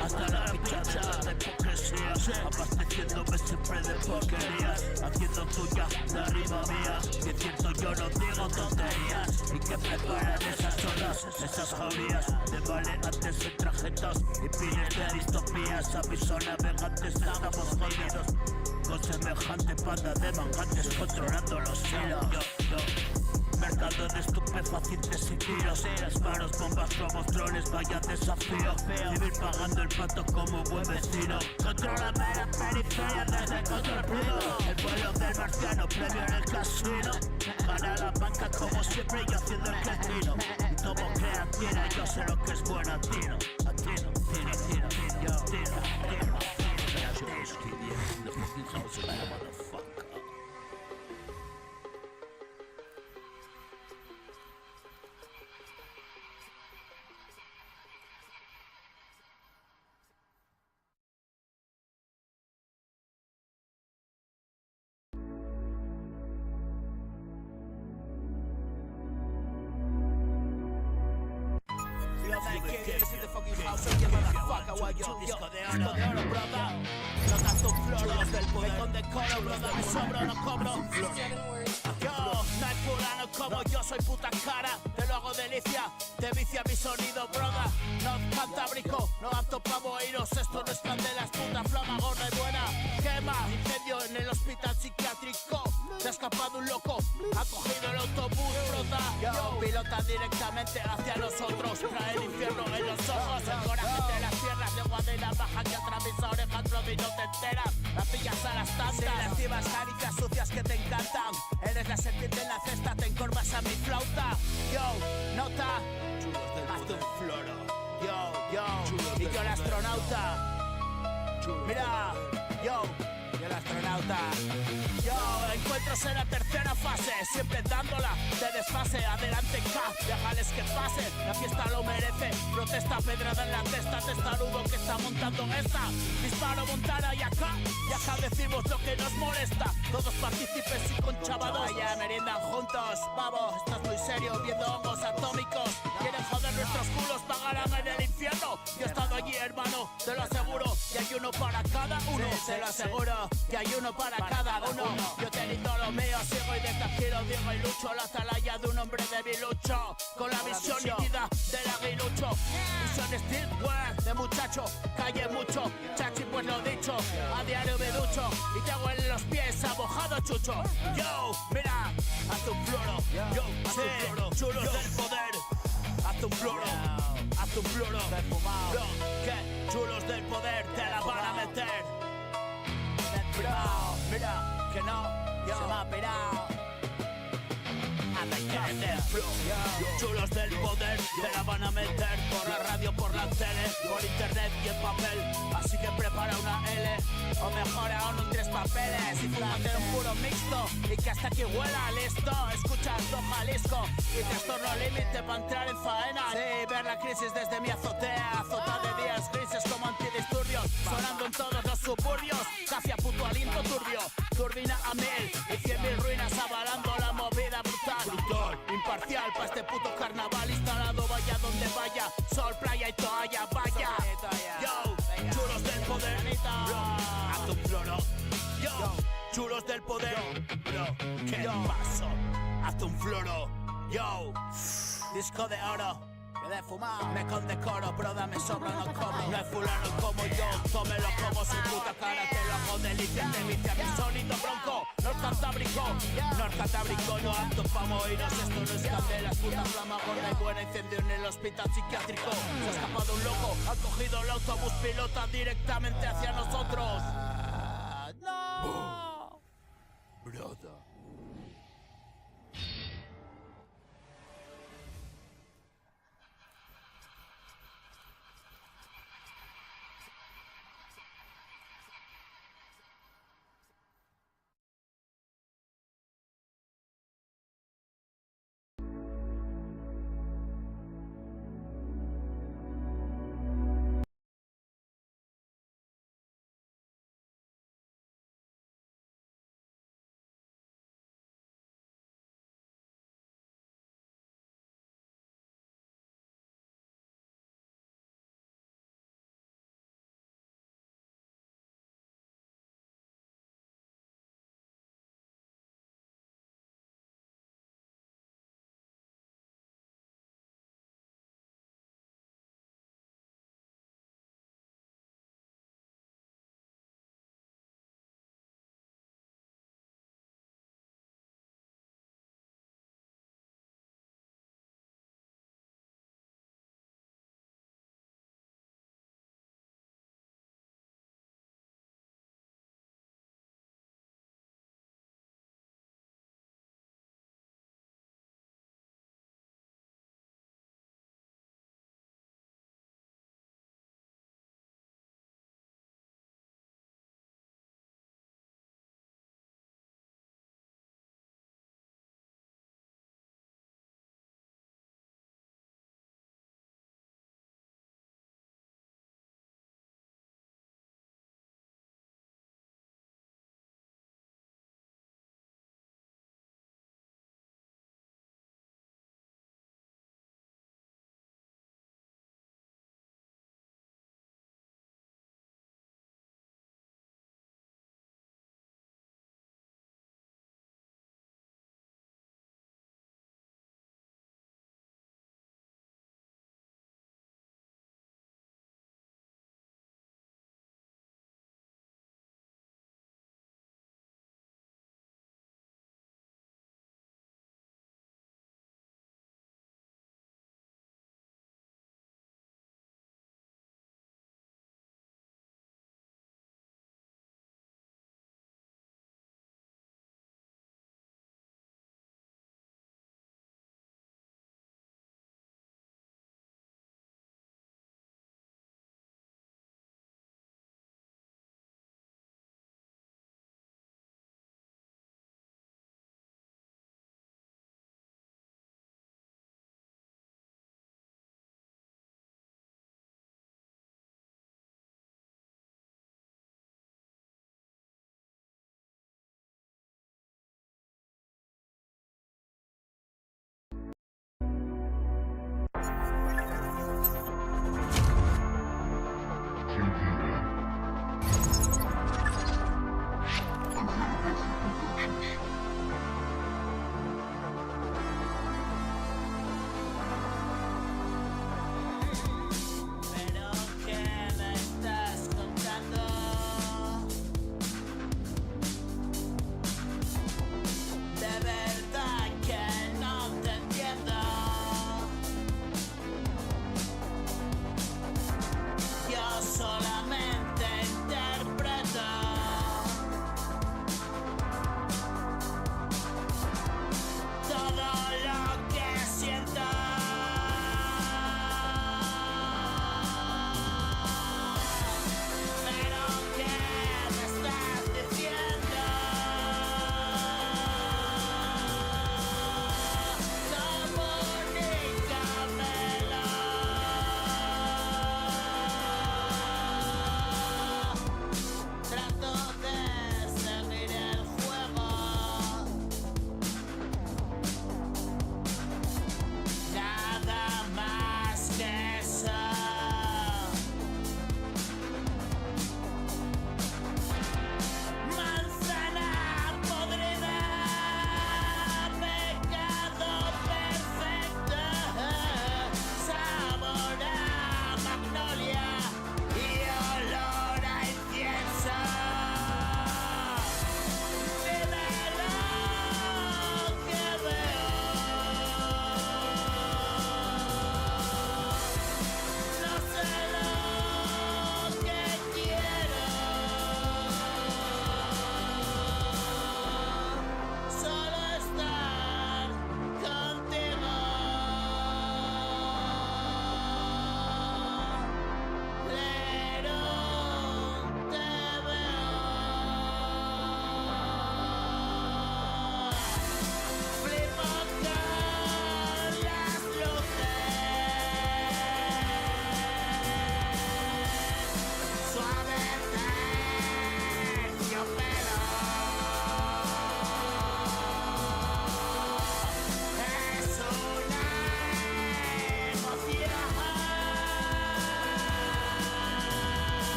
Hasta la pinchada de hipocresía, abasteciéndome siempre de porquerías, haciendo tuya la rima mía. Y es cierto, yo no digo tonterías. ¿Y que preparan esas olas, esas jaurías de maleantes entrajetados y pines de distopías? Aviso navegantes, estamos jodidos con semejante banda de mangantes controlando los hilos. Mercado de estupefacientes y tiros, disparos, bombas, robos, drones, vaya desafío. Vivir pagando el pato como buen vecino. Contrólame la periferia desde el control primo. El vuelo del marciano, premio en el casino. Gana la banca como siempre, yo haciendo el cretino. Y tomo creatina, yo sé lo que es bueno a tino. Disco de oro, brother. No gasto floros del poder con decoro, brother. Me sobro, no cobro. Yo, no hay fulano como yo, soy puta cara. Te lo hago delicia, te vicia mi sonido, brother. No cantabrico, no apto pa' boiros. Esto no es candelas, puta flama gorda y buena. Quema, incendio en el hospital psiquiátrico. Se ha escapado un loco, ha cogido el autobús, brota. Yo, pilota directamente hacia nosotros. Trae el infierno en los ojos, el coraje entre las piernas de Guadalajara baja que atraviesa orejas, y no te enteras. La pillas a las tantas, lascivas caricias sucias que te encantan. Eres la serpiente en la cesta, te encorvas a mi flauta. Yo, nota, hazte un floro. Yo, y yo el astronauta. Mira, yo el astronauta. Yo encuentro Estamos en la tercera fase, siempre dándola de desfase. Adelante K, déjales que pase, la fiesta lo merece. Protesta, pedrada en la testa, testarudo que está montando esta. Disparo, montana y acá decimos lo que nos molesta. Todos partícipes y conchavados, allá meriendan juntos. Vamos, esto es muy serio, viendo hongos atómicos. Quieren joder nuestros culos, pagarán en el infierno. Yo he estado allí, hermano, te lo aseguro. Y hay uno para cada uno, te lo aseguro. Que hay uno para cada uno. Yo he tenido lo mío, sigo y desde aquí lo digo y lucho. La atalaya de un hombre debilucho, con la visión nítida del aguilucho. Visión streetwear de muchacho, calle mucho. Chachi, pues lo dicho, a diario me ducho y te hago en los pies abojado chucho. Yo, mira, haz un floro. Yo, sí, chulos del poder. Haz un floro, haz un floro. Bro, que chulos del poder te la van a meter. Bro, mira, que no, se me ha pirado. Chulos del poder te la van a meter por la radio, por la tele, por internet y en papel. Así que prepara una L, o mejor aún un 3 papeles. Y fúmate un puro mixto y que hasta que huela listo. Escuchando Jalisco y trastorno límite para entrar en faena. Sí, ver la crisis desde mi azotea, azota de días grises como antidisturbios, sonando en todos los suburbios. Casi a puto aliento turbio, turbina a 1000 y 100.000 ruinas avalando la movida brutal. Imparcial pa' este puto carnaval instalado, vaya donde vaya, sol, playa y toalla, vaya. Yo, chulos del poder, bro, haz un floro. Yo, chulos del poder, bro, ¿qué pasó? Haz un floro. Yo, disco de oro. De fumar, me condecoro, bro, me sobra, no cobro. No es fulano como yo, tómelo como su puta cara. Te lo hago delicia, te vicia mi sonido bronco. Norcantábrico, no apto pa' morirnos. Esto no es candela, es puta flama gorda y buena. Incendio en el hospital psiquiátrico. Se ha escapado un loco, ha cogido el autobús pilota directamente hacia nosotros. No, brother.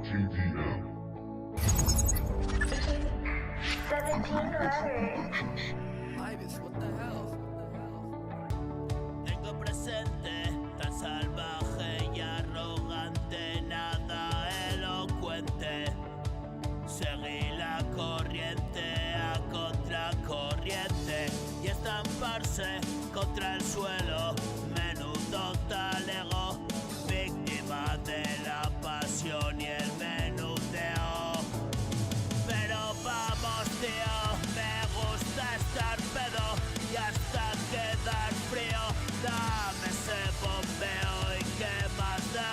KDL. 17 letters. Ibis, what the hell? Tengo presente, tan salvaje y arrogante, nada elocuente. Seguí la corriente a contracorriente y estamparse contra el suelo. Menudo talego, víctima de la pasión y el menudeo. Pero vamos, tío, me gusta estar pedo y hasta quedar frío. Dame ese bombeo y qué más da.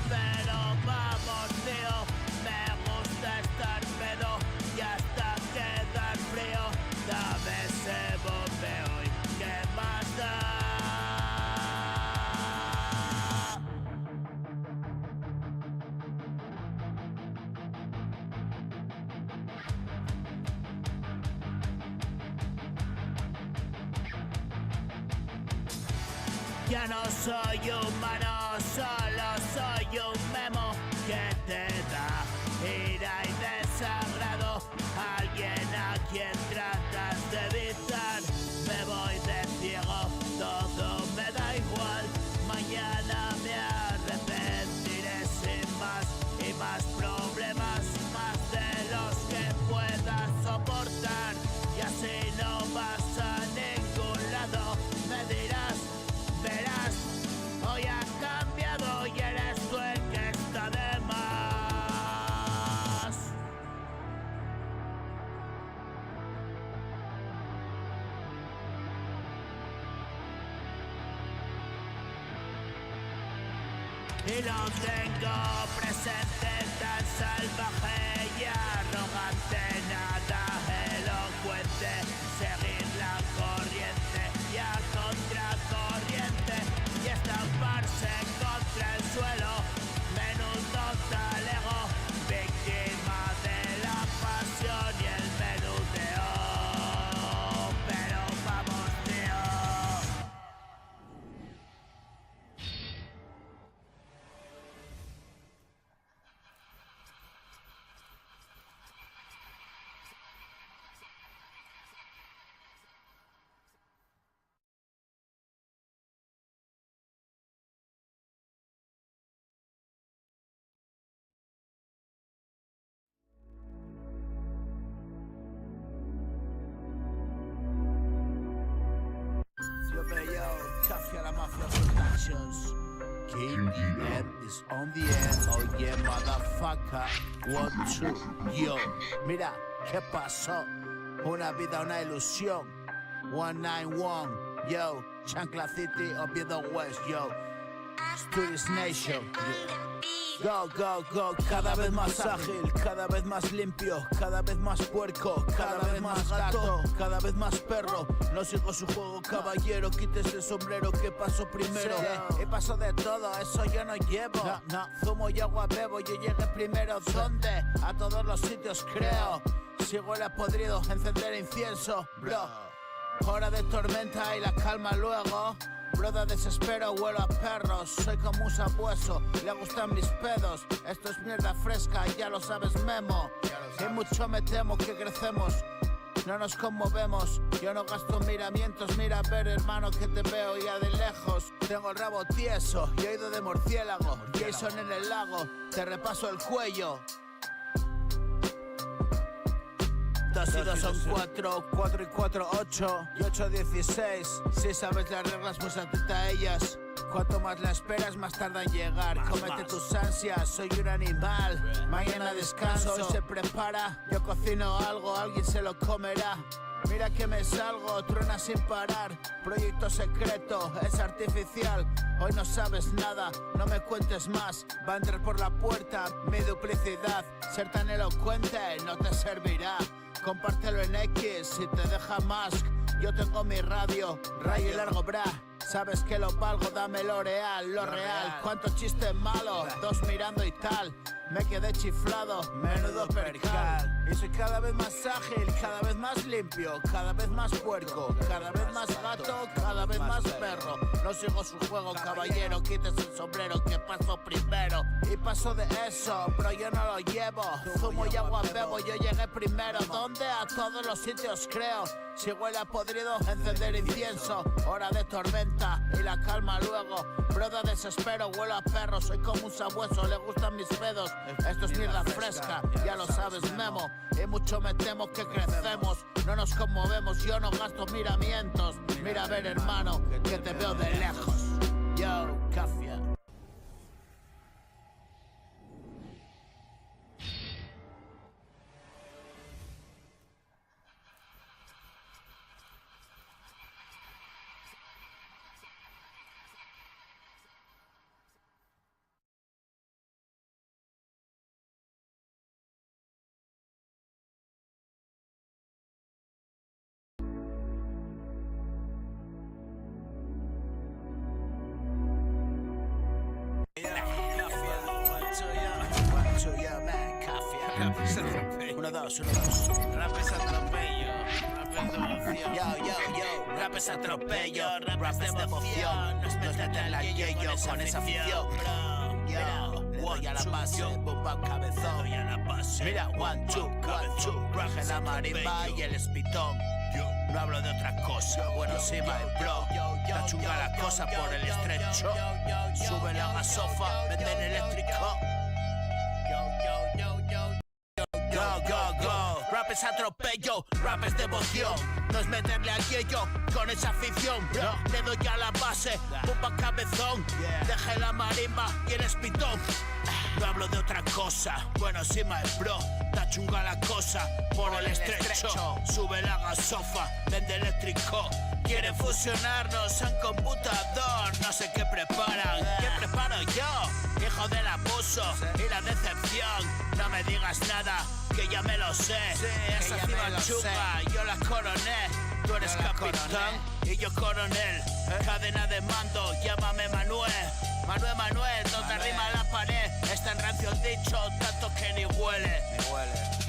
Pero vamos, tío, me gusta estar pedo y hasta quedar frío. Dame ese bombeo y qué más da. Ya no soy humano, solo soy un memo que te da ira y desagrado. Alguien a quien tratas de evitar. Me voy de ciego, todo me da igual. Mañana me arrepentiré sin más y más problemas, más de los que puedas soportar. Y así no vas a ningún lado. Me dirás, verás, hoy ha cambiado y eres tú el que está de más. Y lo tengo presente, tan salvaje y arrogante, nada elocuente. Seguir la corriente y a contracorriente y estamparse contra el suelo. Menudo talego, víctima de la pasión y el menudeo. Pero vamos, tío. Café a la Mafia Productions. KDM is on the air. Oh yeah, motherfucker. 1, 2, yo. Mira, ¿qué pasó? Una vida, una ilusión. 191, yo. Chancla City, Oviedo West, yo. Studios Nation. Go, go, go, cada vez más ágil, cada vez más limpio, cada vez más puerco, cada vez más gato, cada vez más perro. No sigo su juego, caballero, quítese el sombrero que paso primero. He pasado de todo, eso yo no llevo. Zumo y agua bebo, yo llegué primero. ¿Dónde? A todos los sitios creo. Sigo el podrido, encender incienso, bro. Hora de tormenta y la calma luego. Broda desespero, huelo a perros. Soy como un sabueso, le gustan mis pedos. Esto es mierda fresca, ya lo sabes, Memo. Y mucho me temo que crecemos, no nos conmovemos. Yo no gasto miramientos, mira a ver, hermano, que te veo ya de lejos. Tengo el rabo tieso y oído de murciélago. Jason en el lago, te repaso el cuello. 2 y 2 son 4, 4 y 4, 8 y 8, 16. Si sabes las reglas, pues atenta a ellas. Cuanto más la esperas, más tarda en llegar. Cómete tus ansias, soy un animal. Mañana descanso, hoy se prepara. Yo cocino algo, alguien se lo comerá. Mira que me salgo, truena sin parar. Proyecto secreto, es artificial. Hoy no sabes nada, no me cuentes más. Va a entrar por la puerta mi duplicidad. Ser tan elocuente no te servirá. Compártelo en X si te deja Musk. Yo tengo mi radio, rayo y largo bra. Sabes que lo valgo, dame lo real, lo real. Cuánto chiste malo, dos mirando y tal. Me quedé chiflado, menudo percal. Y soy cada vez más ágil, cada vez más limpio, cada vez más puerco, cada vez más gato, cada vez más perro. No sigo su juego, caballero, quítese el sombrero que paso primero. Y paso de eso, pero yo no lo llevo. Fumo y agua bebo, yo llegué primero. ¿Dónde? A todos los sitios creo. Si huele a podrido, encender incienso. Hora de tormenta y la calma luego. Broda desespero, huelo a perro. Soy como un sabueso, le gustan mis pedos. Esto es mierda fresca, ya lo sabes, Memo. Y mucho me temo que crecemos. No nos conmovemos, yo no gasto miramientos. Mira a ver, hermano, que te veo de lejos. Yo, Cafia. Uno, dos. Rap es atropello, rap es atropello, rap es devoción, no es meterte en la yeyo con esa afición, bro. Le doy a la base, bomba cabezón. Mira, one, two, raje la marimba y el espitón. No hablo de otra cosa, bueno sí, my bro. Está chunga la cosa por el estrecho. Sube la gasofa, venden eléctrico. Go. Rap es atropello, rap es devoción. No es meterle al yello con esa afición. Le doy a la base, bomba cabezón. Deje la marimba y el espitón. No hablo de otra cosa, bueno sí, my bro. Está chunga la cosa por el estrecho. Sube la gasofa, vende eléctrico. Quieren fusionarnos en computador. No sé qué preparan, ¿qué preparo yo? Hijo del abuso y la decepción. No me digas nada, que ya me lo sé. Esa cima chunga, yo la coroné. Tú eres capitán y yo coronel. Cadena de mando, llámame Manuel. Manuel, no te rima la pared. Está en rancio el dicho, tanto que ni huele.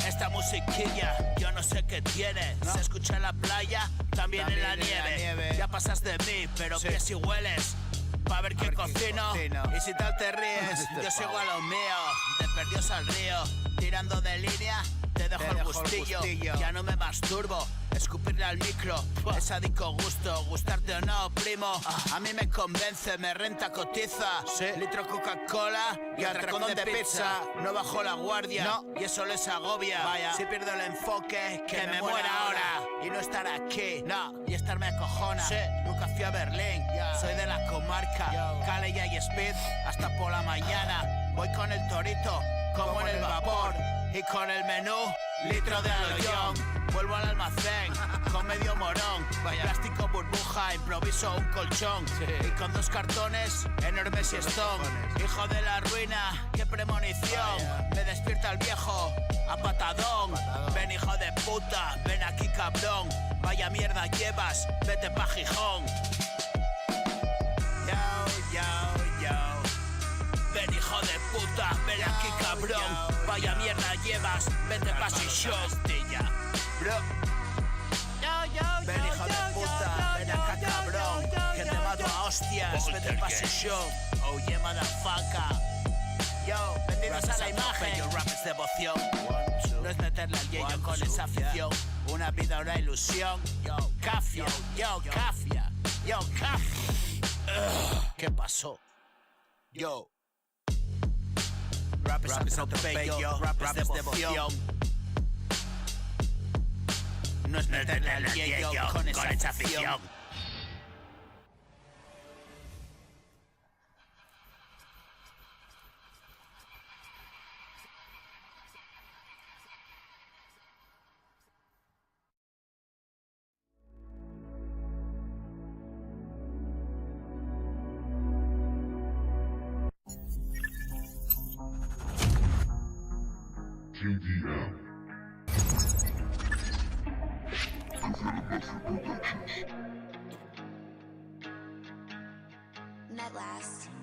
Esta musiquilla, yo no sé qué tiene. Se escucha en la playa, también en la nieve. Ya pasas de mí, pero que si hueles. Pa' ver qué cocino. Y si tal te ríes, yo sigo a lo mío. De perdidos al río, tirando de línea. Te dejo el gustillo, ya no me masturbo. Escupirle al micro, es sádico gusto. Gustarte o no, primo, a mí me convence, me renta, cotiza. Litro Coca-Cola y atracón de pizza. No bajo la guardia, y eso les agobia. Si pierdo el enfoque, que me muera ahora. Y no estar aquí, y estar me acojona. Nunca fui a Berlín, soy de la comarca. Cale y hay speed, hasta por la mañana. Voy con el torito, como en el vapor. Y con el menú, litro de aloyón. Vuelvo al almacén, con medio morón. Plástico burbuja, improviso un colchón. Y con 2 cartones, enormes y stone. Hijo de la ruina, qué premonición. Me despierta el viejo, a patadón. Ven hijo de puta, ven aquí cabrón. Vaya mierda llevas, vete pa' Gijón. Ven hijo de puta, ven aquí cabrón. Vaya mierda llevas, vete pa' Sishon. Bro. Ven hijo de puta, ven acá cabrón. Que te mato a hostias, vete pa' Sishon. Oh yeah, motherfucker. Yo, vendidos a la imagen. Yo rap es devoción. No es meterle al yello con esa afición. Una vida, una ilusión. Yo, Cafia. ¿Qué pasó? Yo. Rap es atropello, rap es devoción. No es meterle al yello con esa afición. JDM. Medlast.